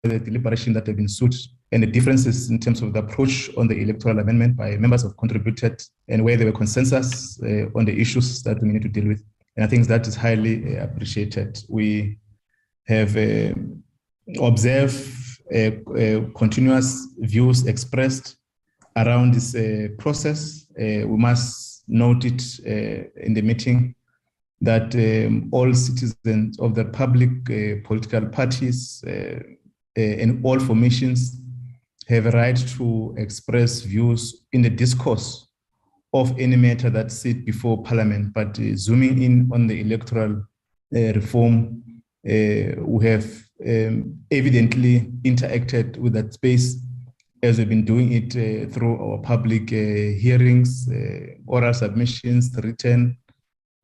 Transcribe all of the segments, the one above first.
the deliberation that have been sought and the differences in terms of the approach on the electoral amendment by members have contributed and where there were consensus on the issues that we need to deal with. And I think that is highly appreciated. We have observed continuous views expressed around this process. We must note it in the meeting that all citizens of the public, political parties, and all formations have a right to express views in the discourse of any matter that sit before Parliament. But zooming in on the electoral reform, we have evidently interacted with that space as we've been doing it through our public hearings, oral submissions, written,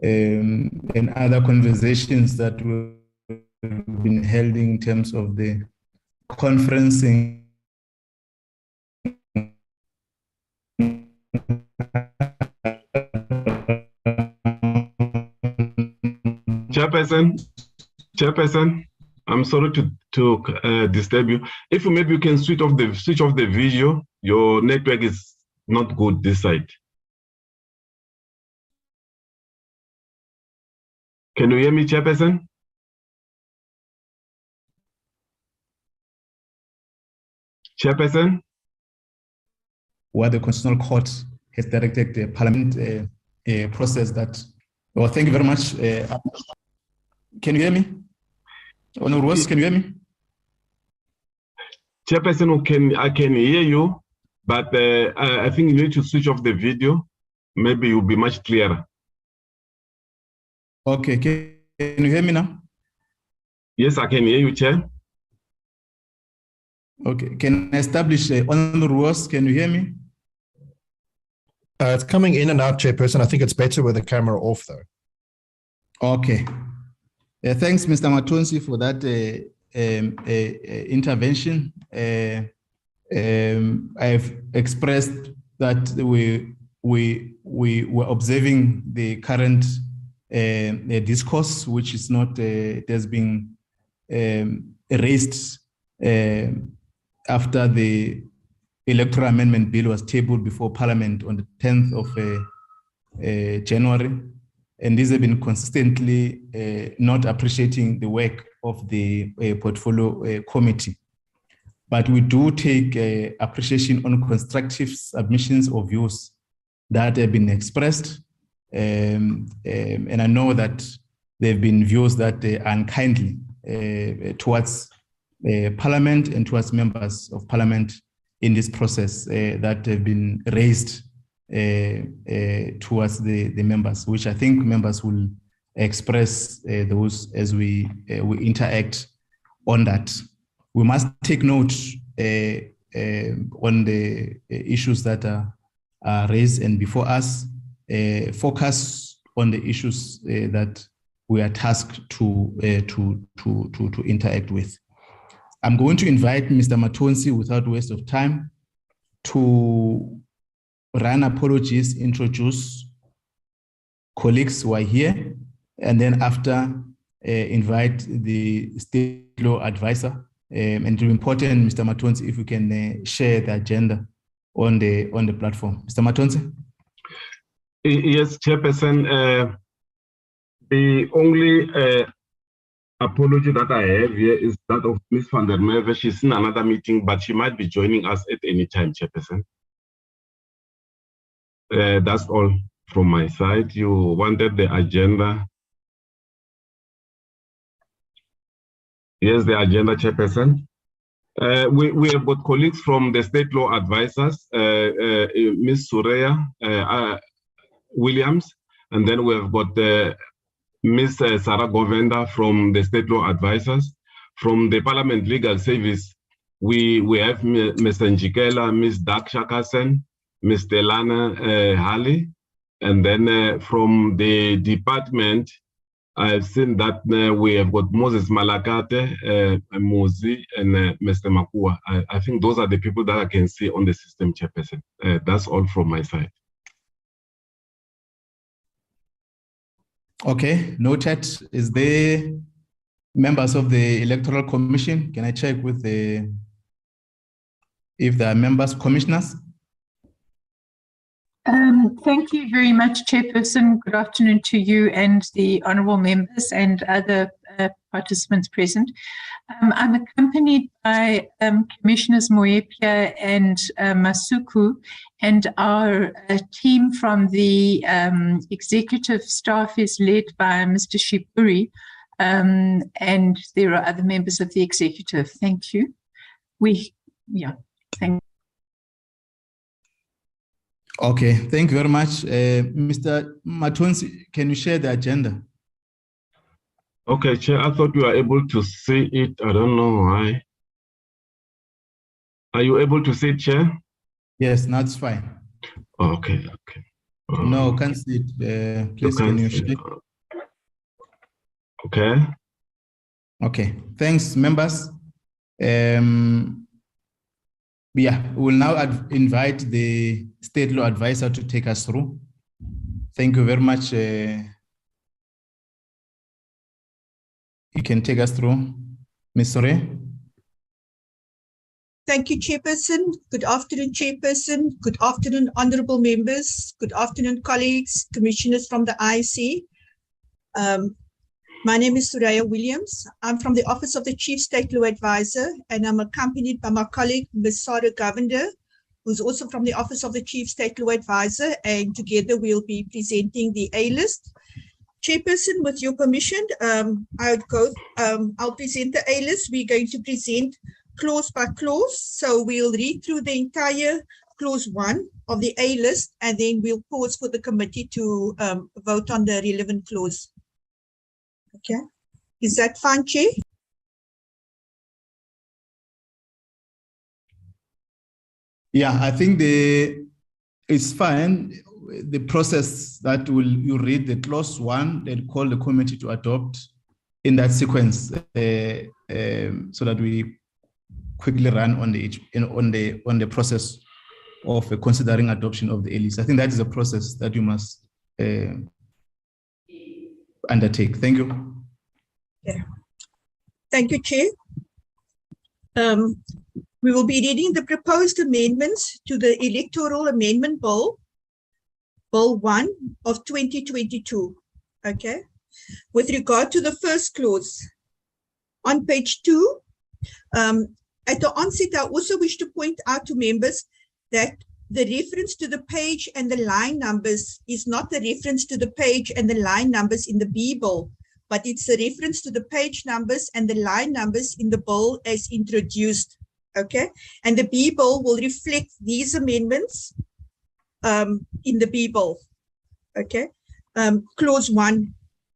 and other conversations that we've been held in terms of the conferencing. Chairperson, I'm sorry to disturb you. If maybe you can switch off the video, your network is not good this side. Can you hear me, Chairperson? Chairperson? What the Constitutional Court has directed the Parliament process that. Well, thank you very much. Can you hear me? Honorable Ross, can you hear me? Chairperson, I can hear you, but I think you need to switch off the video. Maybe you'll be much clearer. Okay, can you hear me now? Yes, I can hear you, Chair. Okay, can I establish Honorable Ross, can you hear me? It's coming in and out, Chairperson. I think it's better with the camera off, though. Okay. Thanks, Mr. Matonsi, for that intervention. I've expressed that we were observing the current discourse, which is not it has been erased after the Electoral Amendment Bill was tabled before Parliament on the 10th of January. And these have been consistently not appreciating the work of the portfolio committee. But we do take appreciation on constructive submissions of views that have been expressed. And I know that there have been views that are unkindly towards Parliament and towards members of Parliament in this process that have been raised towards the members, which I think members will express those as we interact on that. We must take note on the issues that are raised and before us, focus on the issues that we are tasked to interact with. I'm going to invite Mr. Matonsi without waste of time to run apologies, introduce colleagues who are here, and then after invite the state law advisor. And it will be important, Mr. Matonsi, if you can share the agenda on the platform. Mr. Matonsi? Yes, Chairperson. The only apology that I have here is that of Ms. van der Merwe. She's in another meeting, but she might be joining us at any time, Chairperson. That's all from my side. You wanted the agenda. Yes, the agenda, Chairperson. We have got colleagues from the state law advisors, Ms. Sureya Williams, and then we have got Ms. Sarah Govenda from the state law advisors. From the Parliament Legal Service, we have Ms. Njikela, Ms. Daksha Kassen, Ms. Delana Hali, and then from the department, I've seen that we have got Moses Malakate, Mozi, and Mr. Makua. I think those are the people that I can see on the system, Chairperson. That's all from my side. Okay, noted. Is there Members of the Electoral Commission, can I check with if there are members, commissioners? Thank you very much, Chairperson. Good afternoon to you and the honourable members and other participants present. I'm accompanied by Commissioners Moepia and Masuku, and our team from the executive staff is led by Mr. Shipuri, and there are other members of the executive. Thank you. Thank you. Okay, thank you very much. Mr. Matonsi, can you share the agenda? Okay, Chair, I thought you were able to see it. I don't know why. Are you able to see it, Chair? Yes, that's fine. Okay. No, can't see it. Please, can you share? Okay. Okay, thanks, members. We'll now invite the State Law Advisor to take us through. Thank you very much. You can take us through, Ms. Sore. Thank you, Chairperson. Good afternoon, Chairperson. Good afternoon, honourable members. Good afternoon, colleagues, commissioners from the IEC. My name is Suraya Williams. I'm from the Office of the Chief State Law Advisor, and I'm accompanied by my colleague, Ms. Sarah Govender, who's also from the Office of the Chief State Law Advisor, and together we'll be presenting the A-list. Chairperson, with your permission, I'll present the A-list. We're going to present clause by clause, so we'll read through the entire clause 1 of the A-list, and then we'll pause for the committee to vote on the relevant clause. Okay, is that fine, Chair? Yeah, I think it's fine. The process that you read the clause 1 and call the committee to adopt in that sequence, so that we quickly run on the process of considering adoption of the A-list. I think that is a process that you must undertake. Thank you. Yeah. Thank you, Chair. We will be reading the proposed amendments to the Electoral Amendment Bill, Bill 1 of 2022. Okay. With regard to the first clause, on page 2, at the onset, I also wish to point out to members that the reference to the page and the line numbers is not the reference to the page and the line numbers in the B bill, but it's a reference to the page numbers and the line numbers in the bill as introduced. Okay, and the B bill will reflect these amendments in the B bill. Okay, clause 1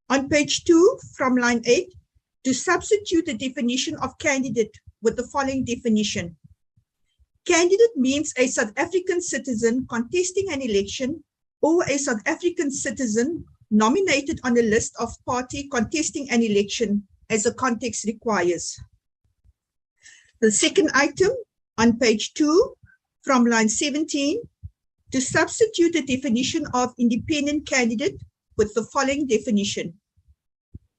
on page 2 from line 8, to substitute the definition of candidate with the following definition. Candidate means a South African citizen contesting an election or a South African citizen nominated on a list of party contesting an election as the context requires. The second item on page 2 from line 17, to substitute the definition of independent candidate with the following definition.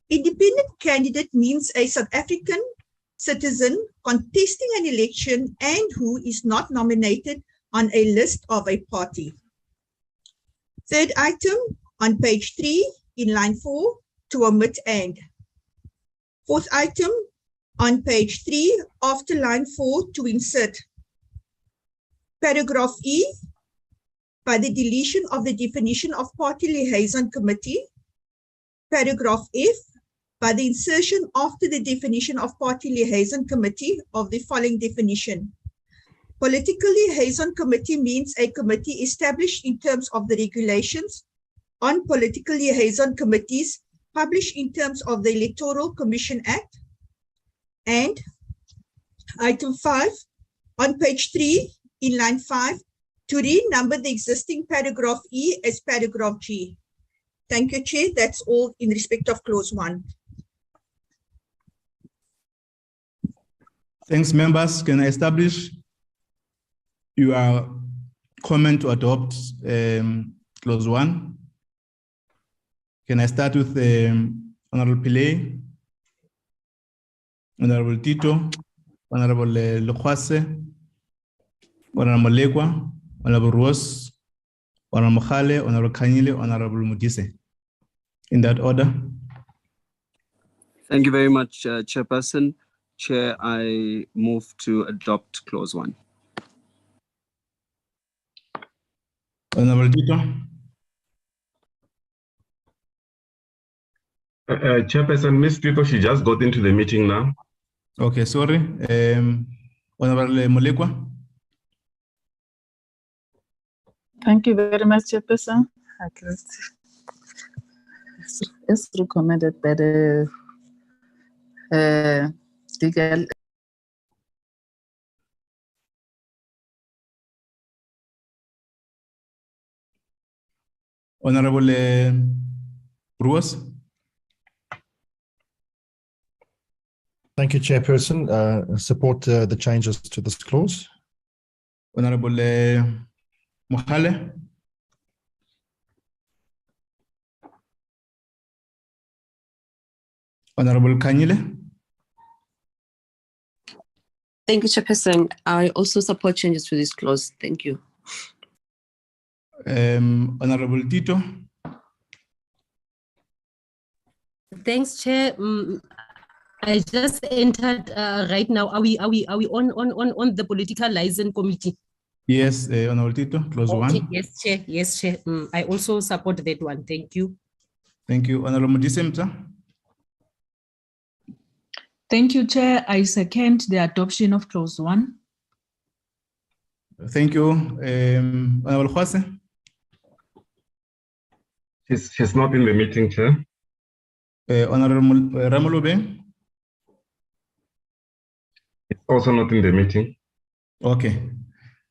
Independent candidate means a South African citizen contesting an election and who is not nominated on a list of a party. Third item on page 3 in line 4, to omit and. Fourth item on page 3 after line 4, to insert paragraph E by the deletion of the definition of party liaison committee. Paragraph F by the insertion after the definition of party liaison committee of the following definition. Political liaison committee means a committee established in terms of the regulations on political liaison committees published in terms of the Electoral Commission Act. And item 5 on page 3 in line 5, to renumber the existing paragraph E as paragraph G. Thank you, Chair. That's all in respect of clause 1. Thanks, members. Can I establish your comment to adopt clause 1? Can I start with Honorable Pillay? Honorable Tito, Honorable Lokwase, Honorable Lekwa, Honorable Rose, Honorable Mokhale, Honorable Kanyile, Honorable Mudise. In that order. Thank you very much, Chairperson. Chair, I move to adopt clause 1. Honorable Tito. Chairperson, Ms. Tito, she just got into the meeting now. Okay, sorry. Honorable Molekwa. Thank you very much, Chairperson. It's recommended by the legal. Honorable Ruas. Thank you, Chairperson. Support the changes to this clause. Honorable Mokhale. Honorable Kanyile. Thank you, Chairperson. I also support changes to this clause. Thank you. Honorable Tito. Thanks, Chair. I just entered right now. Are we on the political liaison committee? Yes, Honorable Tito, clause 1. Yes, Chair. Yes, Chair. I also support that one. Thank you. Thank you. Honorable Mudise. Thank you, Chair. I second the adoption of clause 1. Thank you. Honorable Khwase. She's not in the meeting, Chair. Honorable Ramolube. It's also not in the meeting. Okay.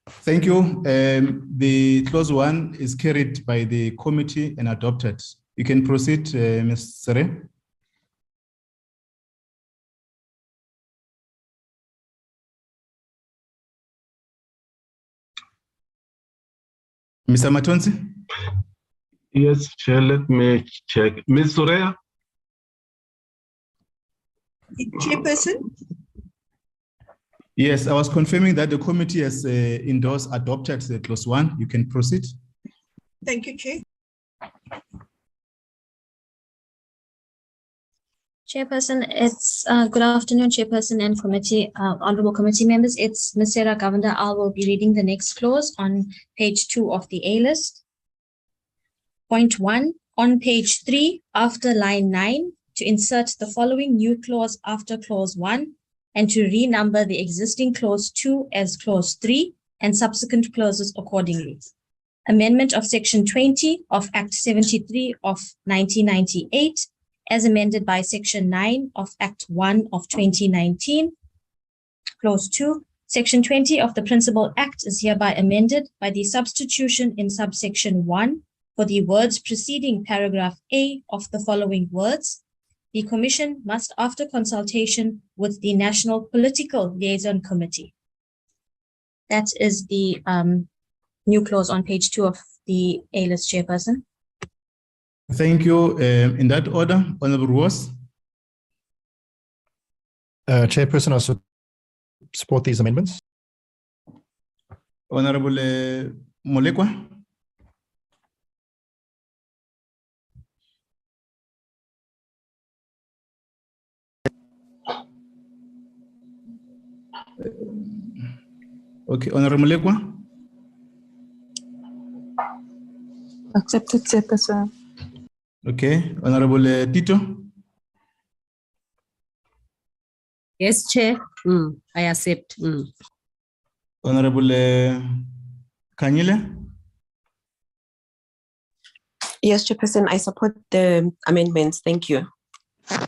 Thank you. The clause 1 is carried by the committee and adopted. You can proceed, Ms. Sere. Mr. Matonsi? Yes, Chair, let me check. Ms. Sorea? Chairperson? Yes, I was confirming that the committee has adopted the clause 1. You can proceed. Thank you, Chair. Chairperson, it's good afternoon, Chairperson and committee, honorable committee members. It's Ms. Sarah Govender. I will be reading the next clause on page 2 of the A list. Point 1, on page 3, after line 9, to insert the following new clause after clause 1 and to renumber the existing clause 2 as clause 3 and subsequent clauses accordingly. Amendment of section 20 of Act 73 of 1998 as amended by section 9 of Act 1 of 2019. Clause 2, section 20 of the Principal Act is hereby amended by the substitution in subsection 1 for the words preceding paragraph A of the following words. The Commission must, after consultation with the National Political Liaison Committee. That is the new clause on page 2 of the A-list, Chairperson. Thank you. In that order, Honorable Ruas. Chairperson, I support these amendments. Honorable Molekwa. Okay, Honorable Molekwa. Accepted, Chairperson. Okay, Honorable Tito. Yes, Chair. I accept. Honorable Kanyile. Yes, Chairperson, I support the amendments. Thank you.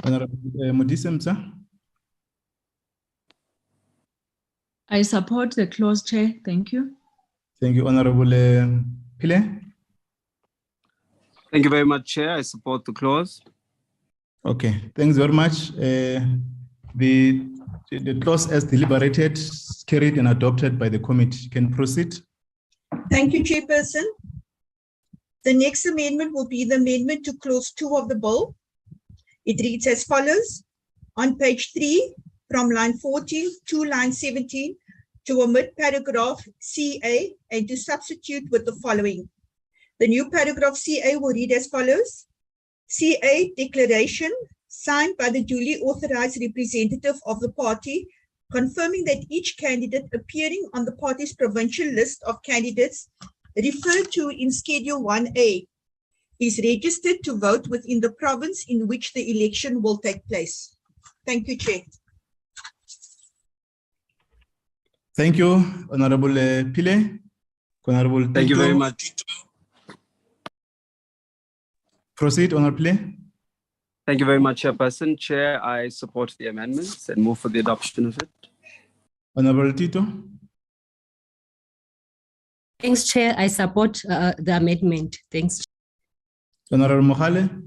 Honorable Mudise, sir. I support the clause, Chair. Thank you. Thank you, Honorable Pile. Thank you very much, Chair. I support the clause. Okay, thanks very much. The clause as deliberated, carried and adopted by the committee. Can proceed. Thank you, Chairperson. The next amendment will be the amendment to clause 2 of the bill. It reads as follows. On page 3, from line 14 to line 17 to omit paragraph CA and to substitute with the following. The new paragraph CA will read as follows. CA declaration signed by the duly authorized representative of the party, confirming that each candidate appearing on the party's provincial list of candidates referred to in Schedule 1A is registered to vote within the province in which the election will take place. Thank you, Chair. Thank you, Honorable Pile. Honorable Thank you Tito. very much. Proceed, Honorable Pile. Thank you very much, Chairperson. Chair, I support the amendments and move for the adoption of it. Honorable Tito. Thanks, Chair. I support the amendment. Thanks. Honorable Mohale.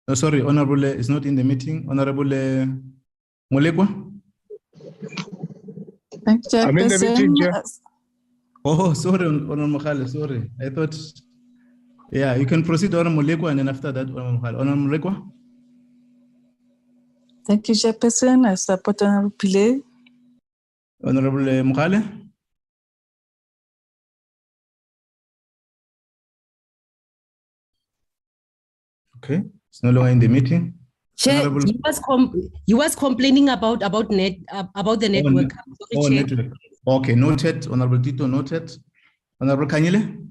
Oh, sorry, Honorable is not in the meeting. Honorable Molekwa. Thank you, I'm in the meeting, Chair. Chairperson. Oh, sorry, Honorable Mohale, sorry. I thought, yeah, you can proceed, Honorable Molekwa, and then after that, Honorable Mohale. Honorable Molekwa. Thank you, Chairperson. I support Honorable Pillay. Honorable Mohale. Okay, it's no longer in the meeting. Chair, Honorable- he was complaining about the network. Sorry, Chair. Network. Okay, noted. Honorable Tito, noted. Honorable Kanyile.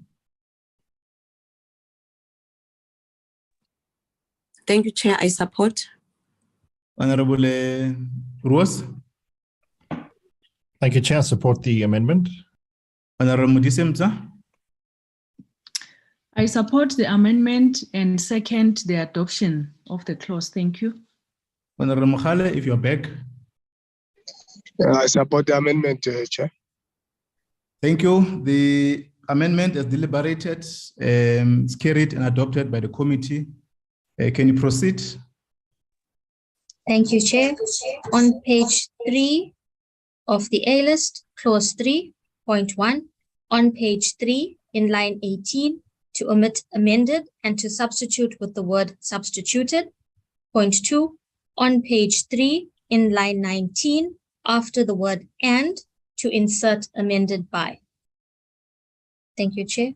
Thank you, Chair. I support. Honorable Rose. Thank you, Chair. I support the amendment. Honorable Mudisemza. I support the amendment and second the adoption of the clause. Thank you. Honorable Mohale, if you're back. I support the amendment, Chair. Thank you. The amendment as deliberated is carried and adopted by the committee. Can you proceed? Thank you, Chair. On page 3 of the A list, clause 3.1, on page 3 in line 18, to omit amended and to substitute with the word substituted. Point 2, on page 3 in line 19, after the word and, to insert amended by. Thank you, Chair.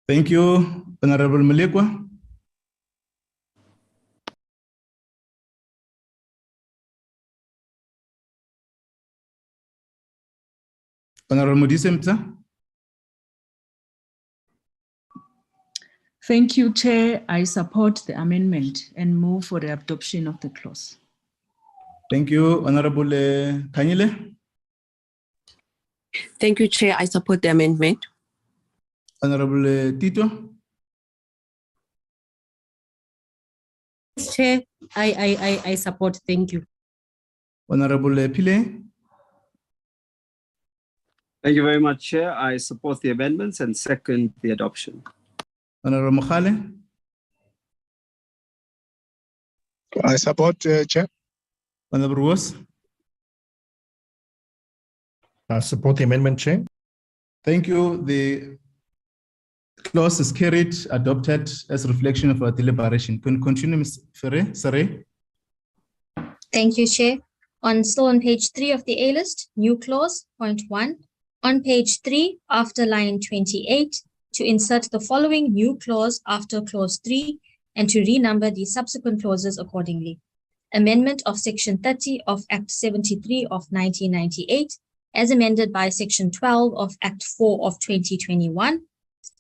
Thank you, Honorable Molekwa. Honorable Mudisemza. Thank you, Chair. I support the amendment and move for the adoption of the clause. Thank you, Honorable Kanyile. Thank you, Chair. I support the amendment. Honorable Tito. Chair, I support. Thank you. Honorable Pile. Thank you very much, Chair. I support the amendments and second the adoption. Honorable Mohale. I support, Chair. Honorable Rose. I support the amendment, Chair. Thank you. The clause is carried, adopted as a reflection of our deliberation. Can you continue, Ms. Ferre? Sorry. Thank you, Chair. Still on page 3 of the A list, new clause, point 1. On page 3, after line 28, to insert the following new clause after clause 3 and to renumber the subsequent clauses accordingly. Amendment of section 30 of Act 73 of 1998, as amended by section 12 of Act 4 of 2021.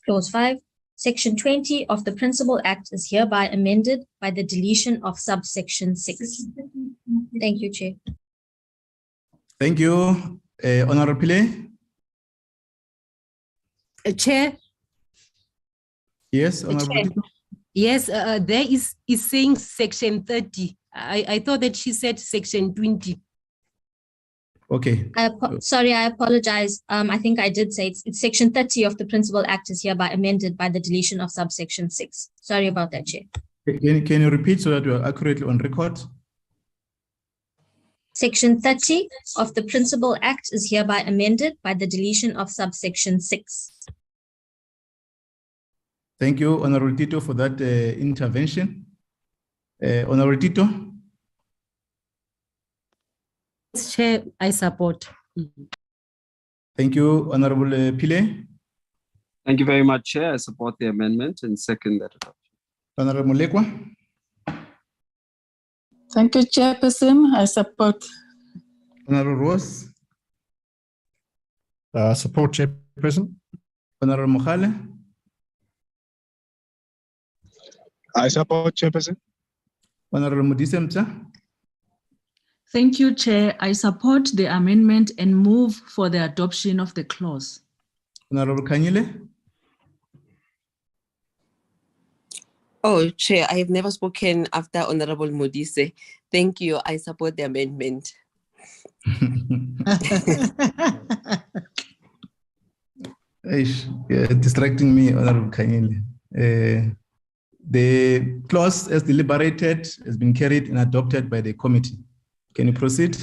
Clause 5, section 20 of the Principal Act is hereby amended by the deletion of subsection 6. Thank you, Chair. Thank you. Honorable Pile. Chair. Yes, Honorable Chair. Tito. Yes, there is saying section 30. I thought that she said section 20. Okay. Sorry, I apologize. I think I did say it's section 30 of the Principal Act is hereby amended by the deletion of subsection 6. Sorry about that, Chair. Can you repeat so that we are accurately on record? Section 30 of the Principal Act is hereby amended by the deletion of subsection 6. Thank you, Honorable Tito, for that intervention. Honorable Tito. Chair, I support. Thank you, Honorable Pile. Thank you very much, Chair. I support the amendment and second that adoption. Honorable Molekwa. Thank you, Chairperson. I support. Honorable Rose. Support, Chairperson. Honorable Mokhale. I support, Chairperson. Honorable Mudisemcha. Thank you, Chair. I support the amendment and move for the adoption of the clause. Honorable Kanyile. Oh, Chair, I have never spoken after Honorable Modise. Thank you. I support the amendment. Distracting me, Honorable Kanyile. The clause as deliberated has been carried and adopted by the committee. Can you proceed?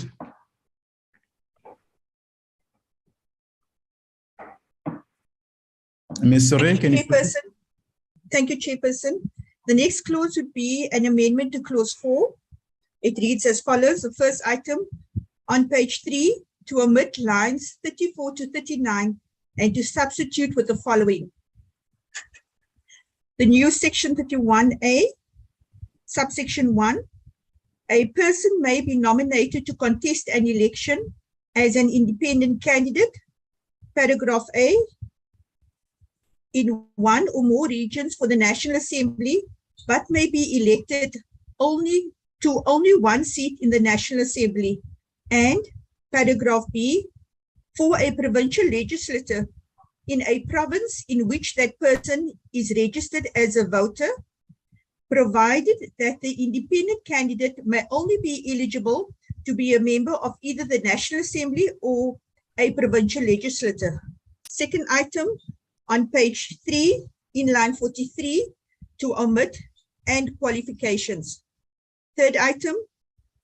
Ms. Sore, can you proceed? Thank you, Chairperson. The next clause would be an amendment to clause 4. It reads as follows. The first item on page 3, to omit lines 34 to 39 and to substitute with the following. The new section 31A, subsection 1, a person may be nominated to contest an election as an independent candidate, paragraph A, in one or more regions for the National Assembly, but may be elected only one seat in the National Assembly, and paragraph B, for a provincial legislature in a province in which that person is registered as a voter, provided that the independent candidate may only be eligible to be a member of either the National Assembly or a provincial legislature. Second item on page 3 in line 43, to omit and qualifications. Third item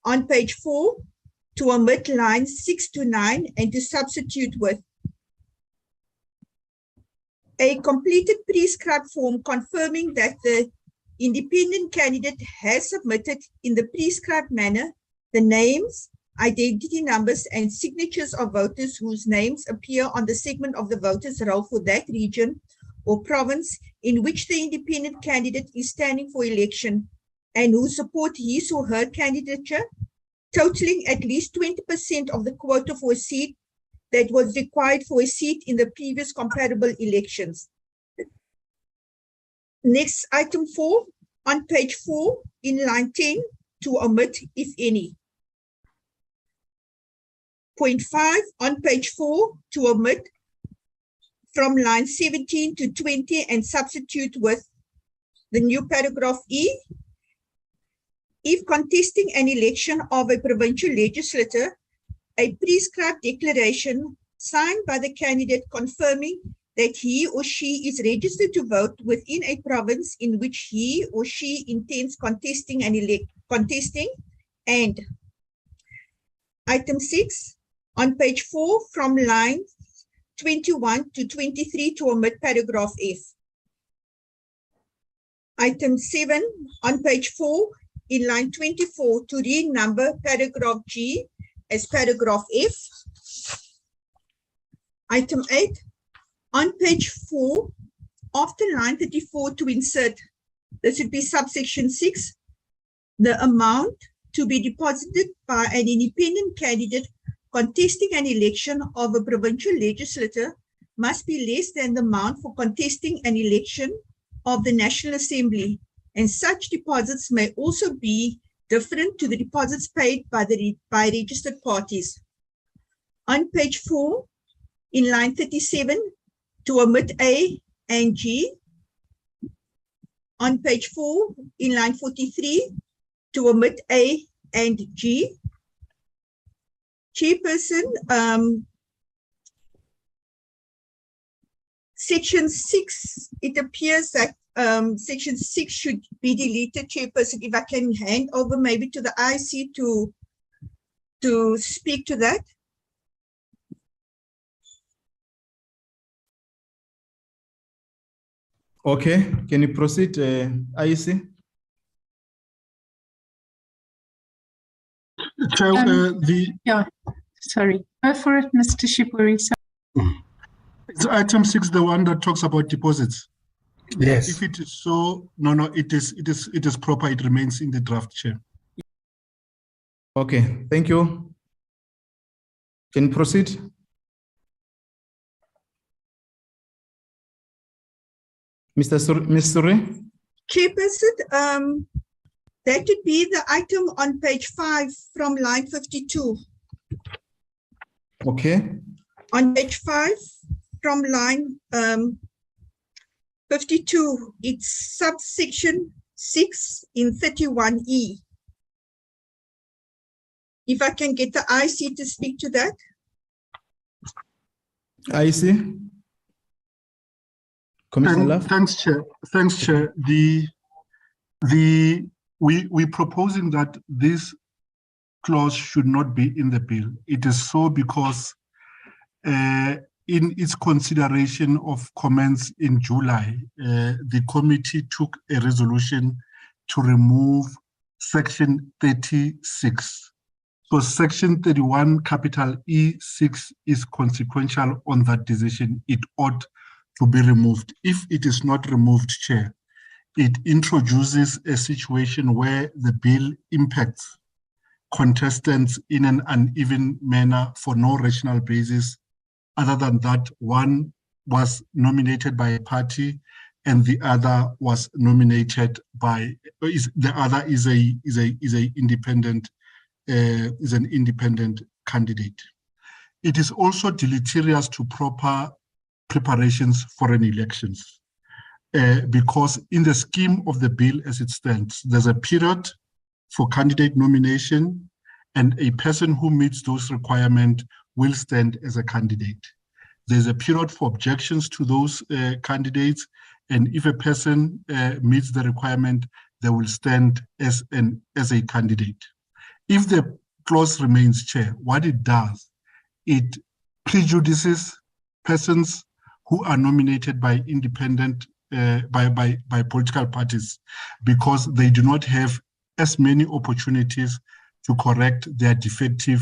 on page 4, to omit lines 6 to 9 and to substitute with a completed prescribed form confirming that the independent candidate has submitted in the prescribed manner the names, identity numbers, and signatures of voters whose names appear on the segment of the voters' roll for that region or province in which the independent candidate is standing for election and who support his or her candidature, totaling at least 20% of the quota for a seat that was required for a seat in the previous comparable elections. Next, item 4, on page 4, in line 10, to omit, if any. Point 5, on page 4, to omit from line 17 to 20 and substitute with the new paragraph E. If contesting an election of a provincial legislature, a prescribed declaration signed by the candidate confirming that he or she is registered to vote within a province in which he or she intends contesting and item 6 on page 4 from lines 21 to 23 to omit paragraph F. Item 7 on page 4 in line 24 to renumber paragraph G as paragraph F. Item 8 on page 4 after line 34 to insert, this would be subsection 6, the amount to be deposited by an independent candidate contesting an election of a provincial legislature must be less than the amount for contesting an election of the National Assembly, and such deposits may also be different to the deposits paid by registered parties. On page 4, in line 37, to omit A and G. On page 4, in line 43, to omit A and G. Chairperson, section 6, it appears that section 6 should be deleted, Chairperson. If I can hand over maybe to the IC to speak to that. Okay, can you proceed, IEC? Chair, Yeah, sorry. Go for it, Mr. Shipuri. It's item 6, the one that talks about deposits. Yes. If it is so, no, it is proper. It remains in the draft, Chair. Okay, thank you. Can you proceed? Ms. Suri? Chairperson, that would be the item on page 5 from line 52. Okay. On page 5 from line 52, it's subsection 6 in 31E. If I can get the IC to speak to that. IC? Commissioner Love? Thanks, Chair. Thanks, Chair. We're proposing that this clause should not be in the bill. It is so because in its consideration of comments in July, the committee took a resolution to remove section 36. So section 31 capital E6 is consequential on that decision. It ought to be removed. If it is not removed, Chair, it introduces a situation where the bill impacts contestants in an uneven manner for no rational basis, other than that one was nominated by a party and the other was nominated by is an independent candidate. It is also deleterious to proper preparations for an elections because in the scheme of the bill as it stands, there's a period for candidate nomination and a person who meets those requirements will stand as a candidate. There's a period for objections to those candidates, and if a person meets the requirement, they will stand as a candidate. If the clause remains, Chair, what it does, it prejudices persons who are nominated by independent, by political parties, because they do not have as many opportunities to correct their defective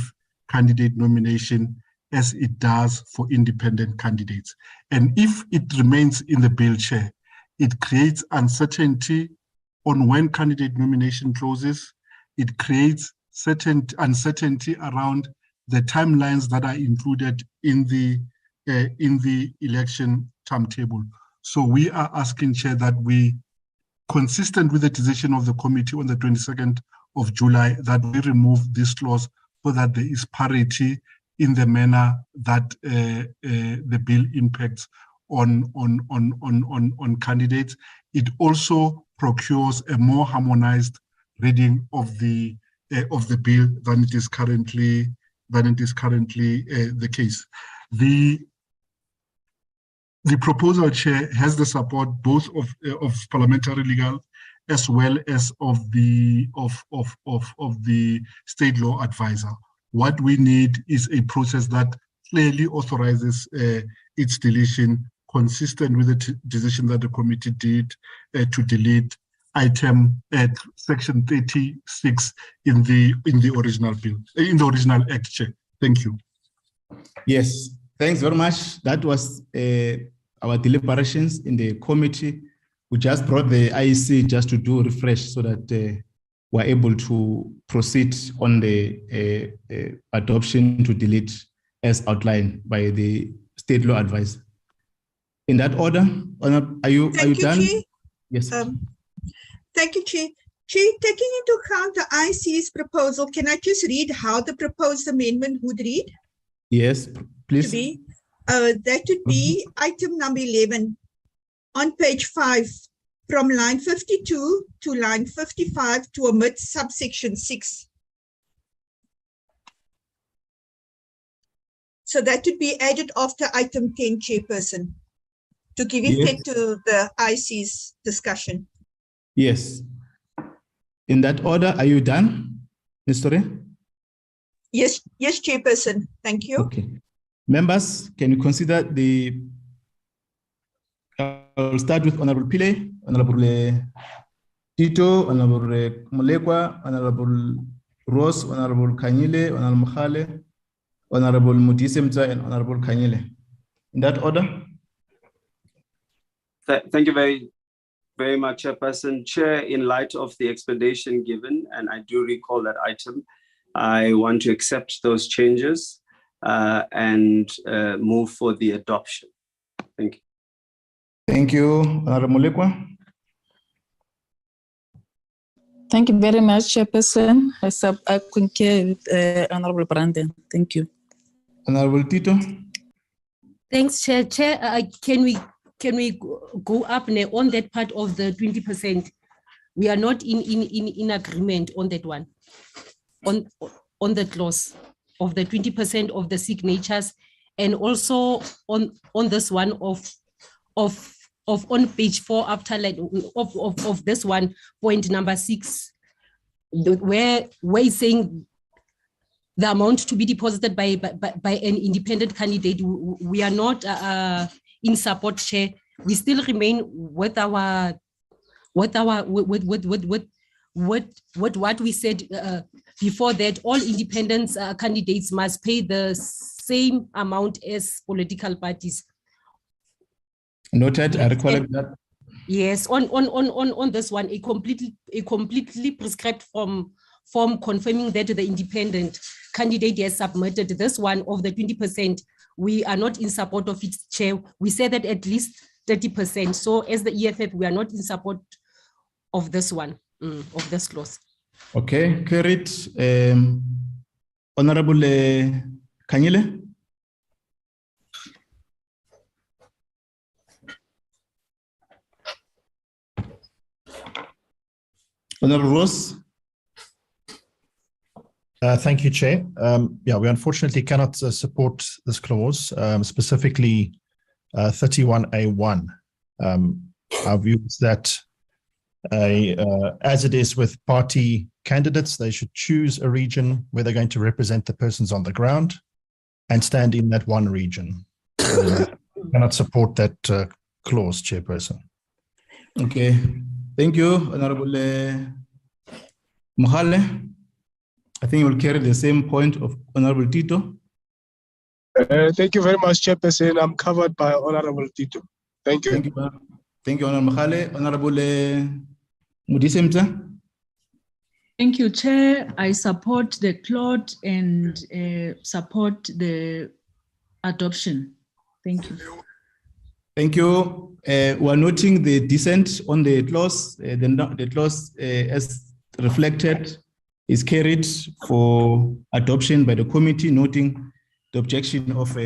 candidate nomination as it does for independent candidates. And if it remains in the bill, Chair, it creates uncertainty on when candidate nomination closes. It creates certain uncertainty around the timelines that are included in the election timetable. So we are asking, Chair, that we, consistent with the decision of the committee on the 22nd of July, that we remove this clause so that there is parity in the manner that the bill impacts on candidates. It also procures a more harmonized reading of the bill than it is currently the case. The proposal, Chair, has the support both of parliamentary legal as well as of the state law advisor. What we need is a process that clearly authorizes its deletion, consistent with the decision that the committee did to delete item at section 36 in the original bill, in the original act, Chair. Thank you. Yes, thanks very much. That was our deliberations in the committee. We just brought the IEC just to do a refresh so that we're able to proceed on the adoption to delete as outlined by the state law advisor. In that order, are you done? Chair. Yes. Thank you, Chair. Chair, taking into account the IC's proposal, can I just read how the proposed amendment would read? Yes, please. That would be item number 11 on page 5, from line 52 to line 55 to omit subsection 6. So that would be added after item 10, Chairperson, to give effect to the IC's discussion. Yes. In that order, are you done, Ms. Tore? Yes, Chairperson. Thank you. Okay. Members, can you consider the... I'll start with Honorable Pile, Honorable Tito, Honorable Mulekwa, Honorable Rose, Honorable Kanyile, Honorable Mkhale, Honorable Mudisemta, and Honorable Kanyile. In that order? Thank you very much, Chairperson. Chair, in light of the explanation given, and I do recall that item, I want to accept those changes and move for the adoption. Thank you. Thank you, Honorable Mulekwa. Thank you very much, Chairperson. I concur with Honorable Brandon. Thank you. Honorable Tito. Thanks, Chair. Chair, can we go up on that part of the 20%? We are not in agreement on that one, on the clause of the 20% of the signatures, and also on this one of on page 4 after line of this one, point number 6, where we're saying the amount to be deposited by an independent candidate. We are not in support, Chair. We still remain with what we said before, that all independent candidates must pay the same amount as political parties. Noted. I recollect that. Yes, on this one, a completely prescribed form confirming that the independent candidate has submitted this one of the 20%. We are not in support of it, Chair. We say that at least 30%. So as the EFF, we are not in support of this one, of this clause. Okay, carried. Honorable Kanyile. Honorable Ross. Thank you, Chair. Yeah, we unfortunately cannot support this clause, specifically 31A1. Our view is that as it is with party candidates, they should choose a region where they're going to represent the persons on the ground and stand in that one region. We cannot support that clause, Chairperson. Okay, thank you, Honorable Mkhale. I think we'll carry the same point of Honorable Tito. Thank you very much, Chairperson. I'm covered by Honorable Tito. Thank you. Thank you, Honorable Mkhale. Honorable Mudisemta. Thank you, Chair. I support the clause and support the adoption. Thank you. Thank you. We are noting the dissent on the clause. The clause, as reflected, is carried for adoption by the committee, noting the objection of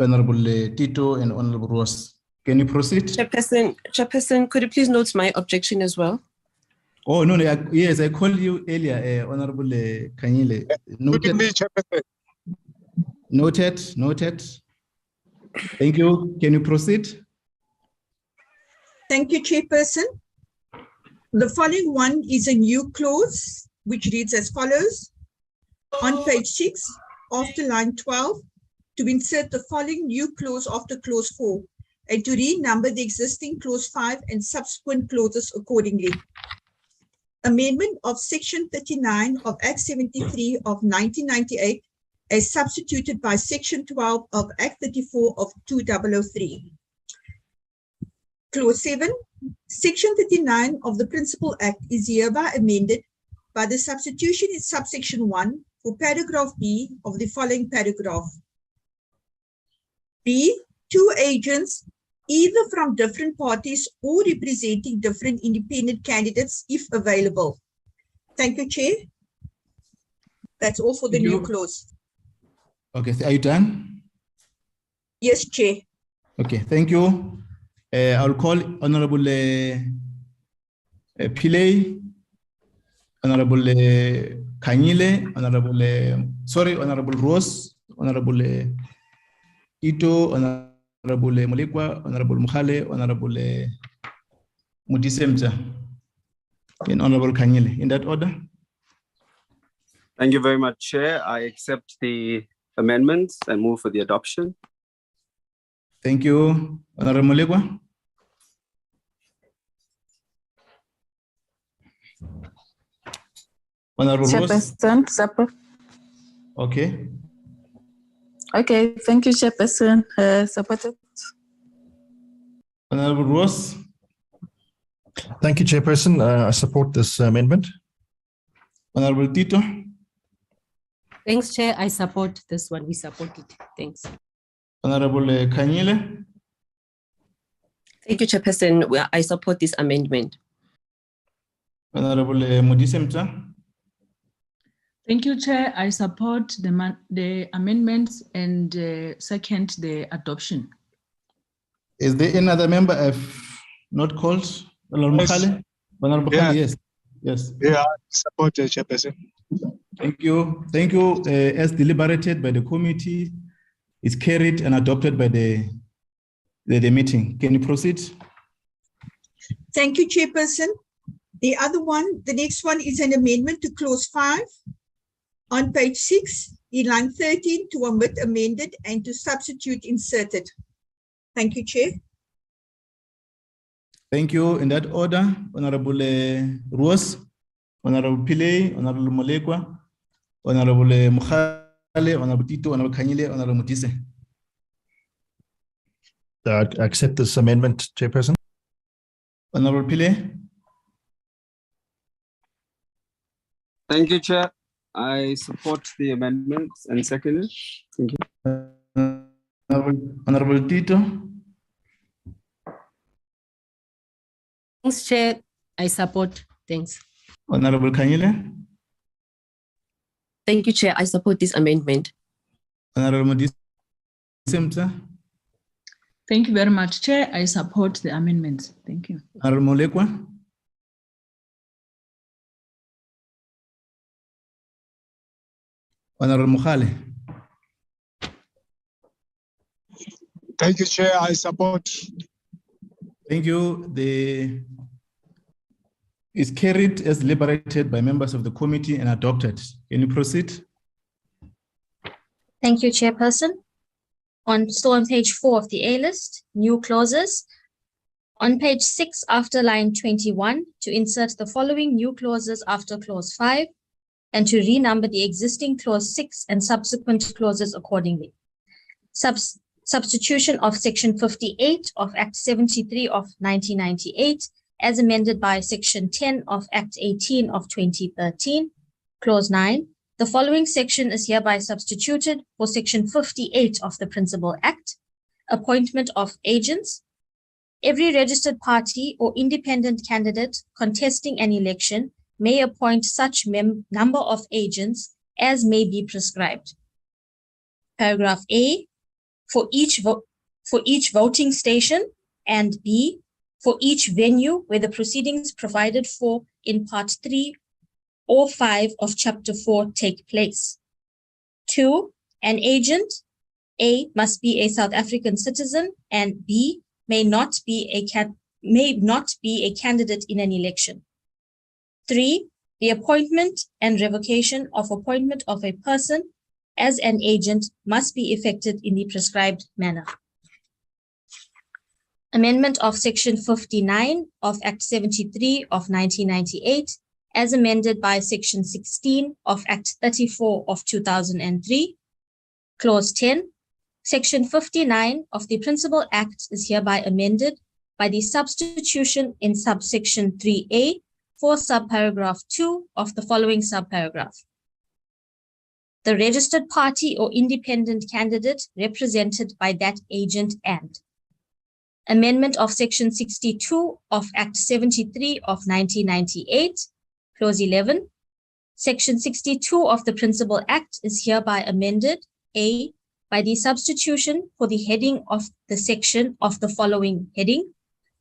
Honorable Tito and Honorable Ross. Can you proceed? Chairperson, could you please note my objection as well? Oh, no, yes, I called you earlier, Honorable Kanyile. Noted. Thank you. Can you proceed? Thank you, Chairperson. The following one is a new clause, which reads as follows. On page 6, after line 12, to insert the following new clause after clause 4, and to renumber the existing clause 5 and subsequent clauses accordingly. Amendment of section 39 of Act 73 of 1998 as substituted by section 12 of Act 34 of 2003. Clause 7, section 39 of the Principal Act is hereby amended by the substitution in subsection 1 for paragraph B of the following paragraph. B, 2 agents either from different parties or representing different independent candidates if available. Thank you, Chair. That's all for the new clause. Okay, so are you done? Yes, Chair. Okay, thank you. I'll call Honorable Pillay, Honorable Kanyile, Honorable Ross, Honorable Ito, Honorable Mulekwa, Honorable Mkhale, Honorable Mudisemta, and Honorable Kanyile. In that order? Thank you very much, Chair. I accept the amendments and move for the adoption. Thank you, Honorable Mulekwa. Honorable Rose. Chairperson, support. Okay. Okay, thank you, Chairperson. Supported. Honorable Rose. Thank you, Chairperson. I support this amendment. Honorable Tito. Thanks, Chair. I support this one. We support it. Thanks. Honorable Kanyile. Thank you, Chairperson. I support this amendment. Honorable Modise Mta. Thank you, Chair. I support the amendments and second the adoption. Is there any other member I've not called? Honorable Mukhale? Honorable Mukhale, yes. Yes. Yeah, I support the Chairperson. Thank you. Thank you. As deliberated by the committee, it's carried and adopted by the meeting. Can you proceed? Thank you, Chairperson. The next one is an amendment to clause 5 on page 6 in line 13 to omit amended and to substitute inserted. Thank you, Chair. Thank you. In that order, Honorable Ruos, Honorable Pillay, Honorable Molekwa, Honorable Mukhale, Honorable Tito, Honorable Kanyile, Honorable Modise. I accept this amendment, Chairperson. Honorable Pillay. Thank you, Chair. I support the amendments and second it. Thank you. Honorable Tito. Thanks, Chair. I support. Thanks. Honorable Kanyile. Thank you, Chair. I support this amendment. Honorable Modise Mta. Thank you very much, Chair. I support the amendments. Thank you. Honorable Molekwa. Honorable Mukhale. Thank you, Chair. I support. Thank you. Is carried as deliberated by members of the committee and adopted. Can you proceed? Thank you, Chairperson. Still on page 4 of the A list, new clauses. On page 6, after line 21, to insert the following new clauses after clause 5, and to renumber the existing clause 6 and subsequent clauses accordingly. Substitution of section 58 of Act 73 of 1998, as amended by section 10 of Act 18 of 2013, clause 9. The following section is hereby substituted for section 58 of the Principal Act. Appointment of agents. Every registered party or independent candidate contesting an election may appoint such number of agents as may be prescribed. Paragraph A, for each voting station, and B, for each venue where the proceedings provided for in Part 3 or 5 of Chapter 4 take place. 2, an agent, A, must be a South African citizen, and B, may not be a candidate in an election. 3, the appointment and revocation of appointment of a person as an agent must be effected in the prescribed manner. Amendment of Section 59 of Act 73 of 1998, as amended by Section 16 of Act 34 of 2003. Clause 10. Section 59 of the Principal Act is hereby amended by the substitution in subsection 3A for subparagraph 2 of the following subparagraph. The registered party or independent candidate represented by that agent and. Amendment of Section 62 of Act 73 of 1998, Clause 11. Section 62 of the Principal Act is hereby amended, A, by the substitution for the heading of the section of the following heading,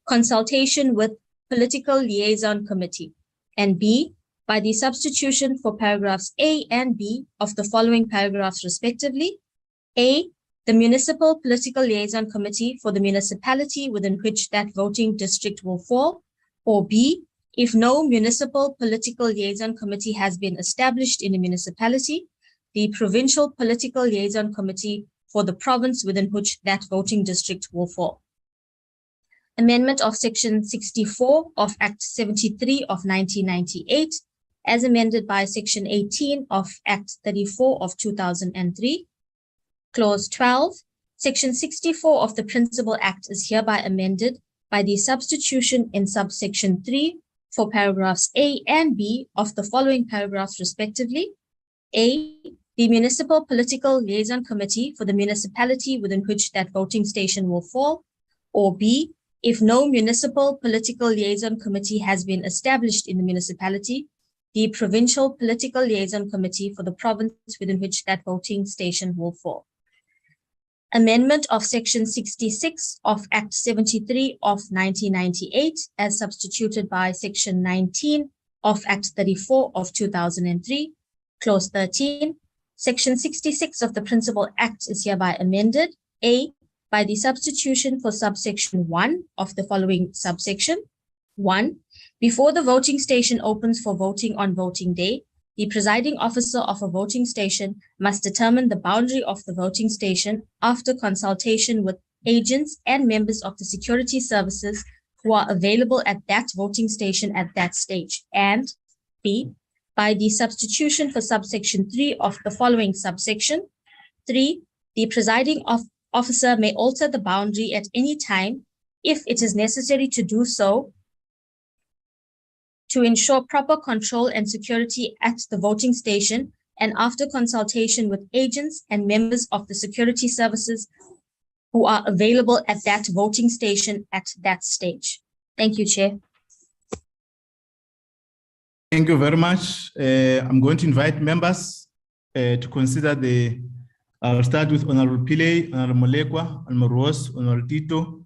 consultation with Political Liaison Committee, and B, by the substitution for paragraphs A and B of the following paragraphs respectively. A, the Municipal Political Liaison Committee for the municipality within which that voting district will fall, or B, if no Municipal Political Liaison Committee has been established in a municipality, the Provincial Political Liaison Committee for the province within which that voting district will fall. Amendment of Section 64 of Act 73 of 1998, as amended by Section 18 of Act 34 of 2003. Clause 12. Section 64 of the Principal Act is hereby amended by the substitution in subsection 3 for paragraphs A and B of the following paragraphs respectively. A, the Municipal Political Liaison Committee for the municipality within which that voting station will fall, or B, if no Municipal Political Liaison Committee has been established in the municipality, the Provincial Political Liaison Committee for the province within which that voting station will fall. Amendment of Section 66 of Act 73 of 1998 as substituted by Section 19 of Act 34 of 2003. Clause 13. Section 66 of the Principal Act is hereby amended. A, by the substitution for subsection 1 of the following subsection. 1. Before the voting station opens for voting on voting day, the presiding officer of a voting station must determine the boundary of the voting station after consultation with agents and members of the security services who are available at that voting station at that stage. And B, by the substitution for subsection 3 of the following subsection. 3. The presiding officer may alter the boundary at any time if it is necessary to do so to ensure proper control and security at the voting station and after consultation with agents and members of the security services who are available at that voting station at that stage. Thank you, Chair. Thank you very much. I'm going to invite members to consider I'll start with Honorable Pillay, Honorable Molekwa, Honorable Rose, Honorable Tito,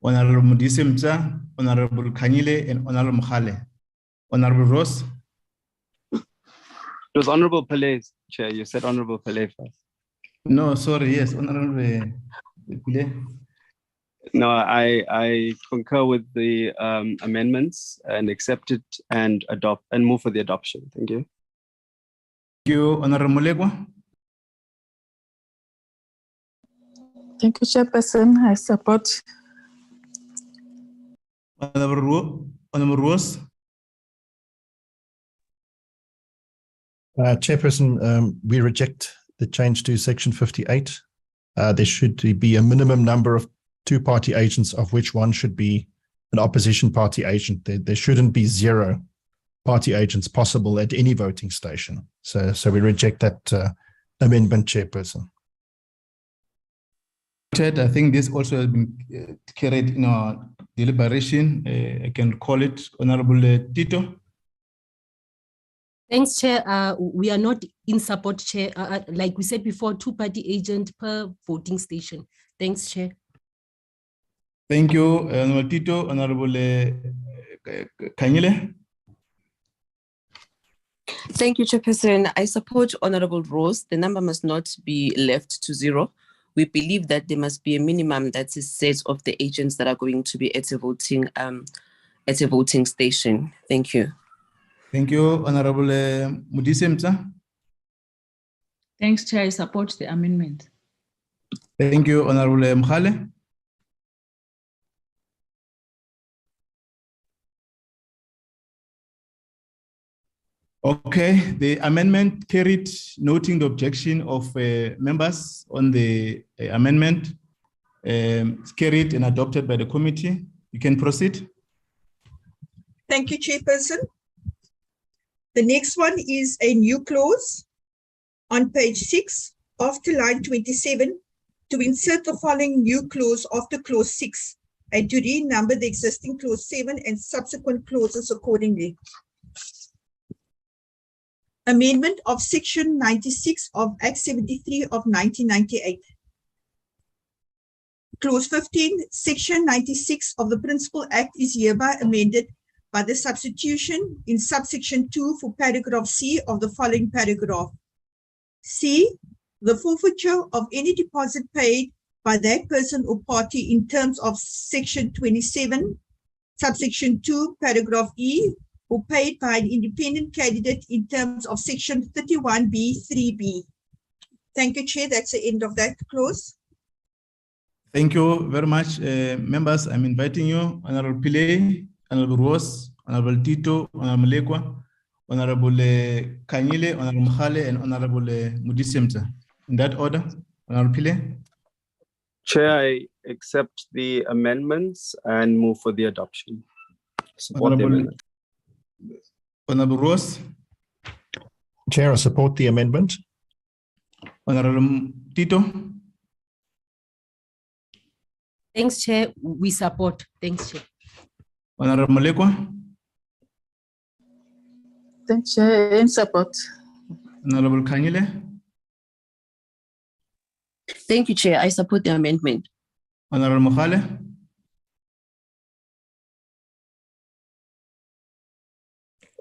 Honorable Modise Mtsa, Honorable Kanyile, and Honorable Mkhale. Honorable Rose. It was Honorable Pillay, Chair. You said Honorable Pillay first. No, sorry. Yes, Honorable Pillay. No, I concur with the amendments and accept it and adopt and move for the adoption. Thank you. Thank you, Honorable Molekwa. Thank you, Chairperson. I support. Honorable Rose. Chairperson, we reject the change to Section 58. There should be a minimum number of two-party agents, of which one should be an opposition party agent. There shouldn't be 0 party agents possible at any voting station. So we reject that amendment, Chairperson. I think this also has been carried in our deliberation. I can call it Honorable Tito. Thanks, Chair. We are not in support, Chair. Like we said before, two-party agent per voting station. Thanks, Chair. Thank you, Honorable Tito. Honorable Kanyile. Thank you, Chairperson. I support Honorable Rose. The number must not be left to 0. We believe that there must be a minimum that is set of the agents that are going to be at a voting station. Thank you. Thank you, Honorable Modise Mtsa. Thanks, Chair. I support the amendment. Thank you, Honorable Mkhale. Okay, the amendment carried, noting the objection of members on the amendment. It's carried and adopted by the committee. You can proceed. Thank you, Chairperson. The next one is a new clause on page 6 after line 27 to insert the following new clause after clause 6 and to renumber the existing clause 7 and subsequent clauses accordingly. Amendment of Section 96 of Act 73 of 1998. Clause 15, Section 96 of the Principal Act is hereby amended by the substitution in subsection 2 for paragraph C of the following paragraph. C, the forfeiture of any deposit paid by that person or party in terms of Section 27, subsection 2, paragraph E, or paid by an independent candidate in terms of Section 31B(3)(b). Thank you, Chair. That's the end of that clause. Thank you very much, members. I'm inviting you, Honorable Pillay, Honorable Rose, Honorable Tito, Honorable Molekwa, Honorable Kanyile, Honorable Mkhale, and Honorable Mudisimta. In that order, Honorable Pile. Chair, I accept the amendments and move for the adoption. Support the amendment. Honorable Rose. Chair, I support the amendment. Honorable Tito. Thanks, Chair. We support. Thanks, Chair. Honorable Molekwa. Thanks, Chair. In support. Honorable Kanyile. Thank you, Chair. I support the amendment. Honorable Mkhale.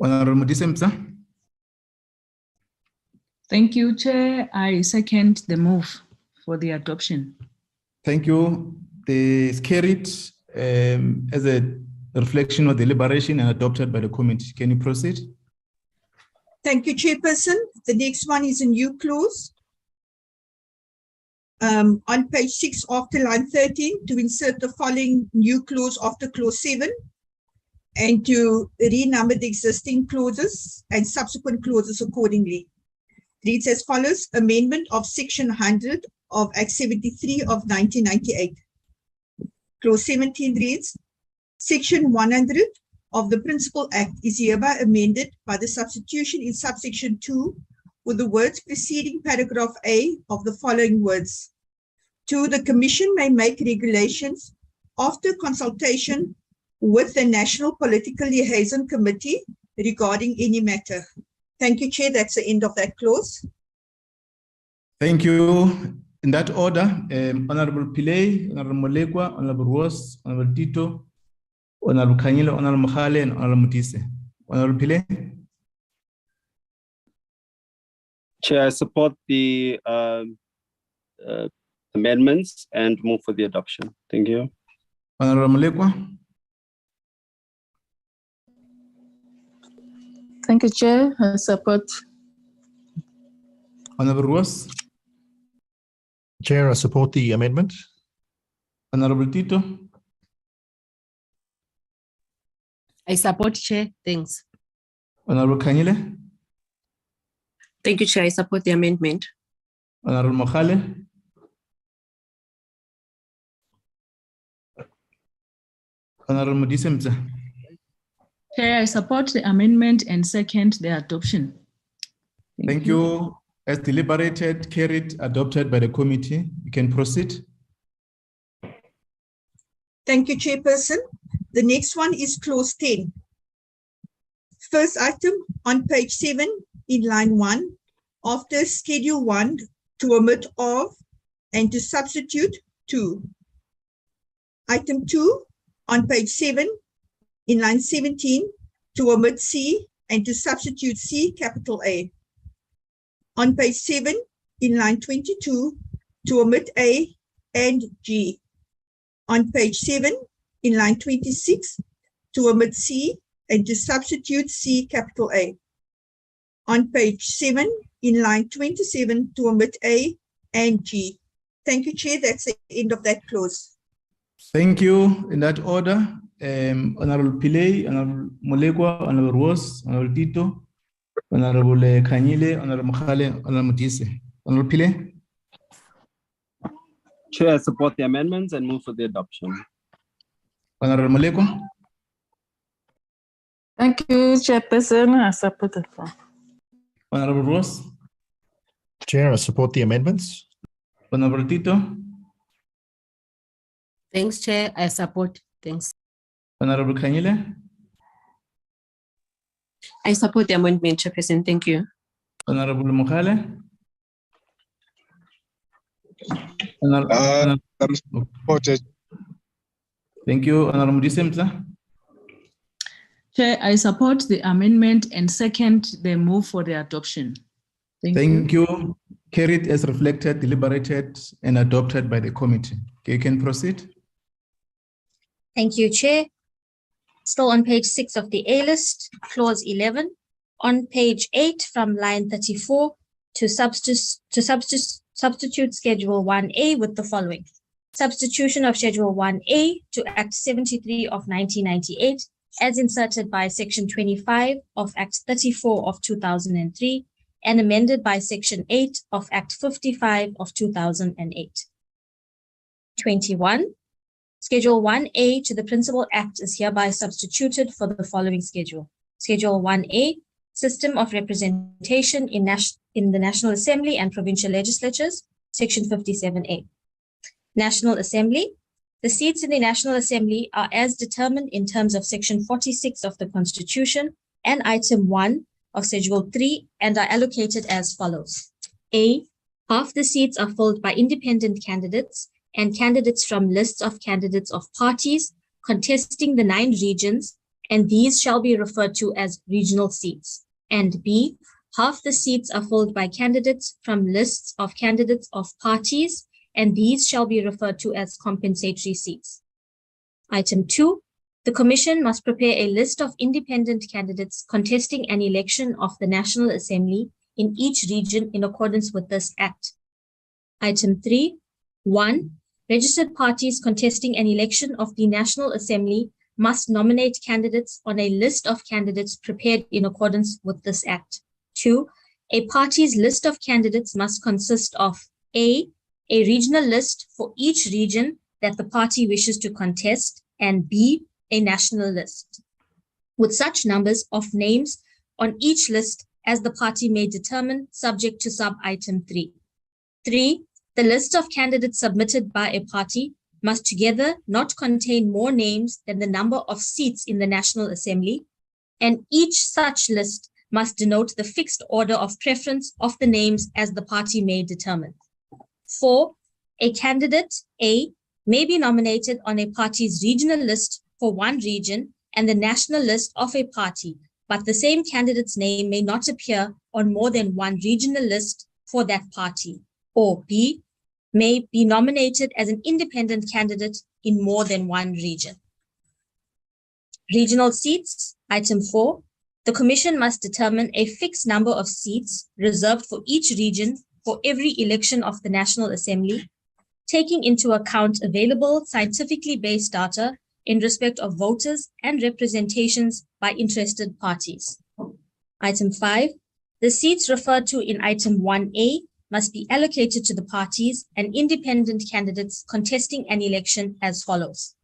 Honorable Mudisemsa. Thank you, Chair. I second the move for the adoption. Thank you. It's carried as a reflection of deliberation and adopted by the committee. Can you proceed? Thank you, Chairperson. The next one is a new clause. On page 6 after line 13, to insert the following new clause after clause 7 and to renumber the existing clauses and subsequent clauses accordingly. It reads as follows: amendment of section 100 of Act 73 of 1998. Clause 17 reads, section 100 of the Principal Act is hereby amended by the substitution in subsection 2 with the words preceding paragraph A of the following words. 2. The Commission may make regulations after consultation with the National Political Liaison Committee regarding any matter. Thank you, Chair. That's the end of that clause. Thank you. In that order, Honorable Pillay, Honorable Molekwa, Honorable Rose, Honorable Tito, Honorable Kanyile, Honorable Mkhale, and Honorable Mutise. Honorable Pillay. Chair, I support the amendments and move for the adoption. Thank you. Honorable Molekwa. Thank you, Chair. I support. Honorable Rose. Chair, I support the amendment. Honorable Tito. I support, Chair. Thanks. Honorable Kanyile. Thank you, Chair. I support the amendment. Honorable Mkhale. Honorable Mudisemza. Chair, I support the amendment and second the adoption. Thank you. As deliberated, carried, adopted by the committee. You can proceed. Thank you, Chairperson. The next one is clause 10. First item on page 7 in line 1, after schedule 1, to omit of and to substitute to. Item 2 on page 7 in line 17, to omit C and to substitute C capital A. On page 7 in line 22, to omit A and G. On page 7 in line 26, to omit C and to substitute C capital A. On page 7 in line 27, to omit A and G. Thank you, Chair. That's the end of that clause. Thank you. In that order, Honorable Pillay, Honorable Molekwa, Honorable Rose, Honorable Tito, Honorable Kanyile, Honorable Mkhale, Honorable Mutise. Honorable Pillay. Chair, I support the amendments and move for the adoption. Honorable Molekwa. Thank you, Chairperson. I support it. Honorable Rose. Chair, I support the amendments. Honorable Tito. Thanks, Chair. I support. Thanks. Honorable Kanyile. I support the amendment, Chairperson. Thank you. Honorable Mkhale. Thank you. Honorable Mudisemza. Chair, I support the amendment and second the move for the adoption. Thank you. Carried as reflected, deliberated, and adopted by the committee. Okay, you can proceed. Thank you, Chair. Still on page 6 of the A list, clause 11. On page 8 from line 34 to substitute schedule 1A with the following. Substitution of schedule 1A to Act 73 of 1998 as inserted by Section 25 of Act 34 of 2003 and amended by Section 8 of Act 55 of 2008. 21. Schedule 1A to the Principal Act is hereby substituted for the following schedule. Schedule 1A, System of Representation in the National Assembly and Provincial Legislatures, Section 57A. National Assembly. The seats in the National Assembly are as determined in terms of Section 46 of the Constitution and Item 1 of Schedule 3 and are allocated as follows. A. Half the seats are filled by independent candidates and candidates from lists of candidates of parties contesting the 9 regions, and these shall be referred to as regional seats. And B. Half the seats are filled by candidates from lists of candidates of parties, and these shall be referred to as compensatory seats. Item 2. The Commission must prepare a list of independent candidates contesting an election of the National Assembly in each region in accordance with this Act. Item 3. 1. Registered parties contesting an election of the National Assembly must nominate candidates on a list of candidates prepared in accordance with this Act. 2. A party's list of candidates must consist of A regional list for each region that the party wishes to contest, and B, a national list, with such numbers of names on each list as the party may determine, subject to sub-item 3. 3. The list of candidates submitted by a party must together not contain more names than the number of seats in the National Assembly, and each such list must denote the fixed order of preference of the names as the party may determine. 4. A candidate, A, may be nominated on a party's regional list for one region and the national list of a party, but the same candidate's name may not appear on more than one regional list for that party. Or B, may be nominated as an independent candidate in more than one region. Regional seats, item 4. The Commission must determine a fixed number of seats reserved for each region for every election of the National Assembly, taking into account available scientifically based data in respect of voters and representations by interested parties. Item 5. The seats referred to in item 1A must be allocated to the parties and independent candidates contesting an election as follows.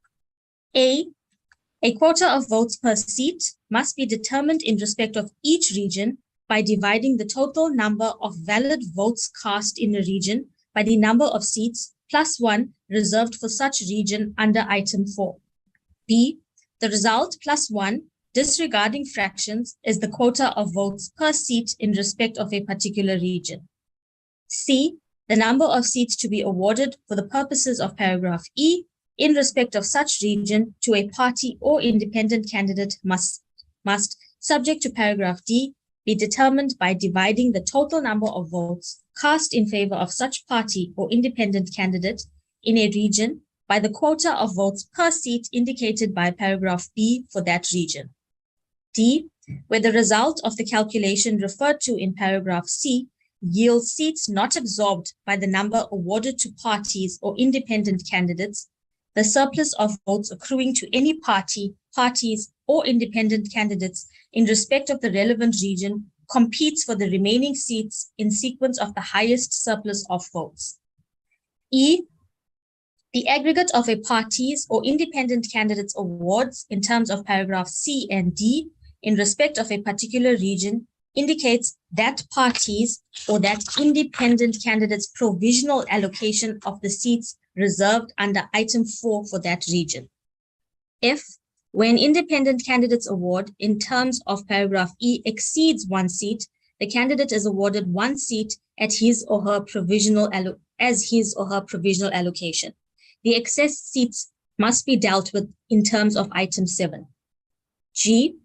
A quota of votes per seat must be determined in respect of each region by dividing the total number of valid votes cast in a region by the number of seats plus 1 reserved for such region under item 4. B, the result plus 1, disregarding fractions, is the quota of votes per seat in respect of a particular region. C, the number of seats to be awarded for the purposes of paragraph E in respect of such region to a party or independent candidate must, subject to paragraph D, be determined by dividing the total number of votes cast in favor of such party or independent candidate in a region by the quota of votes per seat indicated by paragraph B for that region. D, where the result of the calculation referred to in paragraph C yields seats not absorbed by the number awarded to parties or independent candidates, the surplus of votes accruing to any party, parties, or independent candidates in respect of the relevant region competes for the remaining seats in sequence of the highest surplus of votes. E, the aggregate of a party's or independent candidate's awards in terms of paragraph C and D in respect of a particular region indicates that party's or that independent candidate's provisional allocation of the seats reserved under item 4 for that region. F, when independent candidate's award in terms of paragraph E exceeds 1 seat, the candidate is awarded 1 seat at his or her provisional allocation. The excess seats must be dealt with in terms of item 7. G,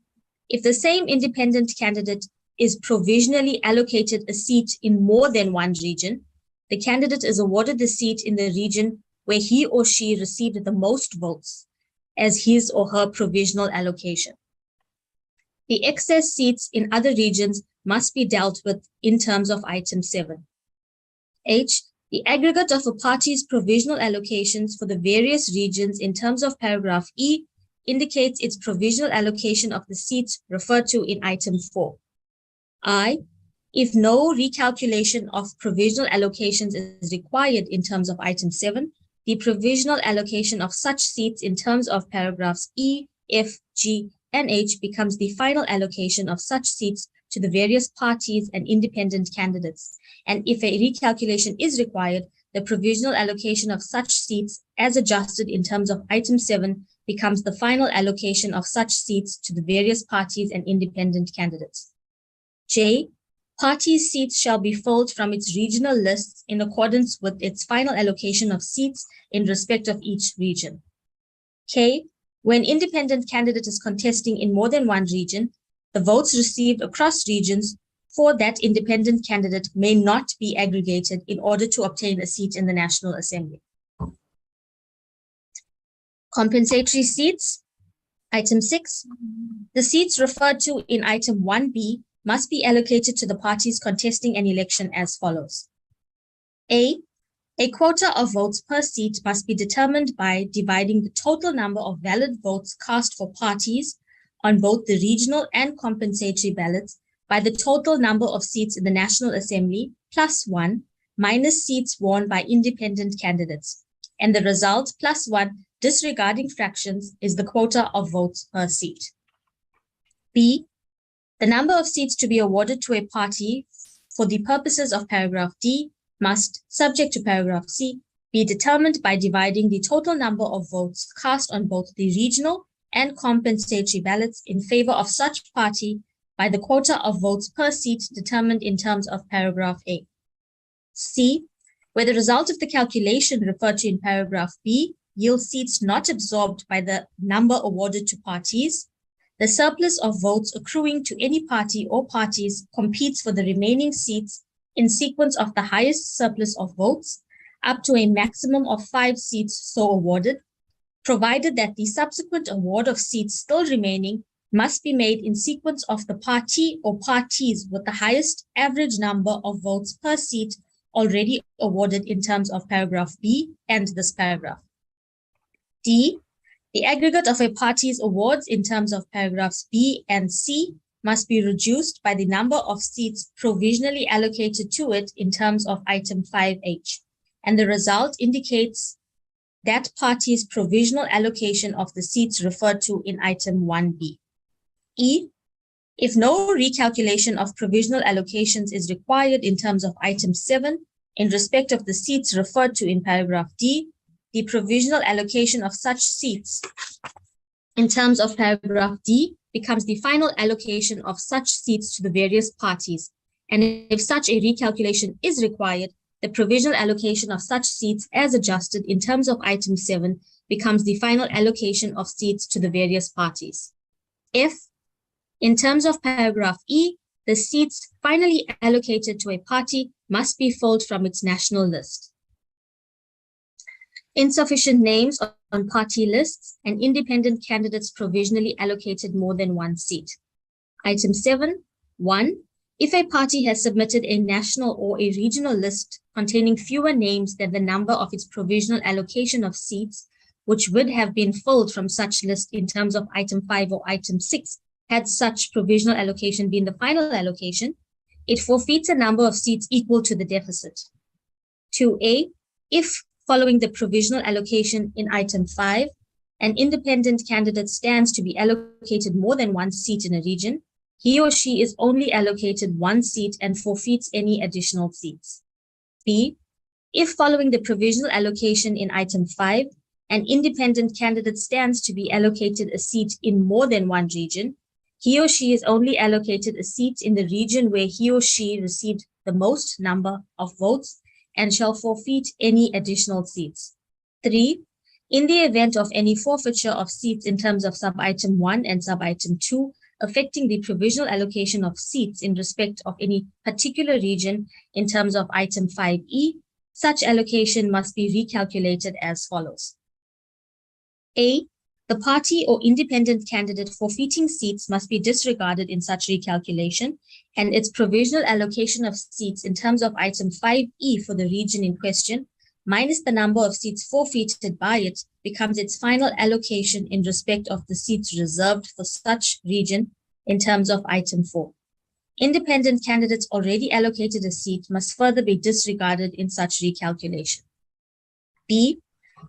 if the same independent candidate is provisionally allocated a seat in more than one region, the candidate is awarded the seat in the region where he or she received the most votes as his or her provisional allocation. The excess seats in other regions must be dealt with in terms of item 7. H, the aggregate of a party's provisional allocations for the various regions in terms of paragraph E indicates its provisional allocation of the seats referred to in item 4. I, if no recalculation of provisional allocations is required in terms of item 7, the provisional allocation of such seats in terms of paragraphs E, F, G, and H becomes the final allocation of such seats to the various parties and independent candidates. And if a recalculation is required, the provisional allocation of such seats as adjusted in terms of item 7 becomes the final allocation of such seats to the various parties and independent candidates. J, parties' seats shall be filled from its regional lists in accordance with its final allocation of seats in respect of each region. K, when independent candidate is contesting in more than one region, the votes received across regions for that independent candidate may not be aggregated in order to obtain a seat in the National Assembly. Compensatory seats. Item 6. The seats referred to in item 1B must be allocated to the parties contesting an election as follows. A quota of votes per seat must be determined by dividing the total number of valid votes cast for parties on both the regional and compensatory ballots by the total number of seats in the National Assembly plus 1 minus seats won by independent candidates. And the result plus 1 disregarding fractions is the quota of votes per seat. B, the number of seats to be awarded to a party for the purposes of paragraph D must, subject to paragraph C, be determined by dividing the total number of votes cast on both the regional and compensatory ballots in favor of such party by the quota of votes per seat determined in terms of paragraph A. C, where the result of the calculation referred to in paragraph B yields seats not absorbed by the number awarded to parties, the surplus of votes accruing to any party or parties competes for the remaining seats in sequence of the highest surplus of votes up to a maximum of 5 seats so awarded, provided that the subsequent award of seats still remaining must be made in sequence of the party or parties with the highest average number of votes per seat already awarded in terms of paragraph B and this paragraph. D, the aggregate of a party's awards in terms of paragraphs B and C must be reduced by the number of seats provisionally allocated to it in terms of item 5H, and the result indicates that party's provisional allocation of the seats referred to in item 1B. E, if no recalculation of provisional allocations is required in terms of item 7 in respect of the seats referred to in paragraph D, the provisional allocation of such seats in terms of paragraph D becomes the final allocation of such seats to the various parties. And if such a recalculation is required, the provisional allocation of such seats as adjusted in terms of item 7 becomes the final allocation of seats to the various parties. If, in terms of paragraph E, the seats finally allocated to a party must be filled from its national list. Insufficient names on party lists and independent candidates provisionally allocated more than one seat. Item 7, 1. If a party has submitted a national or a regional list containing fewer names than the number of its provisional allocation of seats, which would have been filled from such list in terms of item 5 or item 6, had such provisional allocation been the final allocation, it forfeits a number of seats equal to the deficit. 2A, if following the provisional allocation in item 5, an independent candidate stands to be allocated more than one seat in a region, he or she is only allocated one seat and forfeits any additional seats. B, if following the provisional allocation in item 5, an independent candidate stands to be allocated a seat in more than one region, he or she is only allocated a seat in the region where he or she received the most number of votes and shall forfeit any additional seats. 3, in the event of any forfeiture of seats in terms of sub-item 1 and sub-item 2, affecting the provisional allocation of seats in respect of any particular region in terms of item 5E, such allocation must be recalculated as follows. A, the party or independent candidate forfeiting seats must be disregarded in such recalculation, and its provisional allocation of seats in terms of item 5E for the region in question minus the number of seats forfeited by it becomes its final allocation in respect of the seats reserved for such region in terms of item 4. Independent candidates already allocated a seat must further be disregarded in such recalculation. B.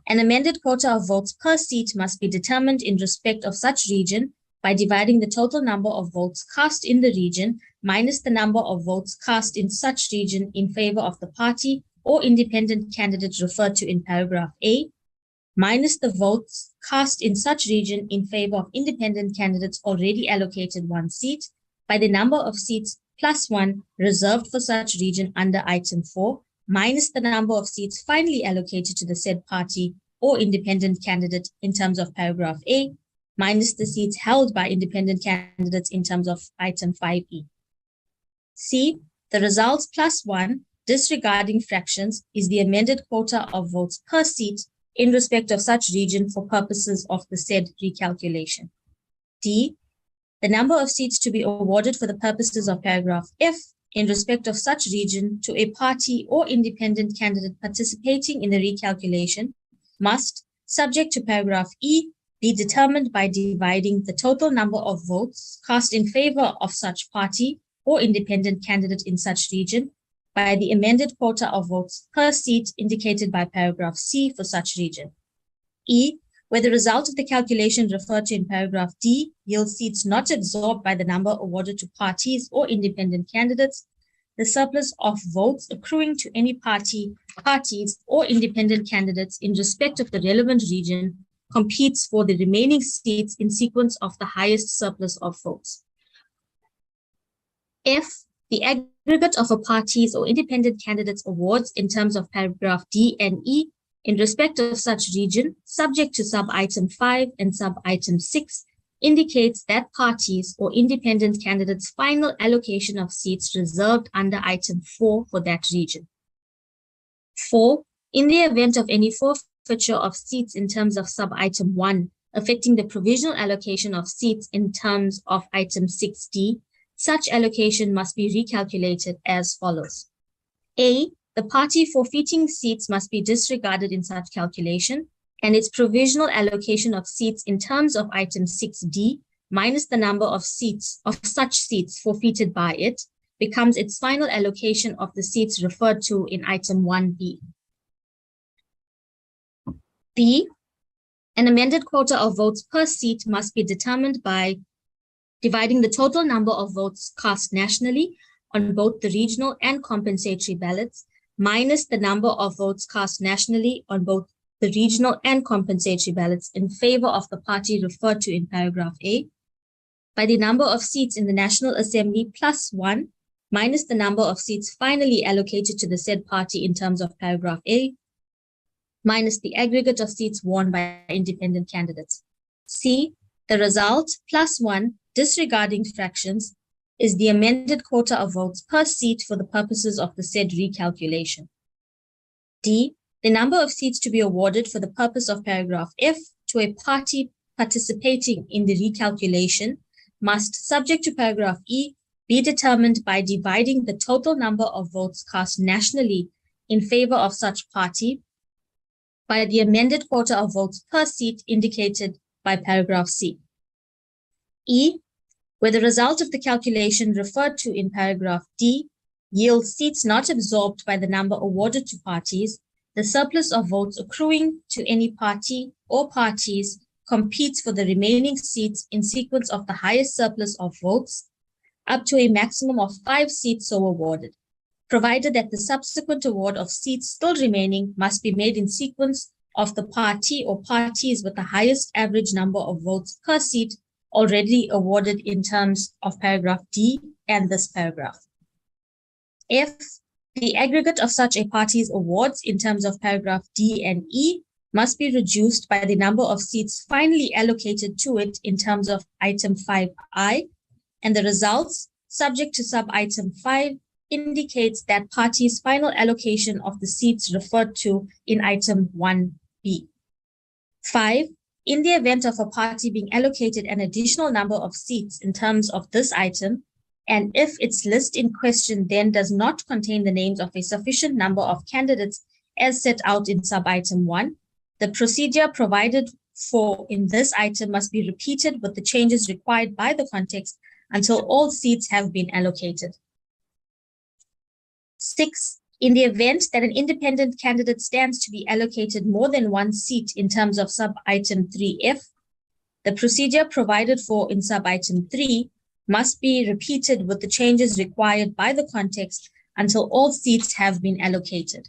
An amended quota of votes per seat must be determined in respect of such region by dividing the total number of votes cast in the region minus the number of votes cast in such region in favor of the party or independent candidate referred to in paragraph A, minus the votes cast in such region in favor of independent candidates already allocated 1 seat by the number of seats plus 1 reserved for such region under item 4, minus the number of seats finally allocated to the said party or independent candidate in terms of paragraph A, minus the seats held by independent candidates in terms of item 5E. C. The results plus 1, disregarding fractions, is the amended quota of votes per seat in respect of such region for purposes of the said recalculation. D. The number of seats to be awarded for the purposes of paragraph F in respect of such region to a party or independent candidate participating in the recalculation must, subject to paragraph E, be determined by dividing the total number of votes cast in favor of such party or independent candidate in such region by the amended quota of votes per seat indicated by paragraph C for such region. E, where the result of the calculation referred to in paragraph D yields seats not absorbed by the number awarded to parties or independent candidates, the surplus of votes accruing to any party, parties, or independent candidates in respect of the relevant region competes for the remaining seats in sequence of the highest surplus of votes. F, the aggregate of a party's or independent candidates' awards in terms of paragraph D and E in respect of such region, subject to sub-item 5 and sub-item 6, indicates that parties or independent candidates' final allocation of seats reserved under item 4 for that region. 4. In the event of any forfeiture of seats in terms of sub-item 1 affecting the provisional allocation of seats in terms of item 6D, such allocation must be recalculated as follows. A. The party forfeiting seats must be disregarded in such calculation, and its provisional allocation of seats in terms of item 6D minus the number of seats of such seats forfeited by it becomes its final allocation of the seats referred to in item 1B. B. An amended quota of votes per seat must be determined by dividing the total number of votes cast nationally on both the regional and compensatory ballots minus the number of votes cast nationally on both the regional and compensatory ballots in favor of the party referred to in paragraph A, by the number of seats in the National Assembly plus 1 minus the number of seats finally allocated to the said party in terms of paragraph A, minus the aggregate of seats won by independent candidates. C, the result plus 1, disregarding fractions, is the amended quota of votes per seat for the purposes of the said recalculation. D, the number of seats to be awarded for the purpose of paragraph F to a party participating in the recalculation must, subject to paragraph E, be determined by dividing the total number of votes cast nationally in favor of such party by the amended quota of votes per seat indicated by paragraph C. E, where the result of the calculation referred to in paragraph D yields seats not absorbed by the number awarded to parties, the surplus of votes accruing to any party or parties competes for the remaining seats in sequence of the highest surplus of votes up to a maximum of 5 seats so awarded, provided that the subsequent award of seats still remaining must be made in sequence of the party or parties with the highest average number of votes per seat already awarded in terms of paragraph D and this paragraph. F, the aggregate of such a party's awards in terms of paragraph D and E must be reduced by the number of seats finally allocated to it in terms of item 5I, and the results, subject to sub-item 5, indicates that party's final allocation of the seats referred to in item 1B. 5. In the event of a party being allocated an additional number of seats in terms of this item, and if its list in question then does not contain the names of a sufficient number of candidates as set out in sub-item 1. The procedure provided for in this item must be repeated with the changes required by the context until all seats have been allocated. 6. In the event that an independent candidate stands to be allocated more than one seat in terms of sub-item 3F, the procedure provided for in sub-item 3 must be repeated with the changes required by the context until all seats have been allocated.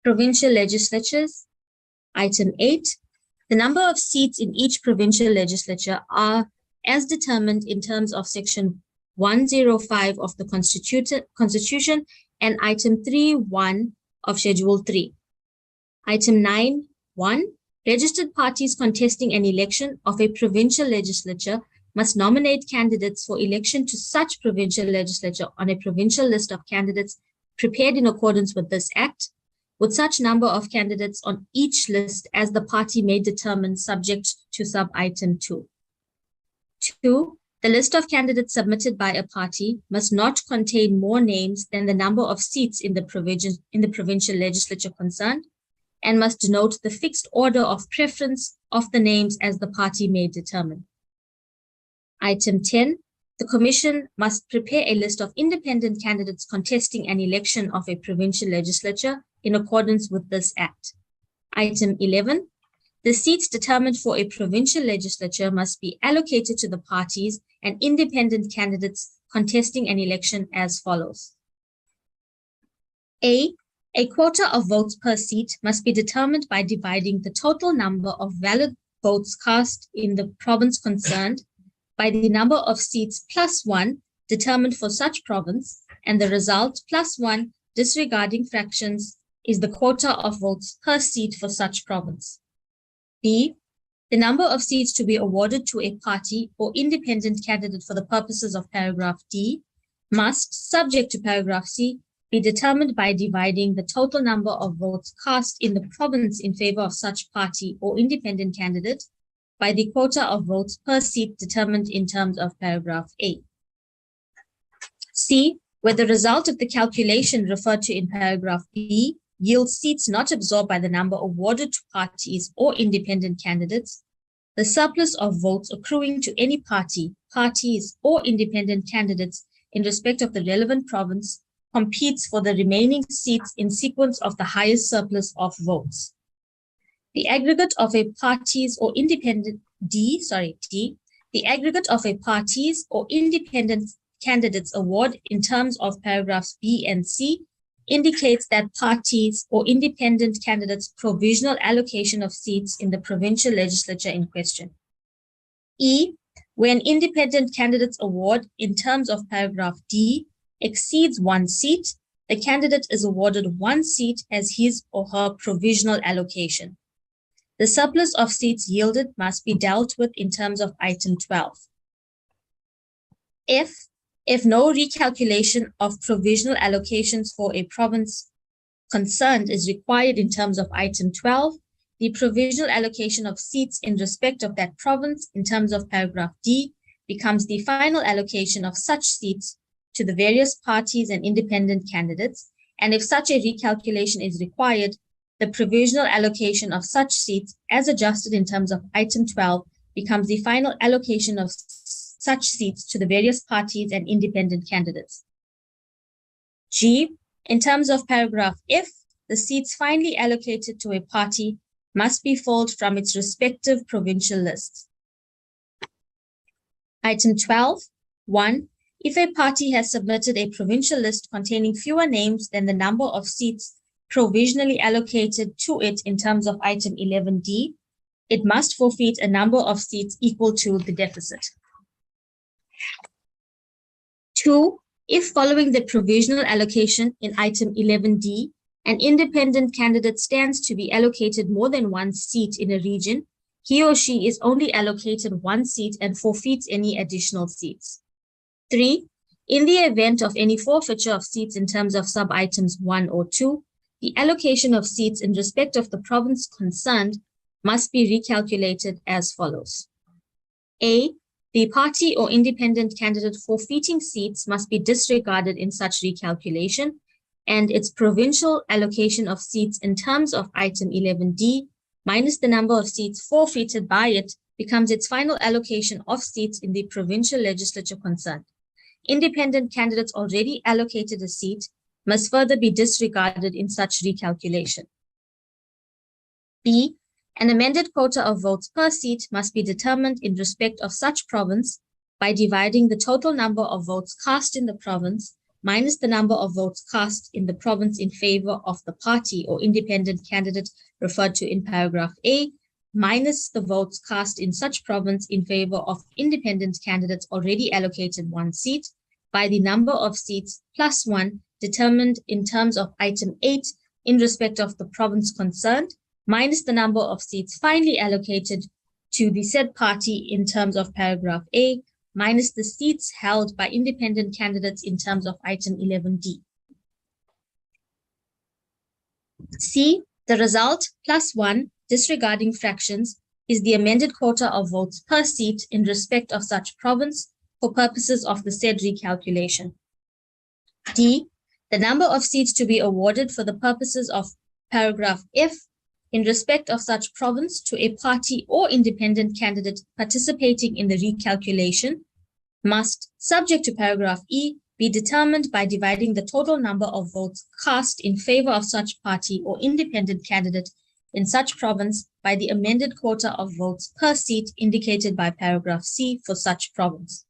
Provincial legislatures. Item 8. The number of seats in each provincial legislature are as determined in terms of section 105 of the Constitution and item 3.1 of Schedule 3. Item 9.1. Registered parties contesting an election of a provincial legislature must nominate candidates for election to such provincial legislature on a provincial list of candidates prepared in accordance with this Act, with such number of candidates on each list as the party may determine subject to sub-item 2. 2. The list of candidates submitted by a party must not contain more names than the number of seats in the provincial legislature concerned, and must denote the fixed order of preference of the names as the party may determine. Item 10. The Commission must prepare a list of independent candidates contesting an election of a provincial legislature in accordance with this Act. Item 11. The seats determined for a provincial legislature must be allocated to the parties and independent candidates contesting an election as follows. A quota of votes per seat must be determined by dividing the total number of valid votes cast in the province concerned by the number of seats plus 1 determined for such province, and the result plus 1 disregarding fractions is the quota of votes per seat for such province. B. The number of seats to be awarded to a party or independent candidate for the purposes of paragraph D must, subject to paragraph C, be determined by dividing the total number of votes cast in the province in favor of such party or independent candidate by the quota of votes per seat determined in terms of paragraph A. C. Where the result of the calculation referred to in paragraph B yields seats not absorbed by the number awarded to parties or independent candidates, the surplus of votes accruing to any party, parties, or independent candidates in respect of the relevant province competes for the remaining seats in sequence of the highest surplus of votes. The aggregate of a parties or independent the aggregate of a parties or independent candidates award in terms of paragraphs B and C indicates that parties or independent candidates' provisional allocation of seats in the provincial legislature in question. E, when independent candidates award in terms of paragraph D exceeds 1 seat, the candidate is awarded 1 seat as his or her provisional allocation. The surplus of seats yielded must be dealt with in terms of item 12. If no recalculation of provisional allocations for a province concerned is required in terms of item 12, the provisional allocation of seats in respect of that province in terms of paragraph D becomes the final allocation of such seats to the various parties and independent candidates, and if such a recalculation is required, the provisional allocation of such seats as adjusted in terms of item 12 becomes the final allocation of such seats to the various parties and independent candidates. G, in terms of paragraph F, the seats finally allocated to a party must be filled from its respective provincial lists. Item 12, 1. If a party has submitted a provincial list containing fewer names than the number of seats provisionally allocated to it in terms of item 11D, it must forfeit a number of seats equal to the deficit. 2. If following the provisional allocation in item 11D, an independent candidate stands to be allocated more than 1 seat in a region, he or she is only allocated 1 seat and forfeits any additional seats. 3. In the event of any forfeiture of seats in terms of sub-items 1 or 2, the allocation of seats in respect of the province concerned must be recalculated as follows. A. The party or independent candidate forfeiting seats must be disregarded in such recalculation, and its provincial allocation of seats in terms of item 11D minus the number of seats forfeited by it becomes its final allocation of seats in the provincial legislature concerned. Independent candidates already allocated a seat must further be disregarded in such recalculation. B. An amended quota of votes per seat must be determined in respect of such province by dividing the total number of votes cast in the province minus the number of votes cast in the province in favor of the party or independent candidate referred to in paragraph A, minus the votes cast in such province in favor of independent candidates already allocated one seat by the number of seats plus one determined in terms of item 8 in respect of the province concerned, minus the number of seats finally allocated to the said party in terms of paragraph A, minus the seats held by independent candidates in terms of item 11D. C. The result plus one, disregarding fractions, is the amended quota of votes per seat in respect of such province for purposes of the said recalculation. D. The number of seats to be awarded for the purposes of paragraph F in respect of such province to a party or independent candidate participating in the recalculation must, subject to paragraph E, be determined by dividing the total number of votes cast in favor of such party or independent candidate in such province by the amended quota of votes per seat indicated by paragraph C for such province.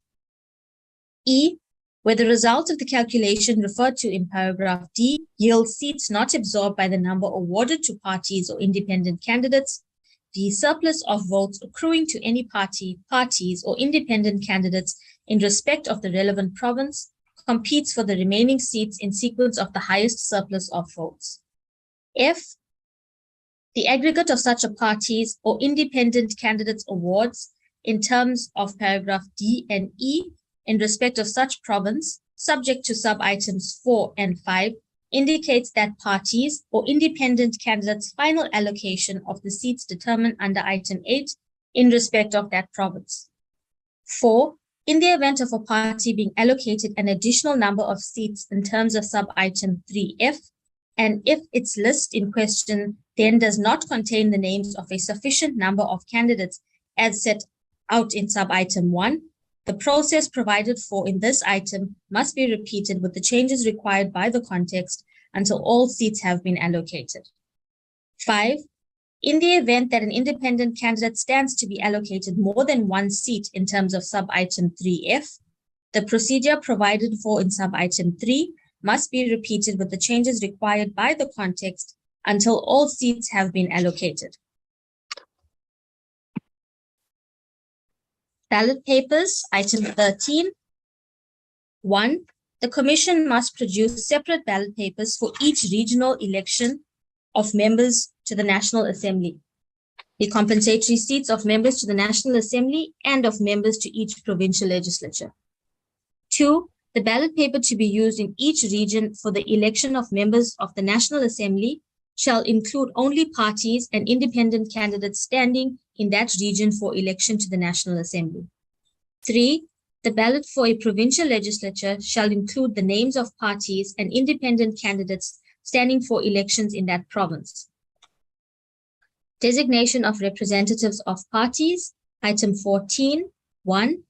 E, where the result of the calculation referred to in paragraph D yields seats not absorbed by the number awarded to parties or independent candidates, the surplus of votes accruing to any party, parties, or independent candidates in respect of the relevant province competes for the remaining seats in sequence of the highest surplus of votes. F, the aggregate of such a party's or independent candidates' awards in terms of paragraph D and E in respect of such province, subject to sub-items 4 and 5, indicates that parties or independent candidates' final allocation of the seats determined under item 8 in respect of that province. 4. In the event of a party being allocated an additional number of seats in terms of sub-item 3F, and if its list in question then does not contain the names of a sufficient number of candidates as set out in sub-item 1, the process provided for in this item must be repeated with the changes required by the context until all seats have been allocated. 5. In the event that an independent candidate stands to be allocated more than one seat in terms of sub-item 3F, the procedure provided for in sub-item 3 must be repeated with the changes required by the context until all seats have been allocated. Ballot papers, item 13. 1. The Commission must produce separate ballot papers for each regional election of members to the National Assembly, the compensatory seats of members to the National Assembly and of members to each provincial legislature. 2. The ballot paper to be used in each region for the election of members of the National Assembly shall include only parties and independent candidates standing in that region for election to the National Assembly. 3. The ballot for a provincial legislature shall include the names of parties and independent candidates standing for elections in that province. Designation of representatives of parties, item 14. 1.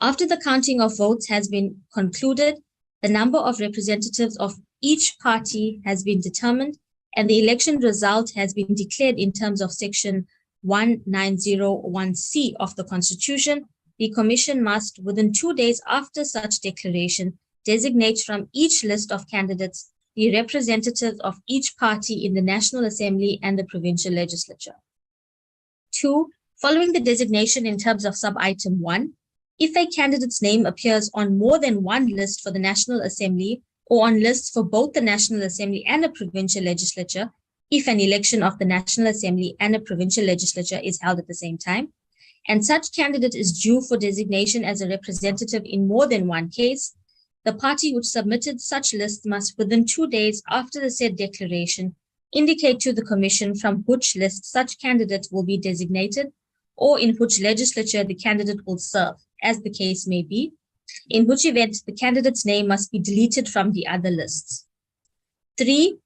After the counting of votes has been concluded, the number of representatives of each party has been determined and the election result has been declared in terms of section 1901C of the Constitution. The Commission must, within 2 days after such declaration, designate from each list of candidates the representatives of each party in the National Assembly and the provincial legislature. 2. Following the designation in terms of sub-item 1, if a candidate's name appears on more than one list for the National Assembly or on lists for both the National Assembly and a provincial legislature, if an election of the National Assembly and a provincial legislature is held at the same time, and such candidate is due for designation as a representative in more than one case, the party which submitted such list must, within 2 days after the said declaration, indicate to the Commission from which list such candidate will be designated or in which legislature the candidate will serve, as the case may be, in which event the candidate's name must be deleted from the other lists. 3,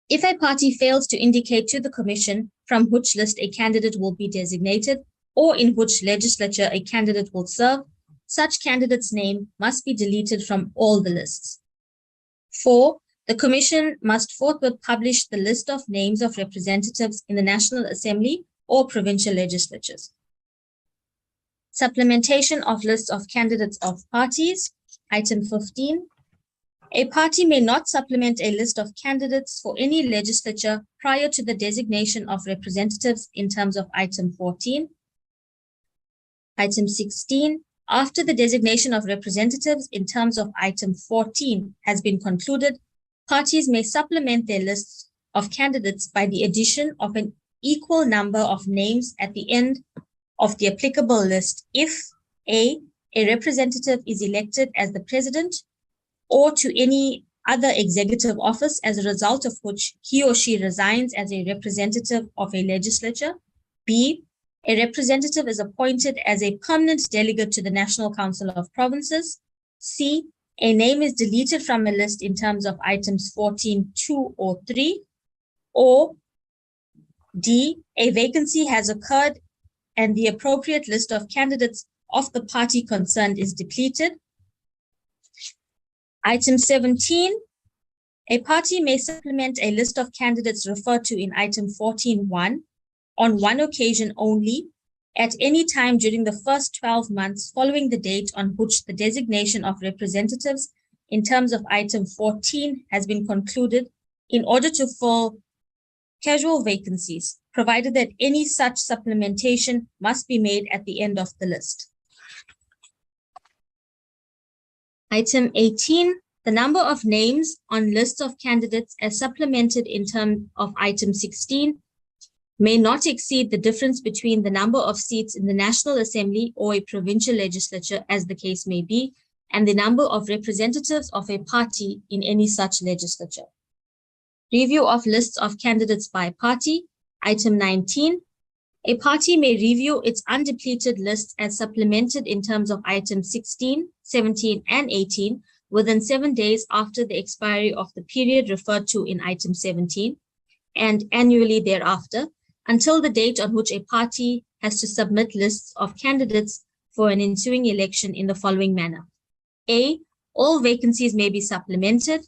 if a party fails to indicate to the Commission from which list a candidate will be designated or in which legislature a candidate will serve, such candidate's name must be deleted from all the lists. 4, the Commission must forthwith publish the list of names of representatives in the National Assembly or provincial legislatures. Supplementation of lists of candidates of parties. Item 15. A party may not supplement a list of candidates for any legislature prior to the designation of representatives in terms of item 14. Item 16. After the designation of representatives in terms of item 14 has been concluded, parties may supplement their lists of candidates by the addition of an equal number of names at the end of the applicable list if A representative is elected as the president or to any other executive office as a result of which he or she resigns as a representative of a legislature. B, a representative is appointed as a permanent delegate to the National Council of Provinces. C, a name is deleted from a list in terms of items 14, 2, or 3. Or D, a vacancy has occurred and the appropriate list of candidates of the party concerned is depleted. Item 17, a party may supplement a list of candidates referred to in item 14.1 on one occasion only at any time during the first 12 months following the date on which the designation of representatives in terms of item 14 has been concluded in order to fill casual vacancies, provided that any such supplementation must be made at the end of the list. Item 18, the number of names on lists of candidates as supplemented in terms of item 16 may not exceed the difference between the number of seats in the National Assembly or a provincial legislature, as the case may be, and the number of representatives of a party in any such legislature. Review of lists of candidates by party. Item 19, a party may review its undepleted lists as supplemented in terms of items 16, 17, and 18 within 7 days after the expiry of the period referred to in item 17, and annually thereafter, until the date on which a party has to submit lists of candidates for an ensuing election in the following manner. A, all vacancies may be supplemented.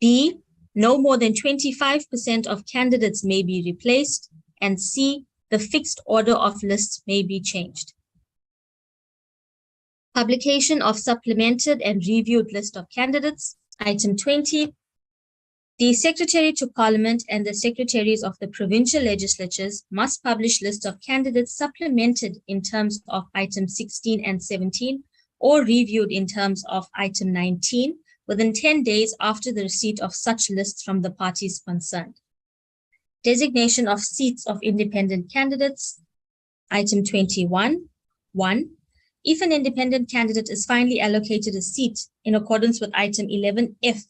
B, no more than 25% of candidates may be replaced. And C, the fixed order of lists may be changed. Publication of supplemented and reviewed list of candidates. Item 20. The Secretary to Parliament and the Secretaries of the provincial legislatures must publish lists of candidates supplemented in terms of items 16 and 17 or reviewed in terms of item 19 within 10 days after the receipt of such lists from the parties concerned. Designation of seats of independent candidates. Item 21. 1. If an independent candidate is finally allocated a seat in accordance with item 11F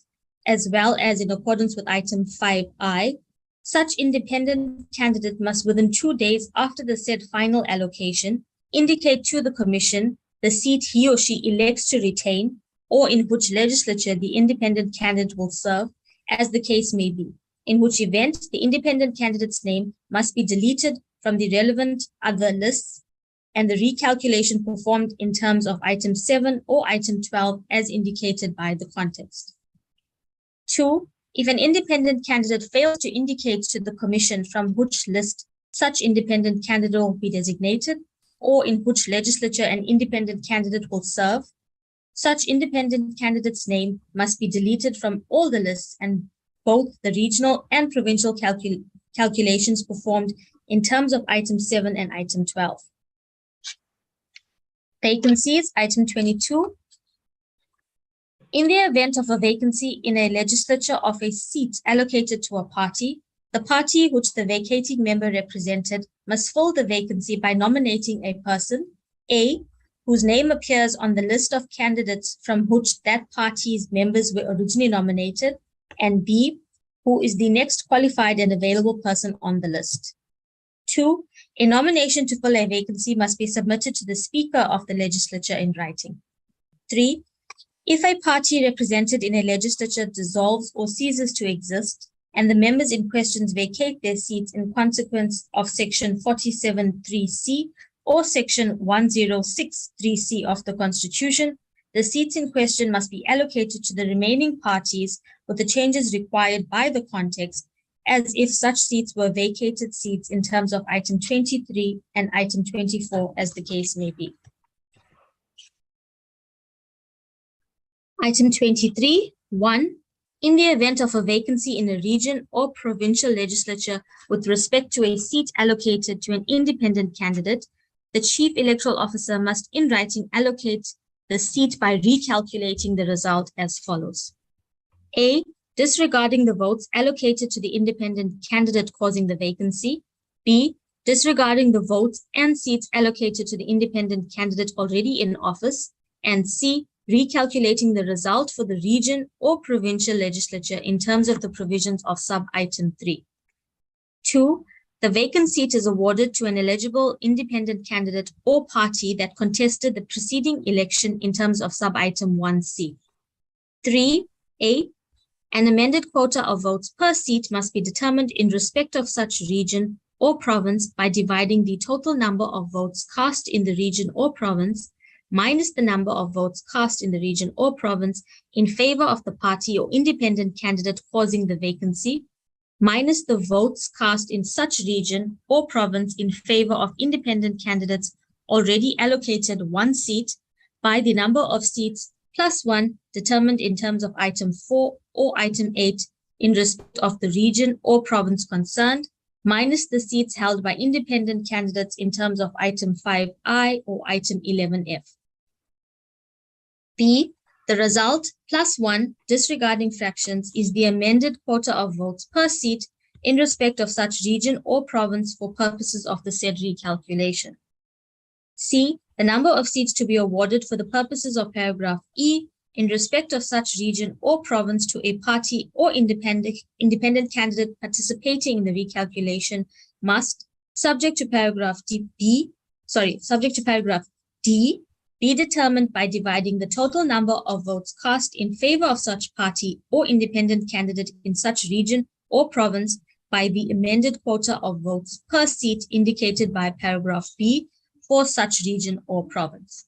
as well as in accordance with item 5I, such independent candidate must within 2 days after the said final allocation indicate to the Commission the seat he or she elects to retain or in which legislature the independent candidate will serve, as the case may be, in which event the independent candidate's name must be deleted from the relevant other lists and the recalculation performed in terms of item 7 or item 12 as indicated by the context. 2. If an independent candidate fails to indicate to the Commission from which list such independent candidate will be designated or in which legislature an independent candidate will serve, such independent candidate's name must be deleted from all the lists and both the regional and provincial calculations performed in terms of item 7 and item 12. Vacancies, item 22. In the event of a vacancy in a legislature of a seat allocated to a party, the party which the vacating member represented must fill the vacancy by nominating a person, A, whose name appears on the list of candidates from which that party's members were originally nominated, and B, who is the next qualified and available person on the list. 2, a nomination to fill a vacancy must be submitted to the Speaker of the legislature in writing. 3, If a party represented in a legislature dissolves or ceases to exist, and the members in question vacate their seats in consequence of Section 47(3)(c) or Section 106(3)(c) of the Constitution, the seats in question must be allocated to the remaining parties with the changes required by the context, as if such seats were vacated seats in terms of item 23 and item 24, as the case may be. Item 23, 1. In the event of a vacancy in a region or provincial legislature with respect to a seat allocated to an independent candidate, the Chief Electoral Officer must in writing allocate the seat by recalculating the result as follows. A. Disregarding the votes allocated to the independent candidate causing the vacancy. B. Disregarding the votes and seats allocated to the independent candidate already in office. And C. Recalculating the result for the region or provincial legislature in terms of the provisions of sub-item 3. 2. The vacant seat is awarded to an eligible independent candidate or party that contested the preceding election in terms of sub-item 1C. 3A. An amended quota of votes per seat must be determined in respect of such region or province by dividing the total number of votes cast in the region or province minus the number of votes cast in the region or province in favor of the party or independent candidate causing the vacancy, minus the votes cast in such region or province in favor of independent candidates already allocated one seat by the number of seats plus 1 determined in terms of item 4 or item 8 in respect of the region or province concerned, minus the seats held by independent candidates in terms of item 5I or item 11F. B. The result plus 1 disregarding fractions is the amended quota of votes per seat in respect of such region or province for purposes of the said recalculation. C. The number of seats to be awarded for the purposes of paragraph E in respect of such region or province to a party or independent candidate participating in the recalculation must, subject to paragraph D, be determined by dividing the total number of votes cast in favor of such party or independent candidate in such region or province by the amended quota of votes per seat indicated by paragraph B for such region or province.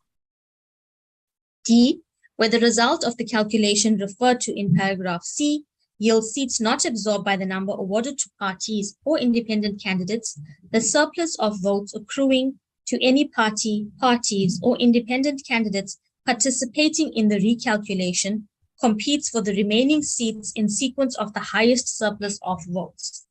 D. Where the result of the calculation referred to in paragraph C yields seats not absorbed by the number awarded to parties or independent candidates, the surplus of votes accruing to any party, parties, or independent candidates participating in the recalculation competes for the remaining seats in sequence of the highest surplus of votes.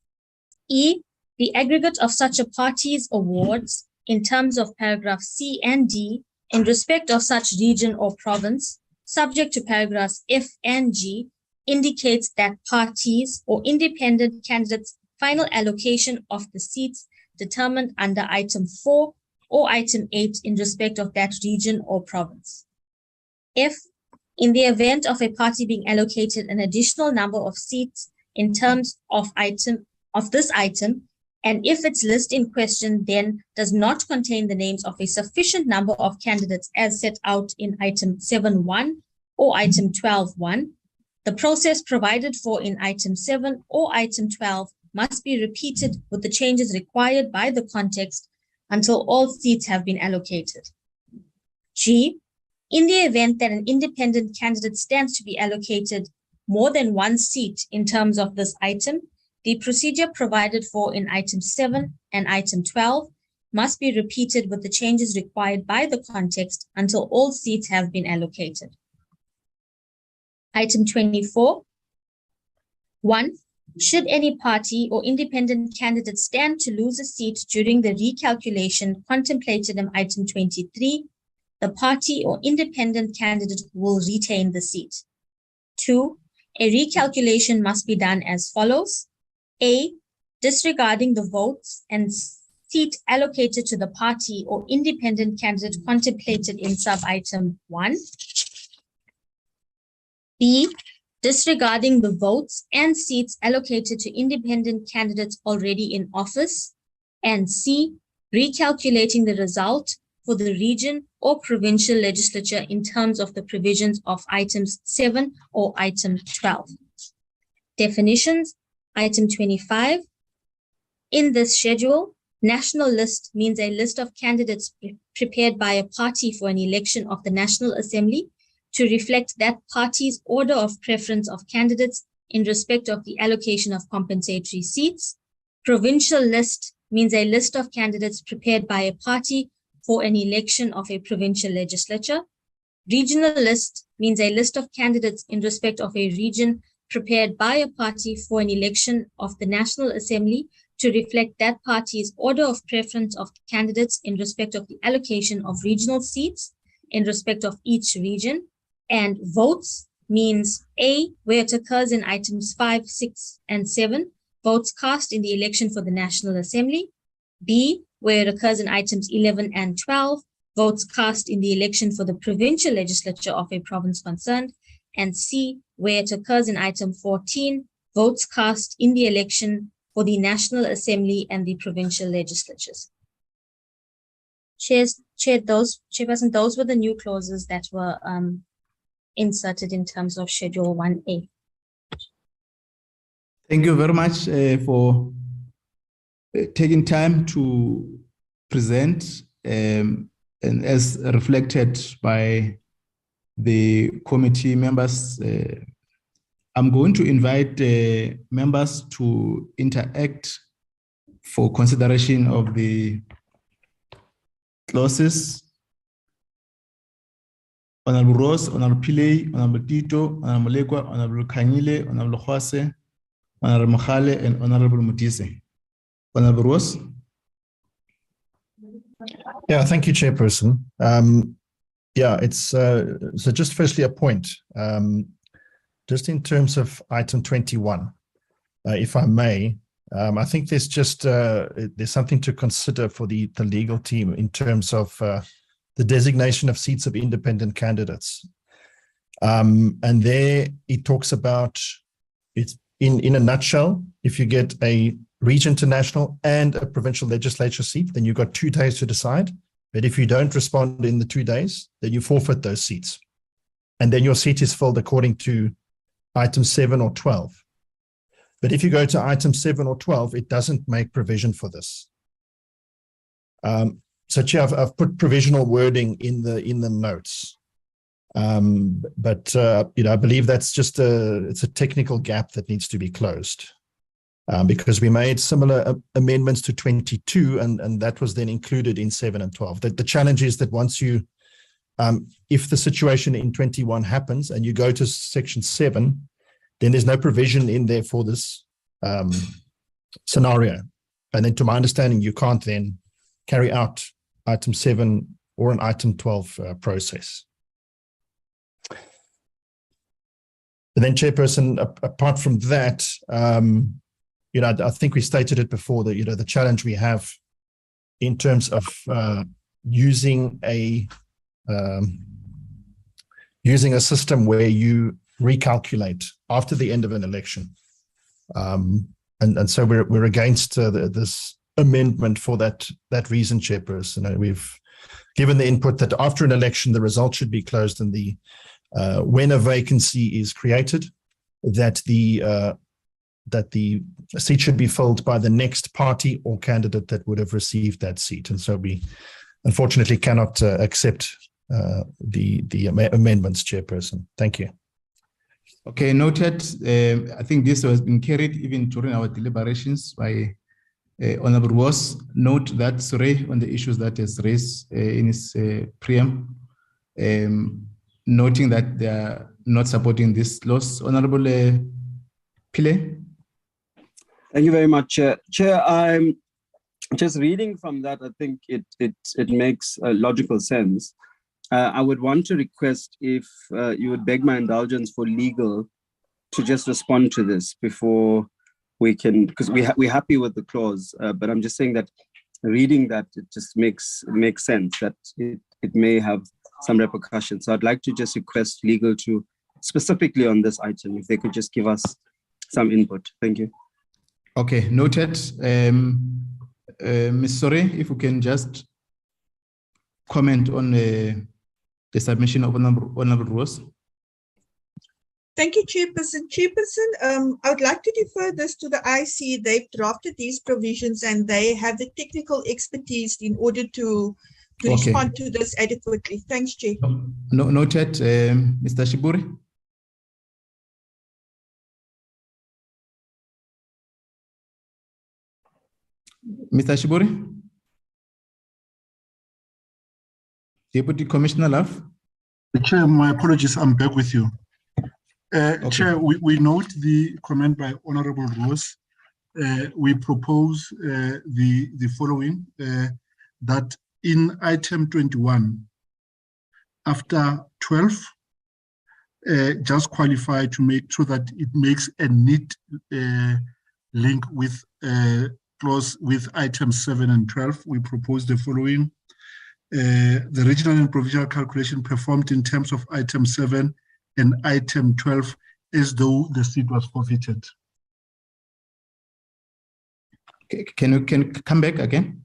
E. The aggregate of such a party's awards in terms of paragraph C and D in respect of such region or province, subject to paragraphs F and G, indicates that parties or independent candidates' final allocation of the seats determined under item 4 or item 8 in respect of that region or province. If, in the event of a party being allocated an additional number of seats in terms of this item, and if its list in question then does not contain the names of a sufficient number of candidates as set out in item 7.1 or item 12.1, the process provided for in item 7 or item 12 must be repeated with the changes required by the context until all seats have been allocated. G. In the event that an independent candidate stands to be allocated more than one seat in terms of this item, the procedure provided for in item 7 and item 12 must be repeated with the changes required by the context until all seats have been allocated. Item 24. 1. Should any party or independent candidate stand to lose a seat during the recalculation contemplated in item 23, the party or independent candidate will retain the seat. 2. A recalculation must be done as follows. A. Disregarding the votes and seat allocated to the party or independent candidate contemplated in sub-item 1. B. Disregarding the votes and seats allocated to independent candidates already in office. And C. Recalculating the result for the region or provincial legislature in terms of the provisions of items 7 or item 12. Definitions, item 25. In this schedule, national list means a list of candidates prepared by a party for an election of the National Assembly to reflect that party's order of preference of candidates in respect of the allocation of compensatory seats. Provincial list means a list of candidates prepared by a party for an election of a provincial legislature. Regional list means a list of candidates in respect of a region prepared by a party for an election of the National Assembly to reflect that party's order of preference of candidates in respect of the allocation of regional seats in respect of each region. And votes means A, where it occurs in items 5, 6, and 7, votes cast in the election for the National Assembly. B, where it occurs in items 11 and 12, votes cast in the election for the provincial legislature of a province concerned. And C, where it occurs in item 14, votes cast in the election for the National Assembly and the provincial legislatures. Chairperson, those were the new clauses that were inserted in terms of Schedule 1A. Thank you very much for taking time to present, and as reflected by the committee members, I'm going to invite members to interact for consideration of the clauses. Honorable Rose, Honorable Pillay, Honorable Tito, Honorable Lekwa, Honorable Kanyile, Honorable Khwase, Honorable Mokhale, and Honorable Mutise. Honorable Rose. Yeah, thank you, Chairperson. Yeah, it's so just firstly a point. Just in terms of item 21, if I may, I think there's just there's something to consider for the legal team in terms of the designation of seats of independent candidates. And there it talks about, it's in a nutshell, if you get a region to national and a provincial legislature seat, then you've got 2 days to decide. But if you don't respond in the 2 days, then you forfeit those seats. And then your seat is filled according to item 7 or 12. But if you go to item 7 or 12, it doesn't make provision for this. So Chair, I've put provisional wording in the notes. But you know, I believe that's just it's a technical gap that needs to be closed. Because we made similar amendments to 22, and that was then included in 7 and 12. The challenge is that once you, if the situation in 21 happens and you go to section 7, then there's no provision in there for this scenario. And then to my understanding, you can't then carry out item 7 or an item 12 process. And then Chairperson, apart from that, you know, I think we stated it before that, you know, the challenge we have in terms of using a system where you recalculate after the end of an election. And so we're against this amendment for that reason, Chairperson. We've given the input that after an election, the result should be closed, and the when a vacancy is created, that the seat should be filled by the next party or candidate that would have received that seat. And so we unfortunately cannot accept the amendments, Chairperson. Thank you. Okay, noted. I think this has been carried even during our deliberations by Honorable Ross. Note that Sure on the issues that is raised in his preamble, noting that they are not supporting this clause. Honorable Pillay. Thank you very much, Chair. Chair, I'm just reading from that. I think it makes logical sense. I would want to request if you would beg my indulgence for legal to just respond to this before we can, because we're happy with the clause, but I'm just saying that reading that, it just makes sense that it may have some repercussions. So I'd like to just request legal to specifically on this item, if they could just give us some input. Thank you. Okay, noted. Ms. Sore, if you can just comment on the submission of Honorable Rose? Thank you, Chairperson. Chairperson, I would like to defer this to the IC. They've drafted these provisions and they have the technical expertise in order to respond to this adequately. Thanks, Chair. Noted. Mr. Shiburi? Mr. Shiburi? Deputy Commissioner Love? Chair, my apologies, I'm back with you. Chair, we note the comment by Honorable Rose. We propose the following, that in item 21, after 12, just qualify to make sure that it makes a neat link with clause with items 7 and 12. We propose the following. The regional and provincial calculation performed in terms of item 7 and item 12 as though the seat was forfeited. Can you come back again?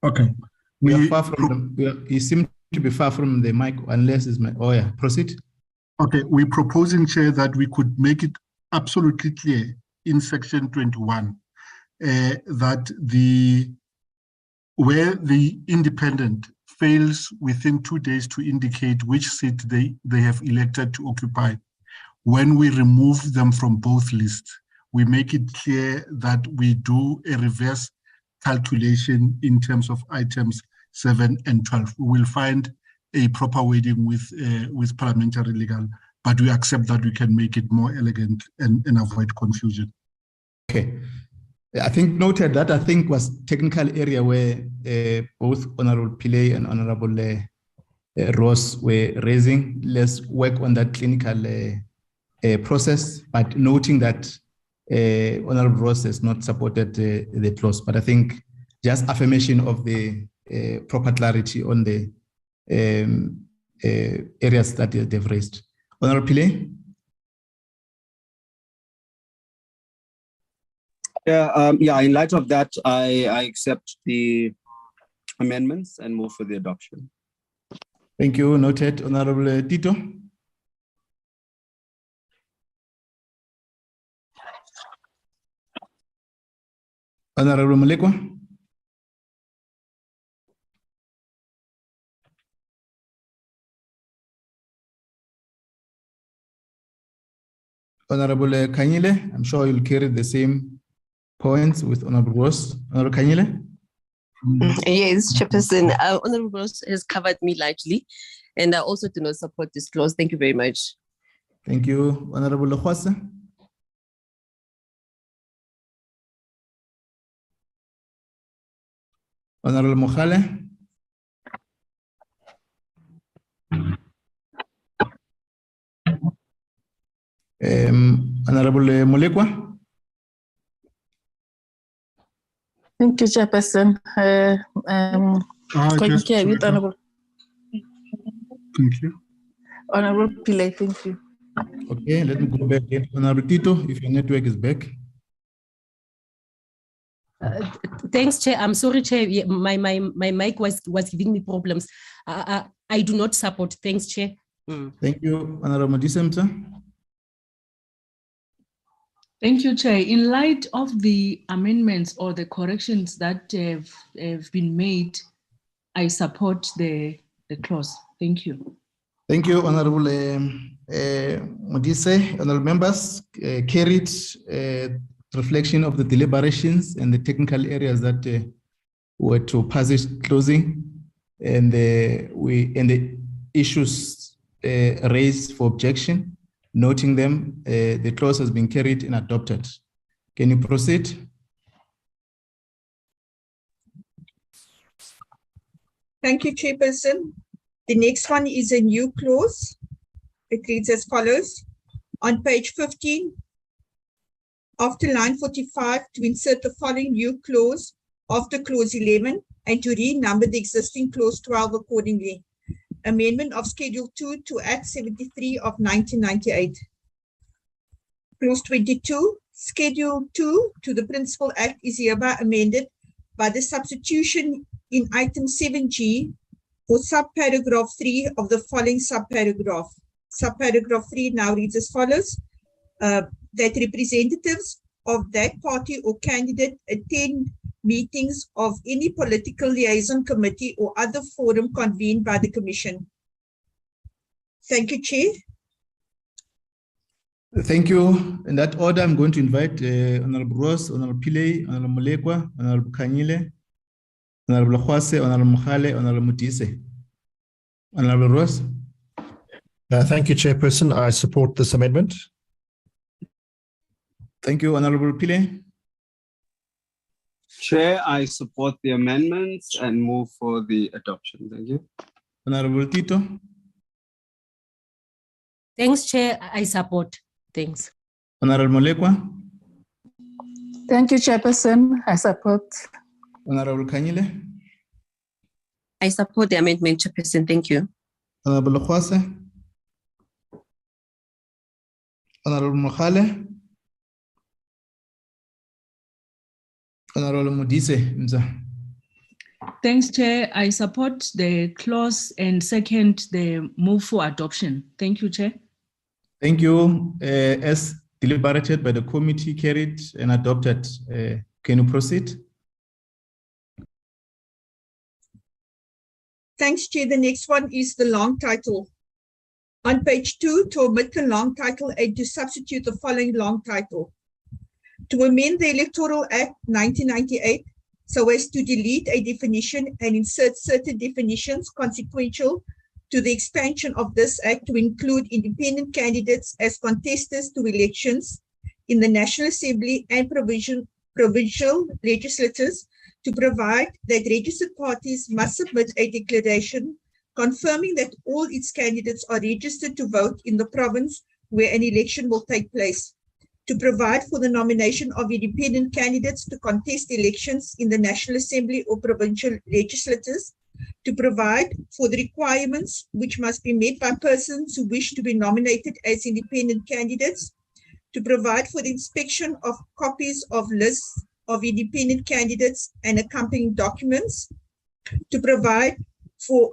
Okay. We are far from you seem to be far from the mic, unless it's my. Oh yeah, proceed. Okay, we're proposing, Chair, that we could make it absolutely clear in section 21 that where the independent fails within 2 days to indicate which seat they have elected to occupy, when we remove them from both lists, we make it clear that we do a reverse calculation in terms of items 7 and 12. We will find a proper wording with parliamentary legal, but we accept that we can make it more elegant and avoid confusion. Okay. I think noted that I think was technical area where both Honorable Pillay and Honorable Ross were raising. Let's work on that clinical process, but noting that Honorable Ross has not supported the clause. But I think just affirmation of the proper clarity on the areas that they've raised. Honorable Pillay? Yeah, in light of that, I accept the amendments and move for the adoption. Thank you. Noted. Honorable Tito? Honorable Mulekwa? Honorable Kanyile, I'm sure you'll carry the same points with Honorable Ross. Honorable Kanyile? Yes, Chairperson. Honorable Ross has covered me largely, and I also do not support this clause. Thank you very much. Thank you. Honorable Lokwasa? Honorable Mohale? Honorable Mulekwa? Thank you, Chairperson. Thank you. Honorable Pillay, thank you. Okay, let me go back again. Honorable Tito, if your network is back. Thanks, Chair. I'm sorry, Chair. My mic was giving me problems. I do not support. Thanks, Chair. Thank you, Honorable Disemta. Thank you, Chair. In light of the amendments or the corrections that have been made, I support the clause. Thank you. Thank you, Honorable Modise. Honorable members, carried reflection of the deliberations and the technical areas that were to passage closing, and the issues raised for objection. Noting them, the clause has been carried and adopted. Can you proceed? Thank you, Chairperson. The next one is a new clause. It reads as follows. On page 15, after line 45, to insert the following new clause after clause 11 and to renumber the existing clause 12 accordingly. Amendment of Schedule 2 to Act 73 of 1998. Clause 22, Schedule 2 to the Principal Act is hereby amended by the substitution in item 7G for subparagraph 3 of the following subparagraph. Subparagraph 3 now reads as follows, that representatives of that party or candidate attend meetings of any political liaison committee or other forum convened by the Commission. Thank you, Chair. Thank you. In that order, I'm going to invite Honorable Ross, Honorable Pillay, Honorable Molekwa, Honorable Kanyile, Honorable Khwase, Honorable Mukhale, Honorable Mutise. Honorable Ross. Thank you, Chairperson. I support this amendment. Thank you, Honorable Pillay. Chair, I support the amendments and move for the adoption. Thank you. Honorable Tito. Thanks, Chair. I support. Thanks. Honorable Molekwa. Thank you, Chairperson. I support. Honorable Kanyile. I support the amendment, Chairperson. Thank you. Honorable Khwase. Honorable Mukhale. Honorable Mutise. Thanks, Chair. I support the clause and second the move for adoption. Thank you, Chair. Thank you. As deliberated by the committee, carried and adopted. Can you proceed? Thanks, Chair. The next one is the long title. On page 2, to omit the long title and to substitute the following long title. To amend the Electoral Act 1998 so as to delete a definition and insert certain definitions consequential to the expansion of this act to include independent candidates as contestants to elections in the National Assembly and provincial legislatures, to provide that registered parties must submit a declaration confirming that all its candidates are registered to vote in the province where an election will take place, to provide for the nomination of independent candidates to contest elections in the National Assembly or provincial legislatures, to provide for the requirements which must be met by persons who wish to be nominated as independent candidates, to provide for the inspection of copies of lists of independent candidates and accompanying documents, to provide for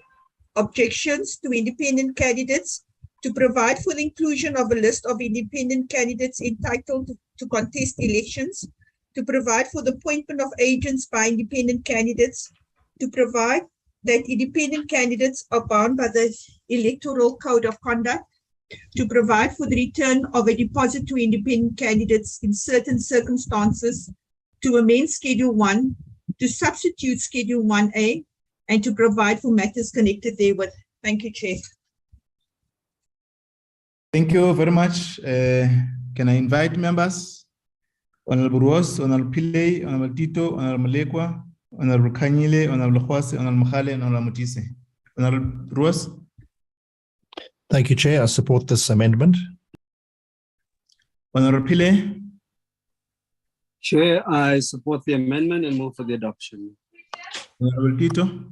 objections to independent candidates, to provide for the inclusion of a list of independent candidates entitled to contest elections, to provide for the appointment of agents by independent candidates, to provide that independent candidates are bound by the Electoral Code of Conduct, to provide for the return of a deposit to independent candidates in certain circumstances, to amend Schedule 1, to substitute Schedule 1A, and to provide for matters connected therewith. Thank you, Chair. Thank you very much. Can I invite members? Honorable Ross, Honorable Pillay, Honorable Tito, Honorable Molekwa, Honorable Kanyile, Honorable Khwase, Honorable Mukhale, and Honorable Mutise. Honorable Ross. Thank you, Chair. I support this amendment. Honorable Pillay. Chair, I support the amendment and move for the adoption. Honorable Tito.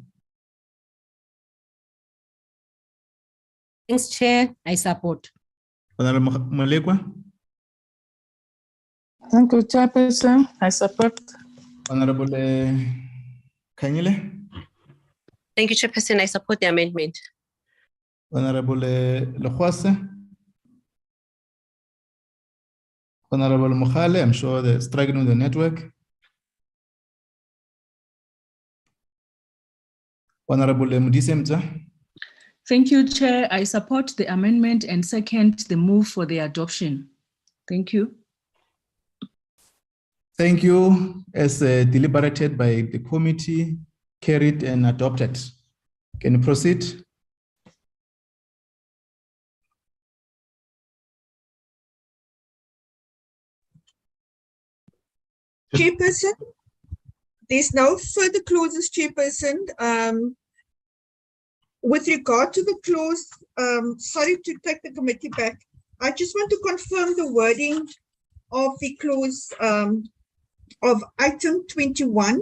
Thanks, Chair. I support. Honorable Molekwa. Thank you, Chairperson. I support. Honorable Kanyile. Thank you, Chairperson. I support the amendment. Honorable Khwase. Honorable Mukhale, I'm sure they're struggling with the network. Honorable Mutise. Thank you, Chair. I support the amendment and second the move for the adoption. Thank you. Thank you. As deliberated by the committee, carried and adopted. Can you proceed? Chairperson, there's no further clauses, Chairperson. With regard to the clause, sorry to take the committee back. I just want to confirm the wording of the clause of item 21.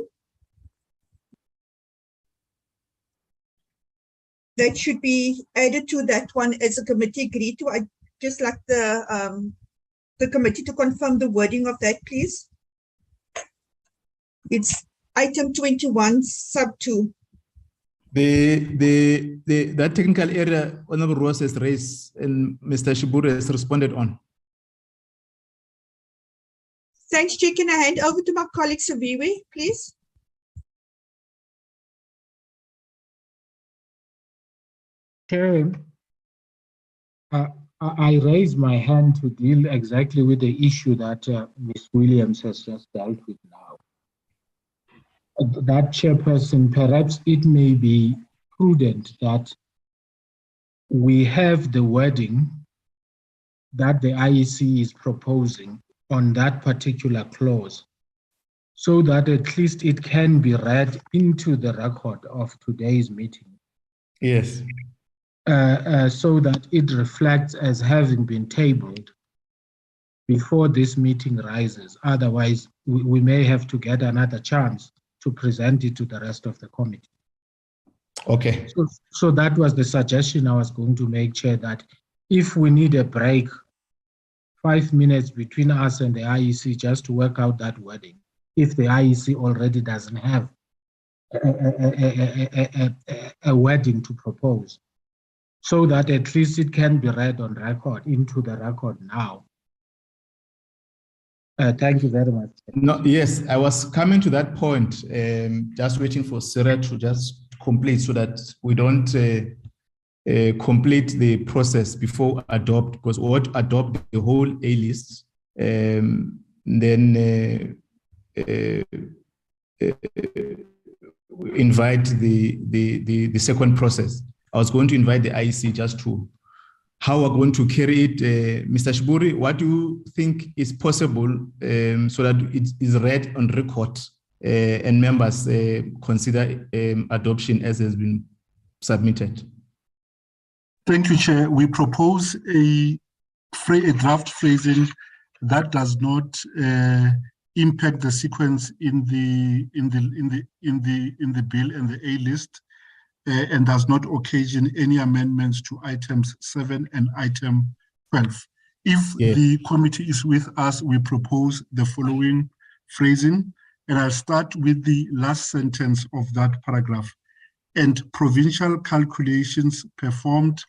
That should be added to that one as a committee agreed to. I just like the committee to confirm the wording of that, please. It's item 21 sub 2. That technical area Honorable Ross has raised and Mr. Shiburu has responded on. Thanks, Chair. Can I hand over to my colleague Saviwe, please? Chair, I raise my hand to deal exactly with the issue that Ms. Williams has just dealt with now. That chairperson, perhaps it may be prudent that we have the wording that the IEC is proposing on that particular clause, so that at least it can be read into the record of today's meeting. Yes. So that it reflects as having been tabled before this meeting rises. Otherwise, we may have to get another chance to present it to the rest of the committee. Okay. So that was the suggestion I was going to make, Chair, that if we need a break, 5 minutes between us and the IEC just to work out that wording, if the IEC already doesn't have a wording to propose, so that at least it can be read on record, into the record now. Thank you very much. No, yes, I was coming to that point, just waiting for Sarah to just complete so that we don't complete the process before adopt, because we want to adopt the whole A list, then invite the second process. I was going to invite the IEC just to how we're going to carry it. Mr. Shiburu, what do you think is possible so that it is read on record and members consider adoption as has been submitted? Thank you, Chair. We propose a draft phrasing that does not impact the sequence in the bill and the A list, and does not occasion any amendments to items 7 and item 12. If the committee is with us, we propose the following phrasing, and I'll start with the last sentence of that paragraph. And provincial calculations performed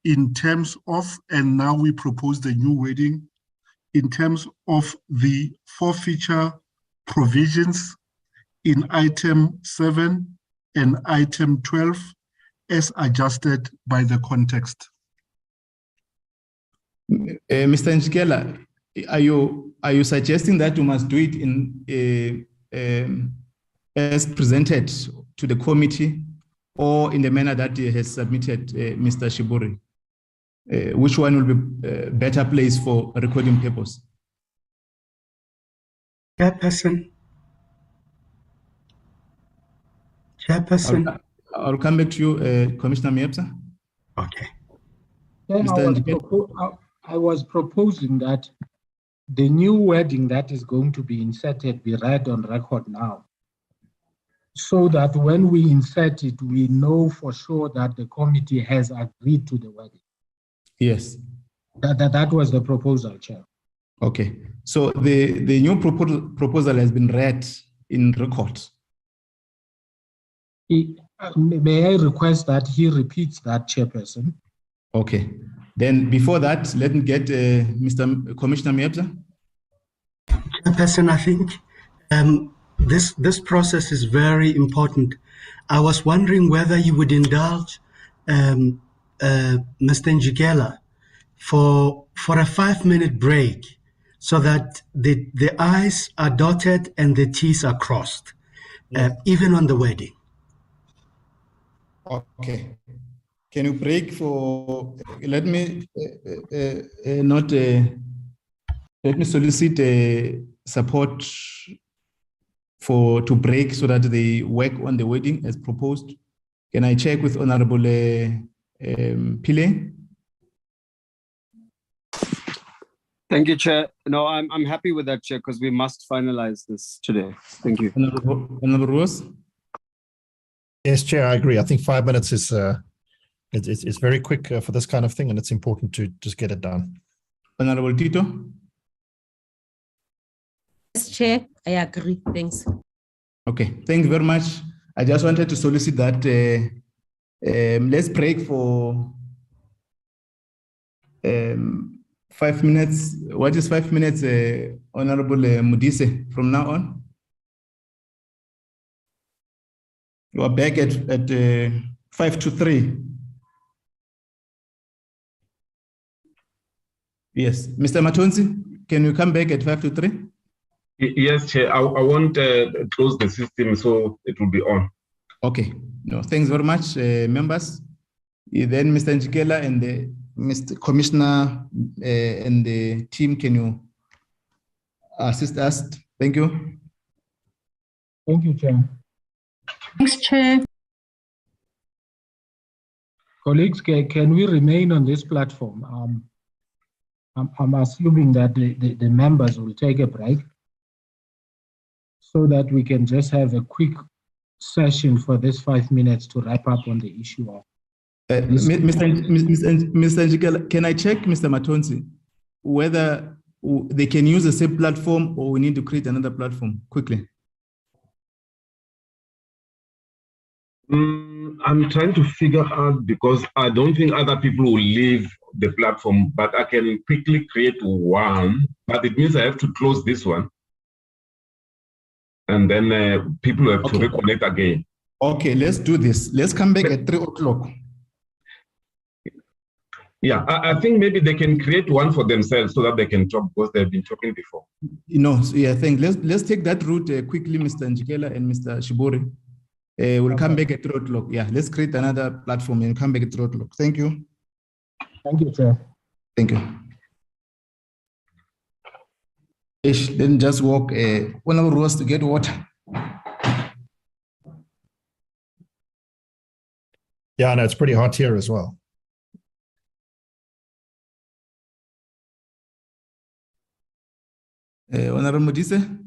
in terms of, and now we propose the new wording, in terms of the forfeiture provisions in item 7 and item 12 as adjusted by the context. Mr. Njikela, are you suggesting that you must do it in as presented to the committee or in the manner that he has submitted Mr. Shiburu? Which one will be better place for recording purpose? Chairperson. I'll come back to you, Commissioner Miepsa. Okay. I was proposing that the new wording that is going to be inserted be read on record now, so that when we insert it, we know for sure that the committee has agreed to the wording. Yes. That was the proposal, Chair. Okay. So the new proposal has been read in record. May I request that he repeats that, Chairperson? Okay. Then before that, let me get Commissioner Miepsa. Chairperson, I think this process is very important. I was wondering whether you would indulge Mr. Njikela for a 5-minute break so that the I's are dotted and the T's are crossed, even on the wording. Okay. Can you break for, let me solicit support to break so that they work on the wording as proposed. Can I check with Honorable Pile? Thank you, Chair. No, I'm happy with that, Chair, because we must finalize this today. Thank you. Honorable Rose? Yes, Chair, I agree. I think 5 minutes is it's very quick for this kind of thing, and it's important to just get it done. Honorable Tito? Yes, Chair, I agree. Thanks. Okay, thank you very much. I just wanted to solicit that let's break for 5 minutes. What is 5 minutes, Honorable Mudise, from now on? You are back at 5 to 3. Yes, Mr. Matonzi, can you come back at 5 to 3? Yes, Chair. I won't close the system, so it will be on. Okay. No, thanks very much, members. Then Mr. Njikela and the Mr. Commissioner and the team, can you assist us? Thank you. Thank you, Chair. Thanks, Chair. Colleagues, can we remain on this platform? I'm assuming that the members will take a break so that we can just have a quick session for this 5 minutes to wrap up on the issue of Mr. Njikela, can I check, Mr. Matonzi, whether they can use the same platform or we need to create another platform quickly? I'm trying to figure out because I don't think other people will leave the platform, but I can quickly create one, but it means I have to close this one. And then people have to reconnect again. Okay, let's do this. Let's come back at 3 o'clock. Yeah, I think maybe they can create one for themselves so that they can talk because they've been talking before. You know, so yeah, I think let's take that route quickly, Mr. Njikela and Mr. Shibori. We'll come back at 3 o'clock. Yeah, let's create another platform and come back at 3 o'clock. Thank you. Thank you, Chair. Thank you. Then just walk 1 hour rows to get water. Yeah, no, it's pretty hot here as well. Honorable Modise?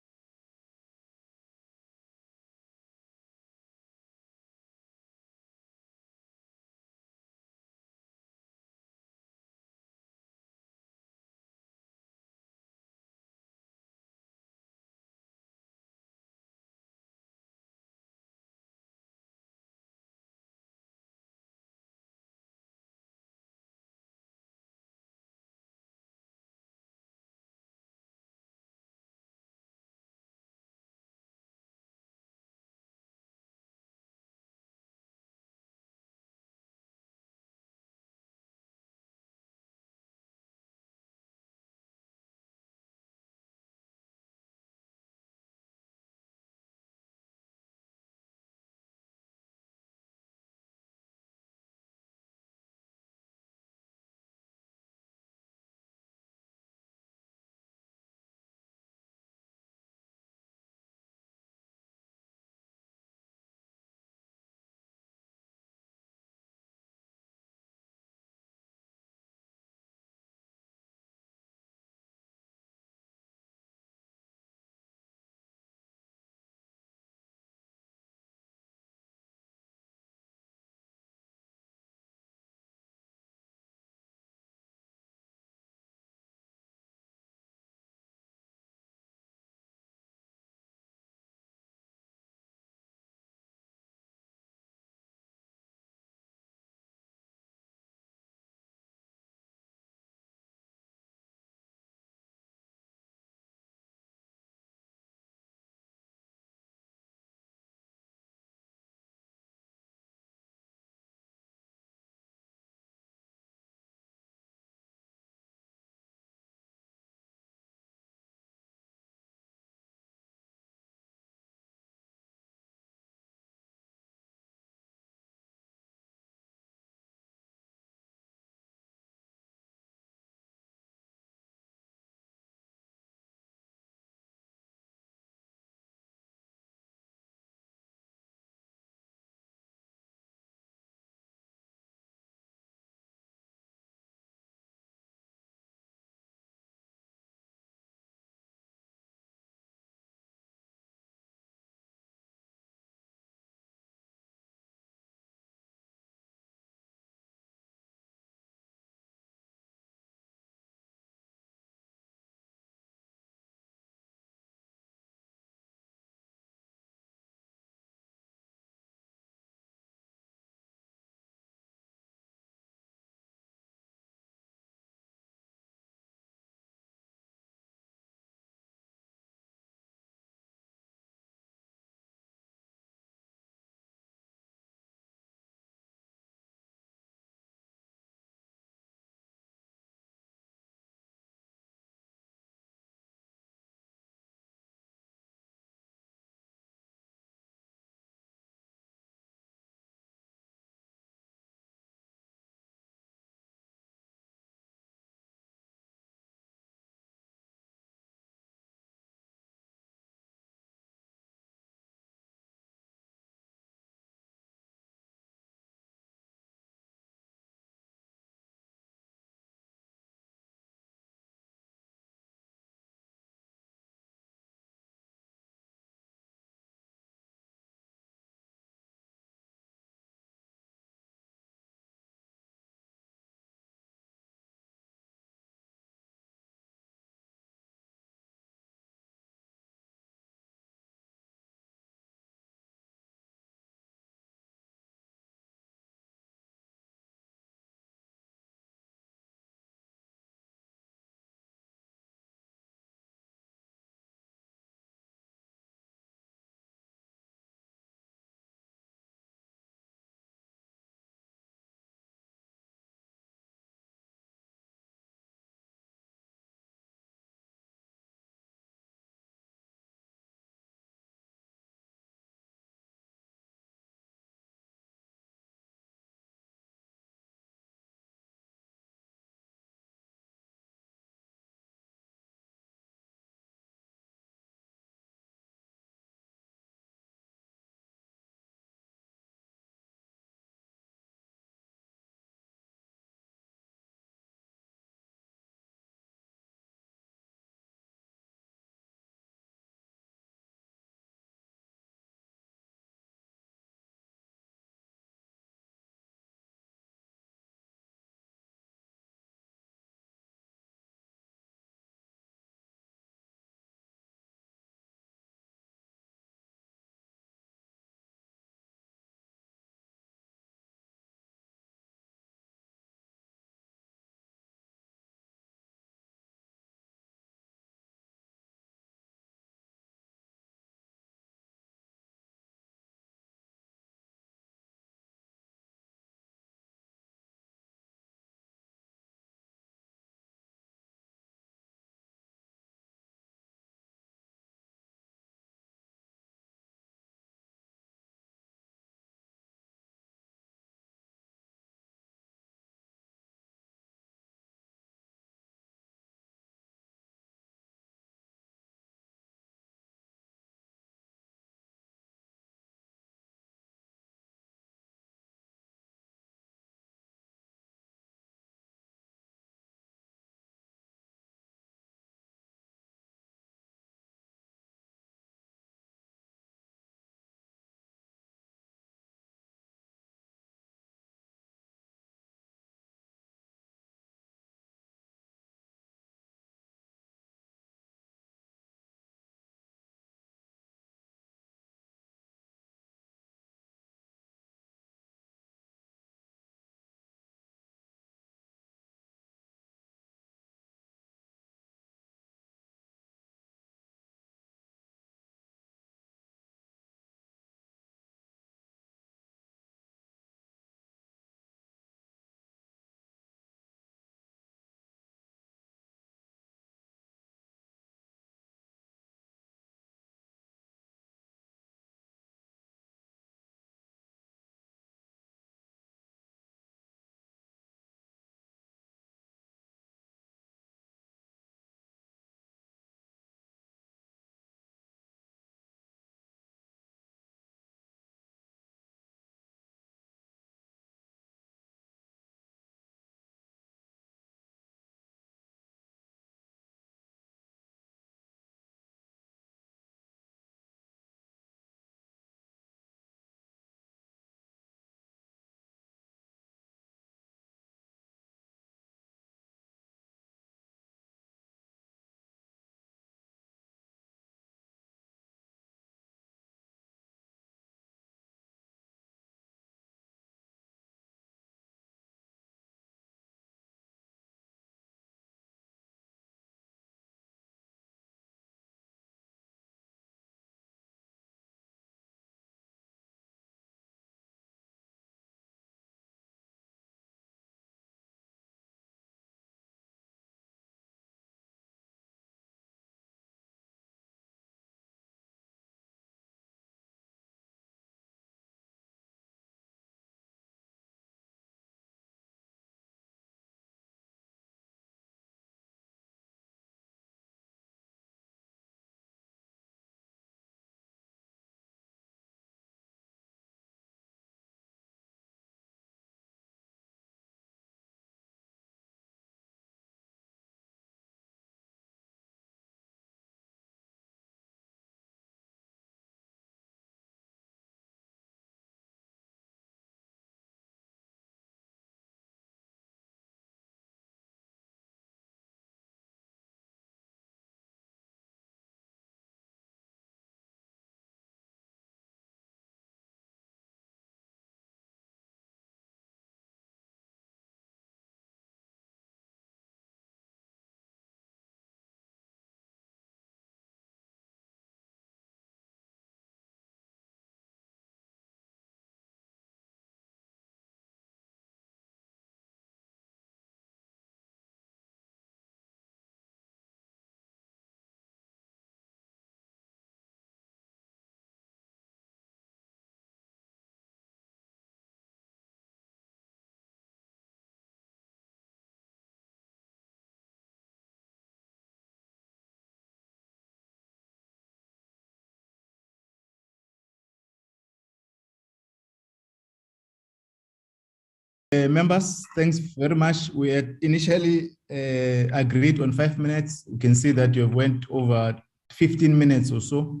Members, thanks very much. We had initially agreed on 5 minutes. We can see that you have went over 15 minutes or so,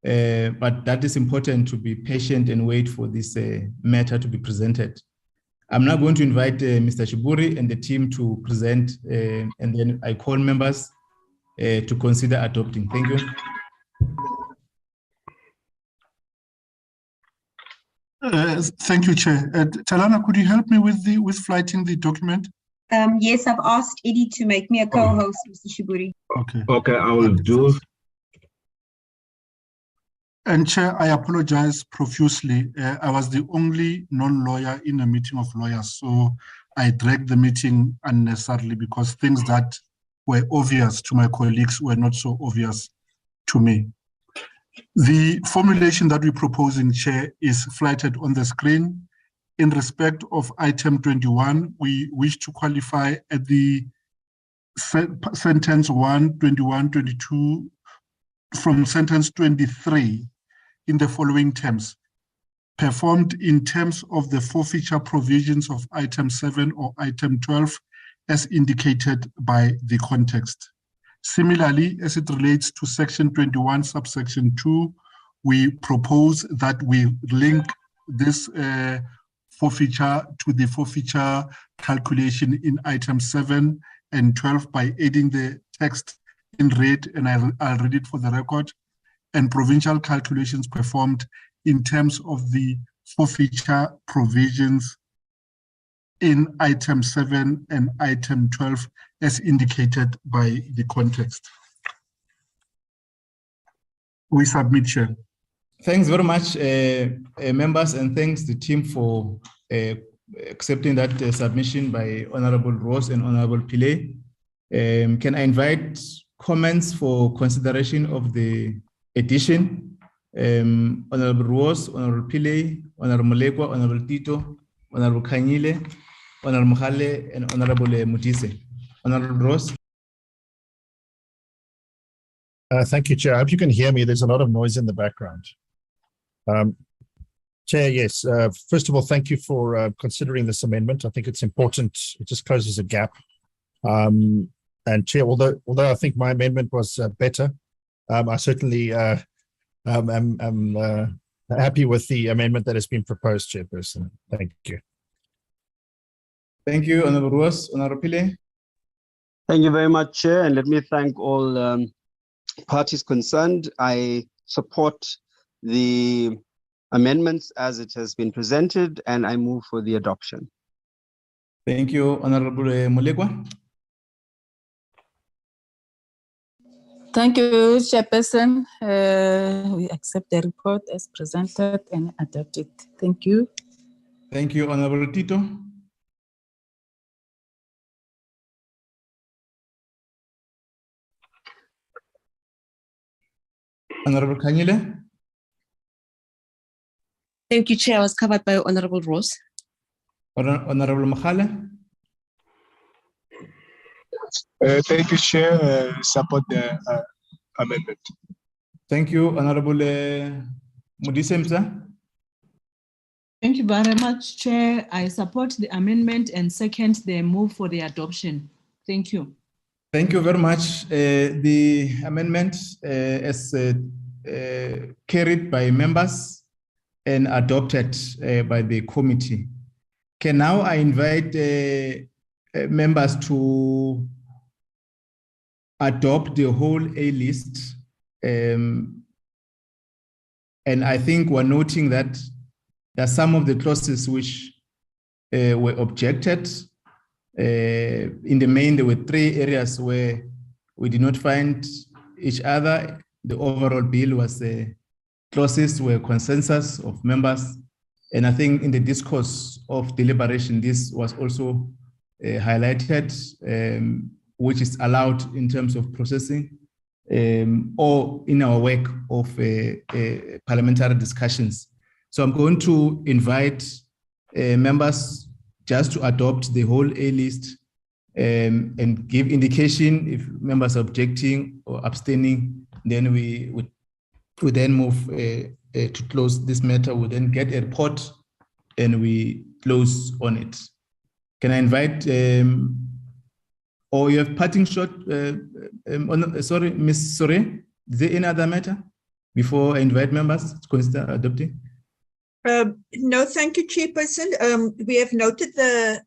but that is important to be patient and wait for this matter to be presented. I'm now going to invite Mr. Shiburi and the team to present, and then I call members to consider adopting. Thank you. Thank you, Chair. Talana, could you help me with flighting the document? Yes, I've asked Eddie to make me a co-host, Mr. Shiburi. Okay. Okay, I will do. And Chair, I apologize profusely. I was the only non-lawyer in a meeting of lawyers, so I dragged the meeting unnecessarily because things that were obvious to my colleagues were not so obvious to me. The formulation that we propose in Chair is flighted on the screen. In respect of item 21, we wish to qualify at the sentence 1, 21, 22, from sentence 23 in the following terms: performed in terms of the forfeiture provisions of item 7 or item 12 as indicated by the context. Similarly, as it relates to section 21, subsection 2, we propose that we link this forfeiture to the forfeiture calculation in item 7 and 12 by adding the text in red, and I'll read it for the record, and provincial calculations performed in terms of the forfeiture provisions in item 7 and item 12 as indicated by the context. We submit, Chair. Thanks very much, members, and thanks the team for accepting that submission by Honorable Rose and Honorable Pillay. Can I invite comments for consideration of the addition? Honorable Rose, Honorable Pillay, Honorable Molekwa, Honorable Tito, Honorable Kanyile, Honorable Mohale, and Honorable Mutise. Honorable Rose. Thank you, Chair. I hope you can hear me. There's a lot of noise in the background. Chair, yes. First of all, thank you for considering this amendment. I think it's important. It just closes a gap. And Chair, although I think my amendment was better, I certainly am happy with the amendment that has been proposed, Chairperson. Thank you. Thank you, Honorable Rose. Honorable Pillay. Thank you very much, Chair, and let me thank all parties concerned. I support the amendments as it has been presented, and I move for the adoption. Thank you, Honorable Molekwa. Thank you, Chairperson. We accept the report as presented and adopted. Thank you. Thank you, Honorable Tito. Honorable Kanyile. Thank you, Chair. I was covered by Honorable Rose. Honorable Mohale. Thank you, Chair. Support the amendment. Thank you, Honorable Mutise. Thank you very much, Chair. I support the amendment and second the move for the adoption. Thank you. Thank you very much. The amendment is carried by members and adopted by the committee. Okay, now I invite members to adopt the whole A list. And I think we're noting that there are some of the clauses which were objected. In the main, there were 3 areas where we did not find each other. The overall bill was clauses were consensus of members. And I think in the discourse of deliberation, this was also highlighted, which is allowed in terms of processing or in our work of parliamentary discussions. So I'm going to invite members just to adopt the whole A list and give indication if members are objecting or abstaining. Then we then move to close this matter. We then get a report and we close on it. Can I invite, or you have parting shot, sorry, Ms. Sore, is there any other matter before I invite members to consider adopting? No, thank you, Chairperson. We have noted the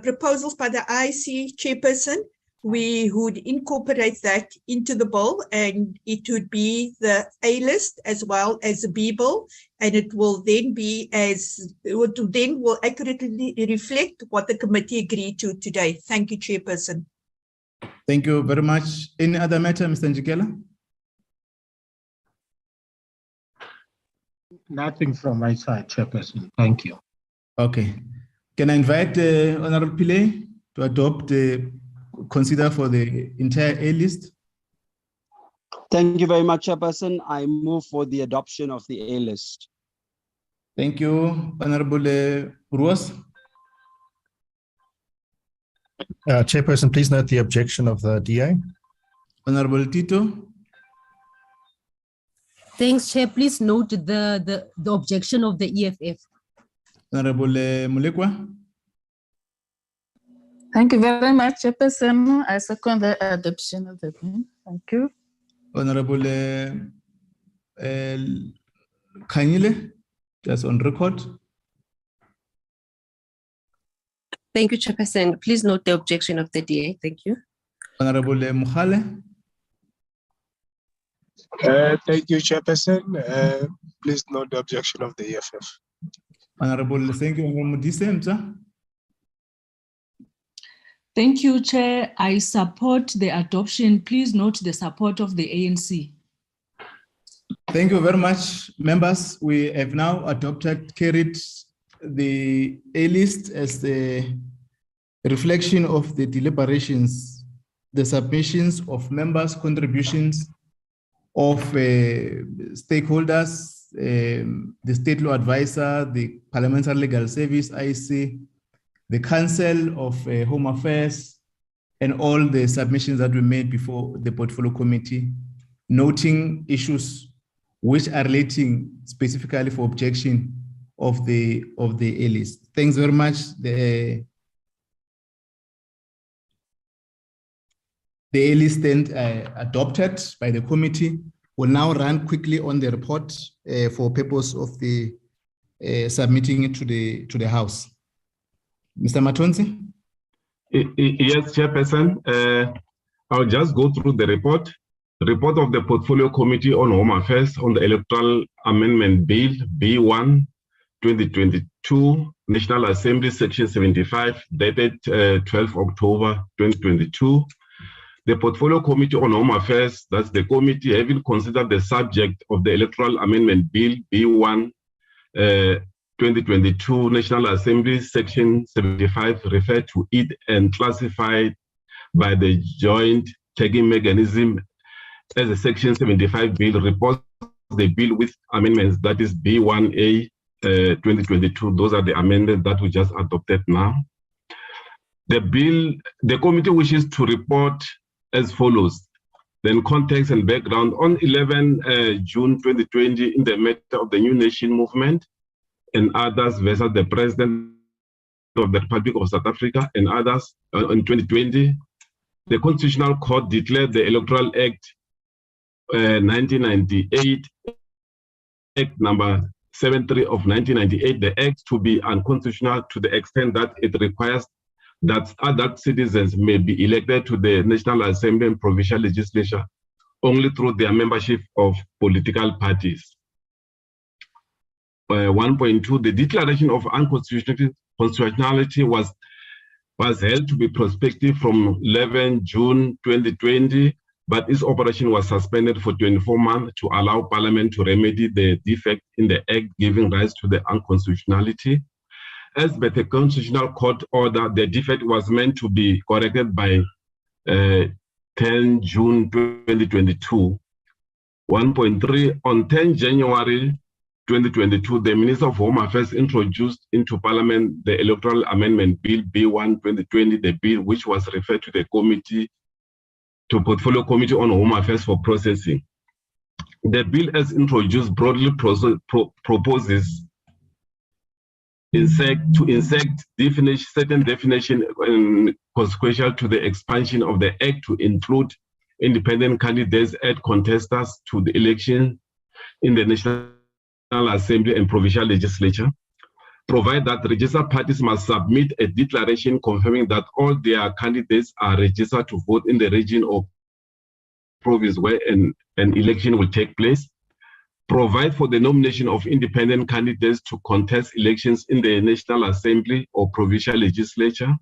proposals by the IEC Chairperson. We would incorporate that into the bill, and it would be the A list as well as the B bill, and it will then be will accurately reflect what the committee agreed to today. Thank you, Chairperson. Thank you very much. Any other matter, Mr. Njikela? Nothing from my side, Chairperson. Thank you. Okay. Can I invite Honorable Pillay to adopt consider for the entire A list? Thank you very much, Chairperson. I move for the adoption of the A list. Thank you, Honorable Ruas. Chairperson, please note the objection of the DA. Honorable Tito. Thanks, Chair. Please note the objection of the EFF. Honorable Mulekwa. Thank you very much, Chairperson. I second the adoption of the bill. Thank you. Honorable Kanyile, just on record. Thank you, Chairperson. Please note the objection of the DA. Thank you. Honorable Mukhale. Thank you, Chairperson. Please note the objection of the EFF. Honorable, thank you, Honorable Mudise. Thank you, Chair. I support the adoption. Please note the support of the ANC. Thank you very much, members. We have now carried the A list as the reflection of the deliberations, the submissions of members' contributions of stakeholders, the state law advisor, the Parliamentary Legal Service, IEC, the Council of Home Affairs, and all the submissions that were made before the Portfolio Committee, noting issues which are relating specifically for objection of the A list. Thanks very much. The A list then adopted by the committee will now run quickly on the report for purpose of the submitting it to the House. Mr. Matonzi? Yes, Chairperson. I'll just go through the report. The report of the Portfolio Committee on Home Affairs on the Electoral Amendment Bill, B1, 2022, National Assembly, Section 75, dated 12 October 2022. The Portfolio Committee on Home Affairs, that's the committee having considered the subject of the Electoral Amendment Bill, B1, 2022, National Assembly, Section 75, referred to it and classified by the Joint Checking Mechanism as a Section 75 bill, reports the bill with amendments, that is B1A 2022. Those are the amendments that we just adopted now. The committee wishes to report as follows. Then context and background. On 11 June 2020, in the matter of the New Nation Movement and others versus the President of the Republic of South Africa and others in 2020, the Constitutional Court declared the Electoral Act 1998, Act number 73 of 1998, the Act to be unconstitutional to the extent that it requires that other citizens may be elected to the National Assembly and Provincial Legislature only through their membership of political parties. 1.2, the declaration of unconstitutionality was held to be prospective from 11 June 2020, but its operation was suspended for 24 months to allow Parliament to remedy the defect in the Act giving rise to the unconstitutionality. As per the Constitutional Court order, the defect was meant to be corrected by 10 June 2022. 1.3, on 10 January 2022, the Minister of Home Affairs introduced into Parliament the Electoral Amendment Bill B1 2020, the bill which was referred to the Portfolio Committee on Home Affairs for processing. The bill as introduced broadly proposes insect certain definition consequential to the expansion of the Act to include independent candidates as contestants to the election in the National Assembly and Provincial Legislature. Provide that registered parties must submit a declaration confirming that all their candidates are registered to vote in the region or province where an election will take place. Provide for the nomination of independent candidates to contest elections in the National Assembly or Provincial Legislature.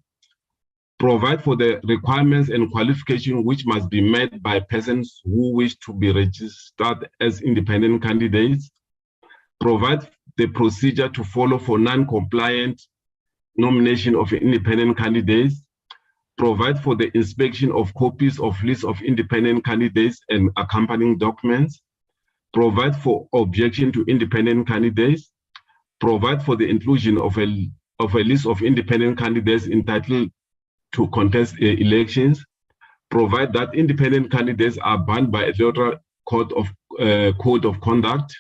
Provide for the requirements and qualifications which must be met by persons who wish to be registered as independent candidates. Provide the procedure to follow for non-compliant nomination of independent candidates. Provide for the inspection of copies of lists of independent candidates and accompanying documents. Provide for objection to independent candidates. Provide for the inclusion of a list of independent candidates entitled to contest elections. Provide that independent candidates are banned by a electoral code of conduct.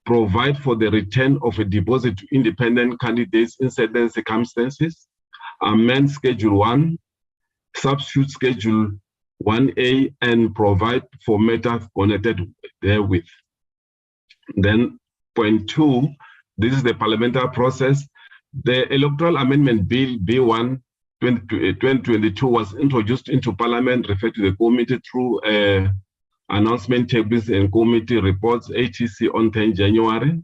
Provide for the return of a deposit to independent candidates in certain circumstances. Amend Schedule 1, substitute Schedule 1A, and provide for matters connected therewith. Then point 2, this is the parliamentary process. The Electoral Amendment Bill B1 2022 was introduced into Parliament, referred to the committee through announcement tables and committee reports, ATC, on 10 January.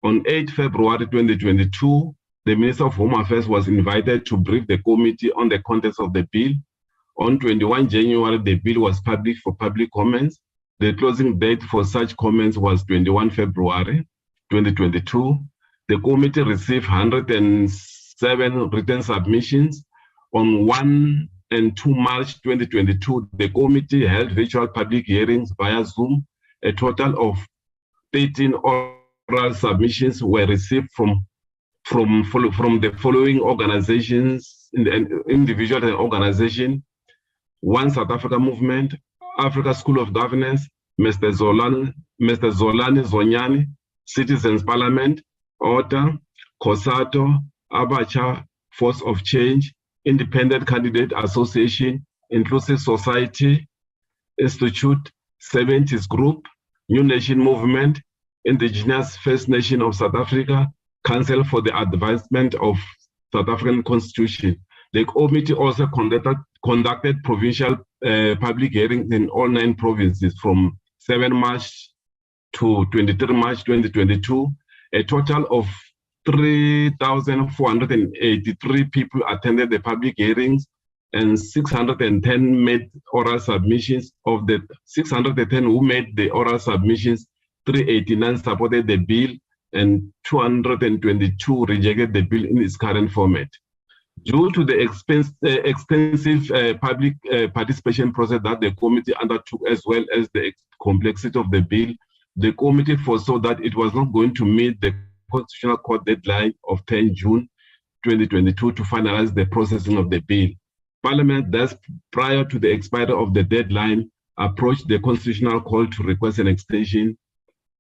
On 8 February 2022, the Minister of Home Affairs was invited to brief the committee on the contents of the bill. On 21 January, the bill was published for public comments. The closing date for such comments was 21 February 2022. The committee received 107 written submissions. On 1 and 2 March 2022, the committee held virtual public hearings via Zoom. A total of 13 oral submissions were received from the following organizations, individual and organization: One South Africa Movement, Africa School of Governance, Mr. Zolani Zonyani, Citizens Parliament, OTA, COSATO, Abacha, Force of Change, Independent Candidate Association, Inclusive Society Institute, 70s Group, New Nation Movement, Indigenous First Nation of South Africa, Council for the Advancement of South African Constitution. The committee also conducted provincial public hearings in all 9 provinces from 7 March to 23 March 2022. A total of 3,483 people attended the public hearings and 610 made oral submissions. Of the 610 who made the oral submissions, 389 supported the bill and 222 rejected the bill in its current format. Due to the extensive public participation process that the committee undertook, as well as the complexity of the bill, the committee foresaw that it was not going to meet the Constitutional Court deadline of 10 June 2022 to finalize the processing of the bill. Parliament, thus, prior to the expiry of the deadline, approached the Constitutional Court to request an extension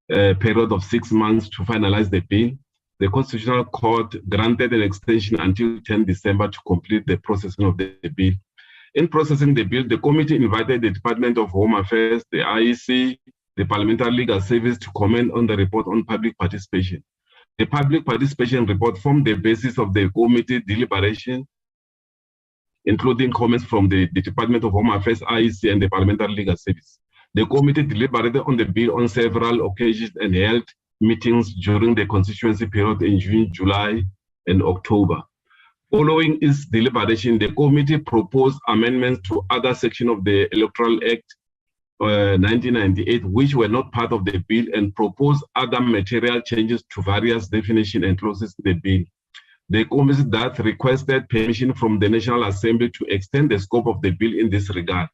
period of 6 months to finalize the bill. The Constitutional Court granted an extension until 10 December to complete the processing of the bill. In processing the bill, the committee invited the Department of Home Affairs, the IEC, the Parliamentary Legal Service to comment on the report on public participation. The public participation report formed the basis of the committee deliberation, including comments from the Department of Home Affairs, IEC, and the Parliamentary Legal Service. The committee deliberated on the bill on several occasions and held meetings during the constituency period in June, July, and October. Following its deliberation, the committee proposed amendments to other sections of the Electoral Act 1998, which were not part of the bill, and proposed other material changes to various definitions and clauses in the bill. The committee that requested permission from the National Assembly to extend the scope of the bill in this regard.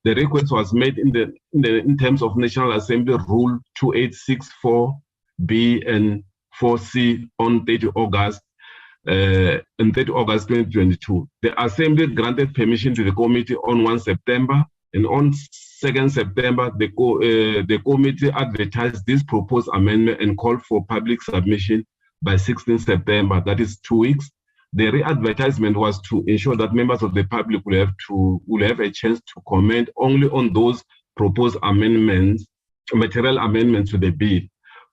The request was made in terms of National Assembly Rule 2864B and 4C on 30 August 2022. The Assembly granted permission to the committee on 1 September, and on 2 September, the committee advertised this proposed amendment and called for public submission by 16 September, that is 2 weeks. The re-advertisement was to ensure that members of the public will have a chance to comment only on those proposed amendments, material amendments to the bill.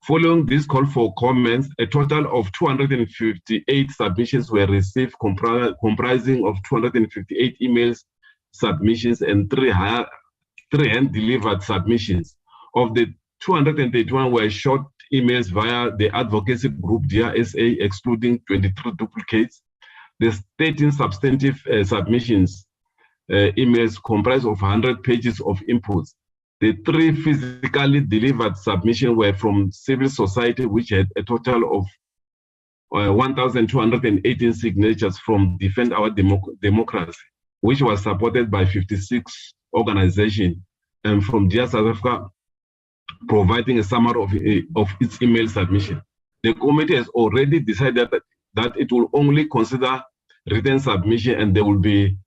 Following this call for comments, a total of 258 submissions were received, comprising of 258 emails submissions and 3 hand-delivered submissions. Of the 231 were short emails via the advocacy group DRSA, excluding 23 duplicates. The 13 substantive submissions emails comprise of 100 pages of inputs. The 3 physically delivered submissions were from civil society, which had a total of 1,218 signatures from Defend Our Democracy, which was supported by 56 organizations, and from Dear South Africa, providing a summary of its email submission. The committee has already decided that it will only consider written submission, and there will be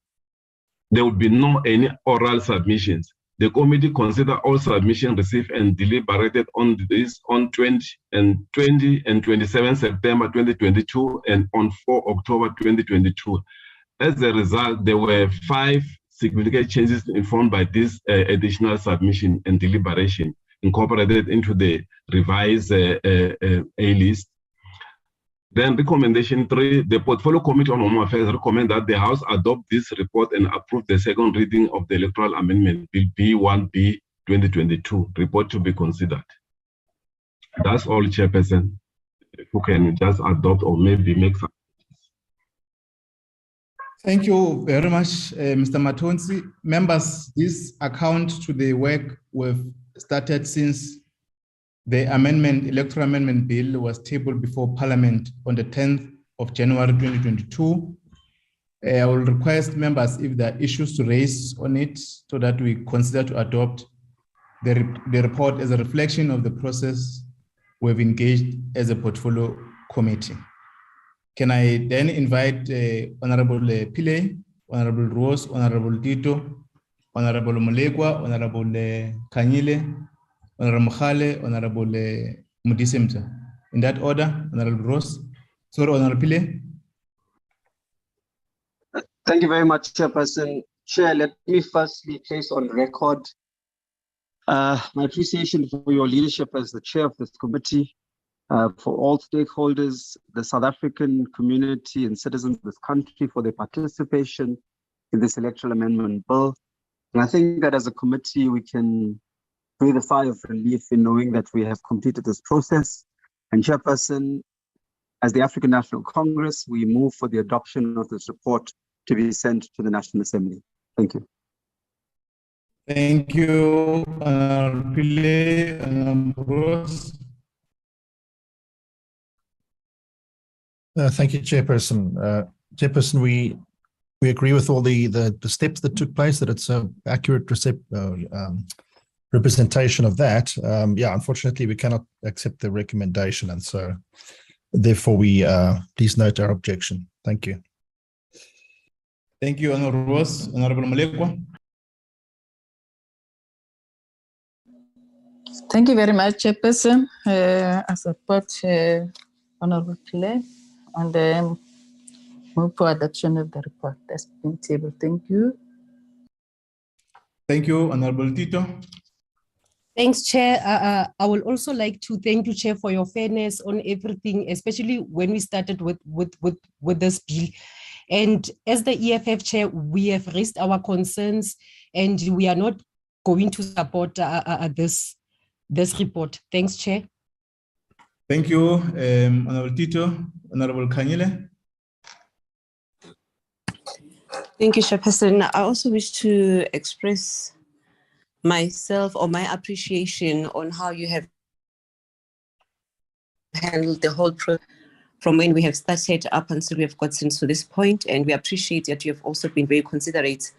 no any oral submissions. The committee considered all submissions received and deliberated on this on 20 and 27 September 2022 and on 4 October 2022. As a result, there were 5 significant changes informed by this additional submission and deliberation incorporated into the revised A-list. Then recommendation 3, the Portfolio Committee on Home Affairs recommend that the House adopt this report and approve the second reading of the Electoral Amendment Bill B1B 2022 report to be considered. That's all, Chairperson. Who can just adopt or maybe make some. Thank you very much, Mr. Matonsi. Members, this account to the work we've started since the Electoral Amendment Bill was tabled before Parliament on the 10th of January 2022. I will request members if there are issues to raise on it so that we consider to adopt the report as a reflection of the process we've engaged as a portfolio committee. Can I then invite Honorable Pillay, Honorable Rose, Honorable Tito, Honorable Molekwa, Honorable Kanyile, Honorable Mkhale, Honorable Mudisimta. In that order, Honorable Rose. Sorry, Honorable Pillay. Thank you very much, Chairperson. Chair, let me firstly place on record my appreciation for your leadership as the chair of this committee, for all stakeholders, the South African community and citizens of this country for their participation in this Electoral Amendment Bill. And I think that as a committee, we can breathe a sigh of relief in knowing that we have completed this process. And Chairperson, as the African National Congress, we move for the adoption of this report to be sent to the National Assembly. Thank you. Thank you, Pillay and Rose. Thank you, Chairperson. Chairperson, we agree with all the steps that took place, that it's an accurate representation of that. Yeah, unfortunately, we cannot accept the recommendation, and so therefore we please note our objection. Thank you. Thank you, Honorable Rose. Honorable Molekwa. Thank you very much, Chairperson. I support Honorable Pillay and move for adoption of the report that's been tabled. Thank you. Thank you, Honorable Tito. Thanks, Chair. I would also like to thank you, Chair, for your fairness on everything, especially when we started with this bill. And as the EFF Chair, we have raised our concerns, and we are not going to support this report. Thanks, Chair. Thank you, Honorable Tito. Honorable Kanyile. Thank you, Chairperson. I also wish to express myself or my appreciation on how you have handled the whole process from when we have started up until we have gotten to this point, and we appreciate that you have also been very considerate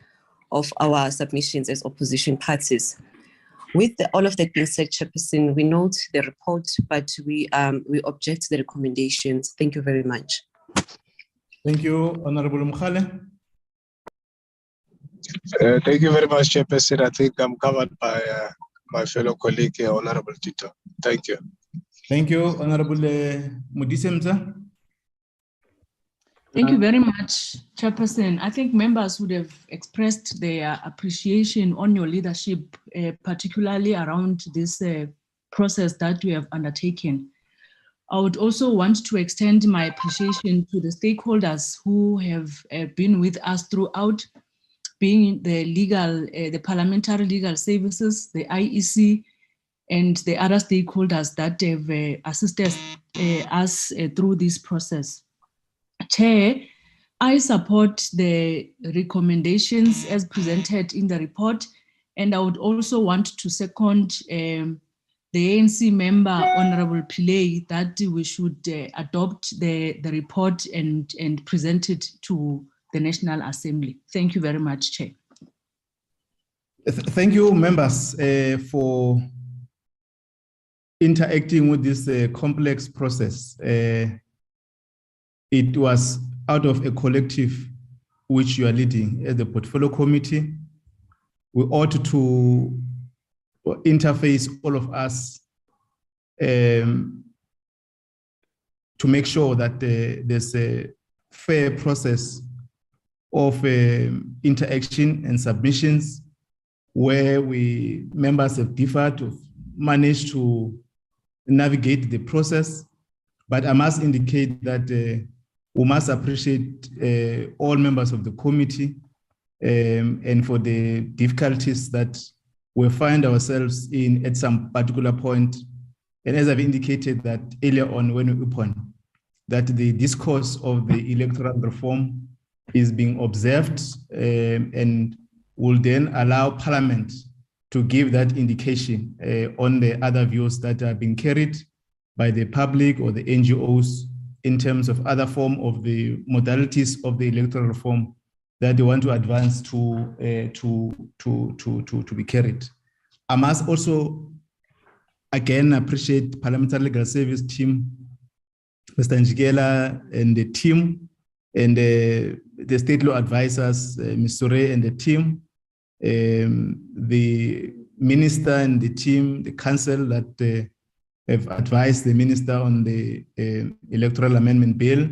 of our submissions as opposition parties. With all of that being said, Chairperson, we note the report, but we object to the recommendations. Thank you very much. Thank you, Honorable Mkhale. Thank you very much, Chairperson. I think I'm covered by my fellow colleague, Honorable Tito. Thank you. Thank you, Honorable Mudisemza. Thank you very much, Chairperson. I think members would have expressed their appreciation on your leadership, particularly around this process that you have undertaken. I would also want to extend my appreciation to the stakeholders who have been with us throughout, being the parliamentary legal services, the IEC, and the other stakeholders that have assisted us through this process. Chair, I support the recommendations as presented in the report, and I would also want to second the ANC member, Honorable Pillay, that we should adopt the report and present it to the National Assembly. Thank you very much, Chair. Thank you, members, for interacting with this complex process. It was out of a collective which you are leading as the portfolio committee. We ought to interface all of us to make sure that there's a fair process of interaction and submissions where members have differed, have managed to navigate the process. But I must indicate that we must appreciate all members of the committee and for the difficulties that we find ourselves in at some particular point. And as I've indicated that earlier on when we opened, that the discourse of the electoral reform is being observed and will then allow Parliament to give that indication on the other views that are being carried by the public or the NGOs in terms of other form of the modalities of the electoral reform that they want to advance to be carried. I must also again appreciate Parliamentary Legal Service team, Mr. Njikela and the team, and the state law advisors, Ms. Sure and the team, the minister and the team, the council that have advised the minister on the Electoral Amendment Bill,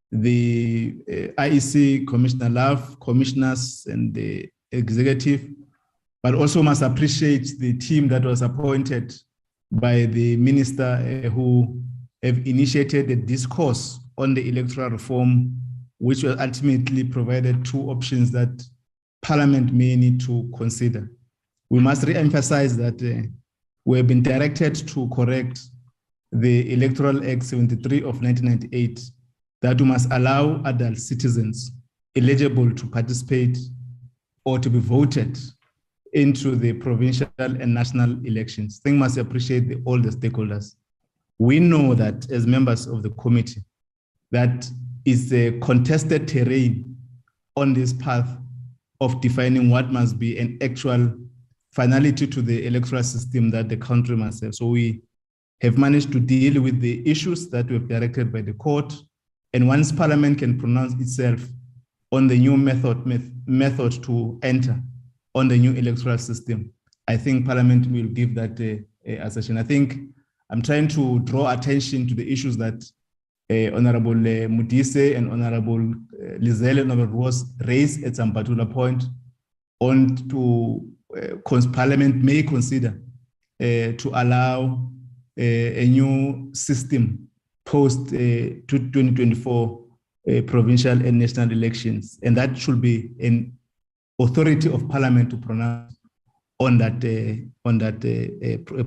the IEC, Commissioner Love, commissioners and the executive, but also must appreciate the team that was appointed by the minister who have initiated the discourse on the electoral reform, which will ultimately provided two options that Parliament may need to consider. We must re-emphasize that we have been directed to correct the Electoral Act 73 of 1998 that we must allow adult citizens eligible to participate or to be voted into the provincial and national elections. I think we must appreciate all the stakeholders. We know that as members of the committee, that is a contested terrain on this path of defining what must be an actual finality to the electoral system that the country must have. So we have managed to deal with the issues that were directed by the court. And once Parliament can pronounce itself on the new method to enter on the new electoral system, I think Parliament will give that a session. I think I'm trying to draw attention to the issues that Honorable Mudise and Honorable Lizelle and Honorable Ross raised at some particular point on to Parliament may consider to allow a new system post 2024 provincial and national elections, and that should be an authority of Parliament to pronounce on that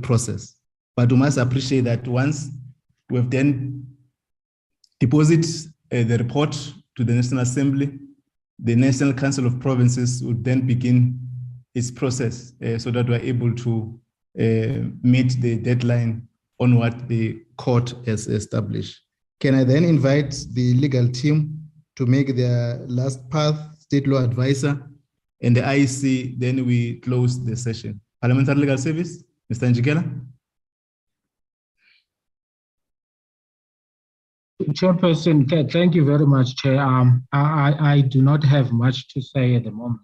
process. But we must appreciate that once we've then deposit the report to the National Assembly, the National Council of Provinces would then begin its process so that we're able to meet the deadline on what the court has established. Can I then invite the legal team to make their last path, state law advisor, and the IEC, then we close the session. Parliamentary Legal Service, Mr. Njikela. Chairperson, thank you very much, Chair. I do not have much to say at the moment,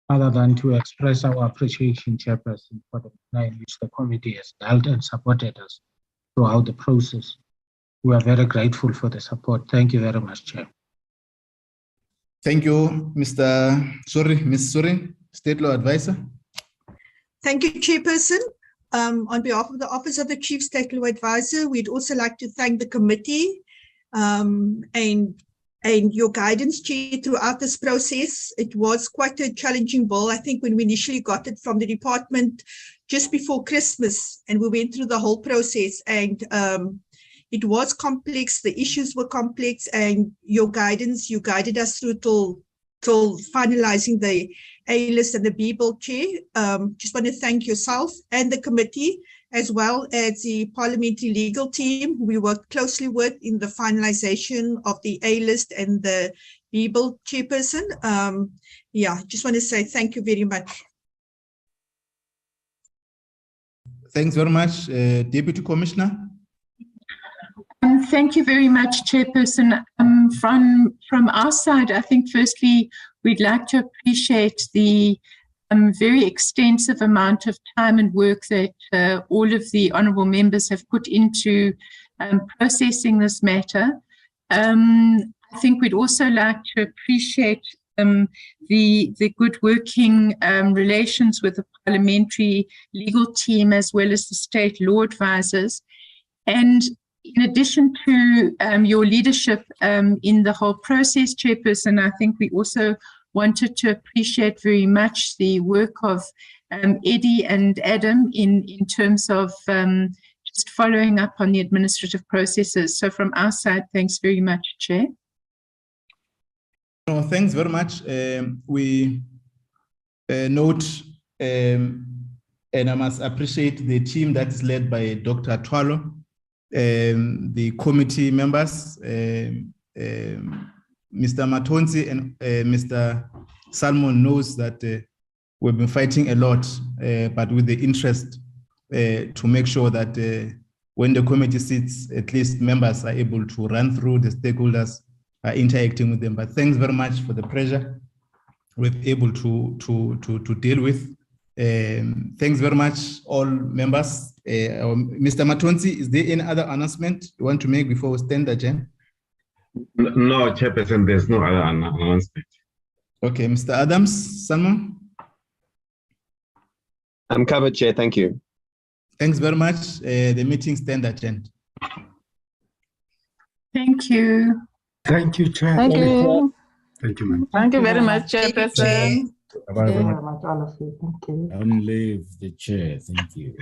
other than to express our appreciation, Chairperson, for the manner in which the committee has dealt and supported us throughout the process. We are very grateful for the support. Thank you very much, Chair. Thank you, Ms. Suri, State Law Advisor. Thank you, Chairperson. On behalf of the Office of the Chief State Law Advisor, we'd also like to thank the committee and your guidance, Chair, throughout this process. It was quite a challenging bill. I think when we initially got it from the department just before Christmas, and we went through the whole process, and it was complex, the issues were complex, and your guidance, you guided us through till finalizing the A list and the B bill, Chair. Just want to thank yourself and the committee, as well as the parliamentary legal team we worked closely with in the finalization of the A list and the B bill, Chairperson. Just want to say thank you very much. Thanks very much, Deputy Commissioner. Thank you very much, Chairperson. From our side, I think firstly, we'd like to appreciate the very extensive amount of time and work that all of the honourable members have put into processing this matter. I think we'd also like to appreciate the good working relations with the parliamentary legal team as well as the state law advisors. And in addition to your leadership in the whole process, Chairperson, I think we also wanted to appreciate very much the work of Eddie and Adam in terms of just following up on the administrative processes. So from our side, thanks very much, Chair. No, thanks very much. We note and I must appreciate the team that is led by Dr. Twalo, the committee members, Mr. Matonzi and Mr. Salmon knows that we've been fighting a lot, but with the interest to make sure that when the committee sits, at least members are able to run through, the stakeholders are interacting with them. But thanks very much for the pressure we're able to deal with. Thanks very much, all members. Mr. Matonzi, is there any other announcement you want to make before we stand the agenda? No, Chairperson, there's no other announcement. Okay, Mr. Adams, Salman? I'm covered, Chair. Thank you. Thanks very much. The meeting stand adjourned. Thank you. Thank you, Chair. Thank you. Thank you, ma'am. Thank you very much, Chairperson. Thank you very much, all of you. Thank you. Long live the chair. Thank you.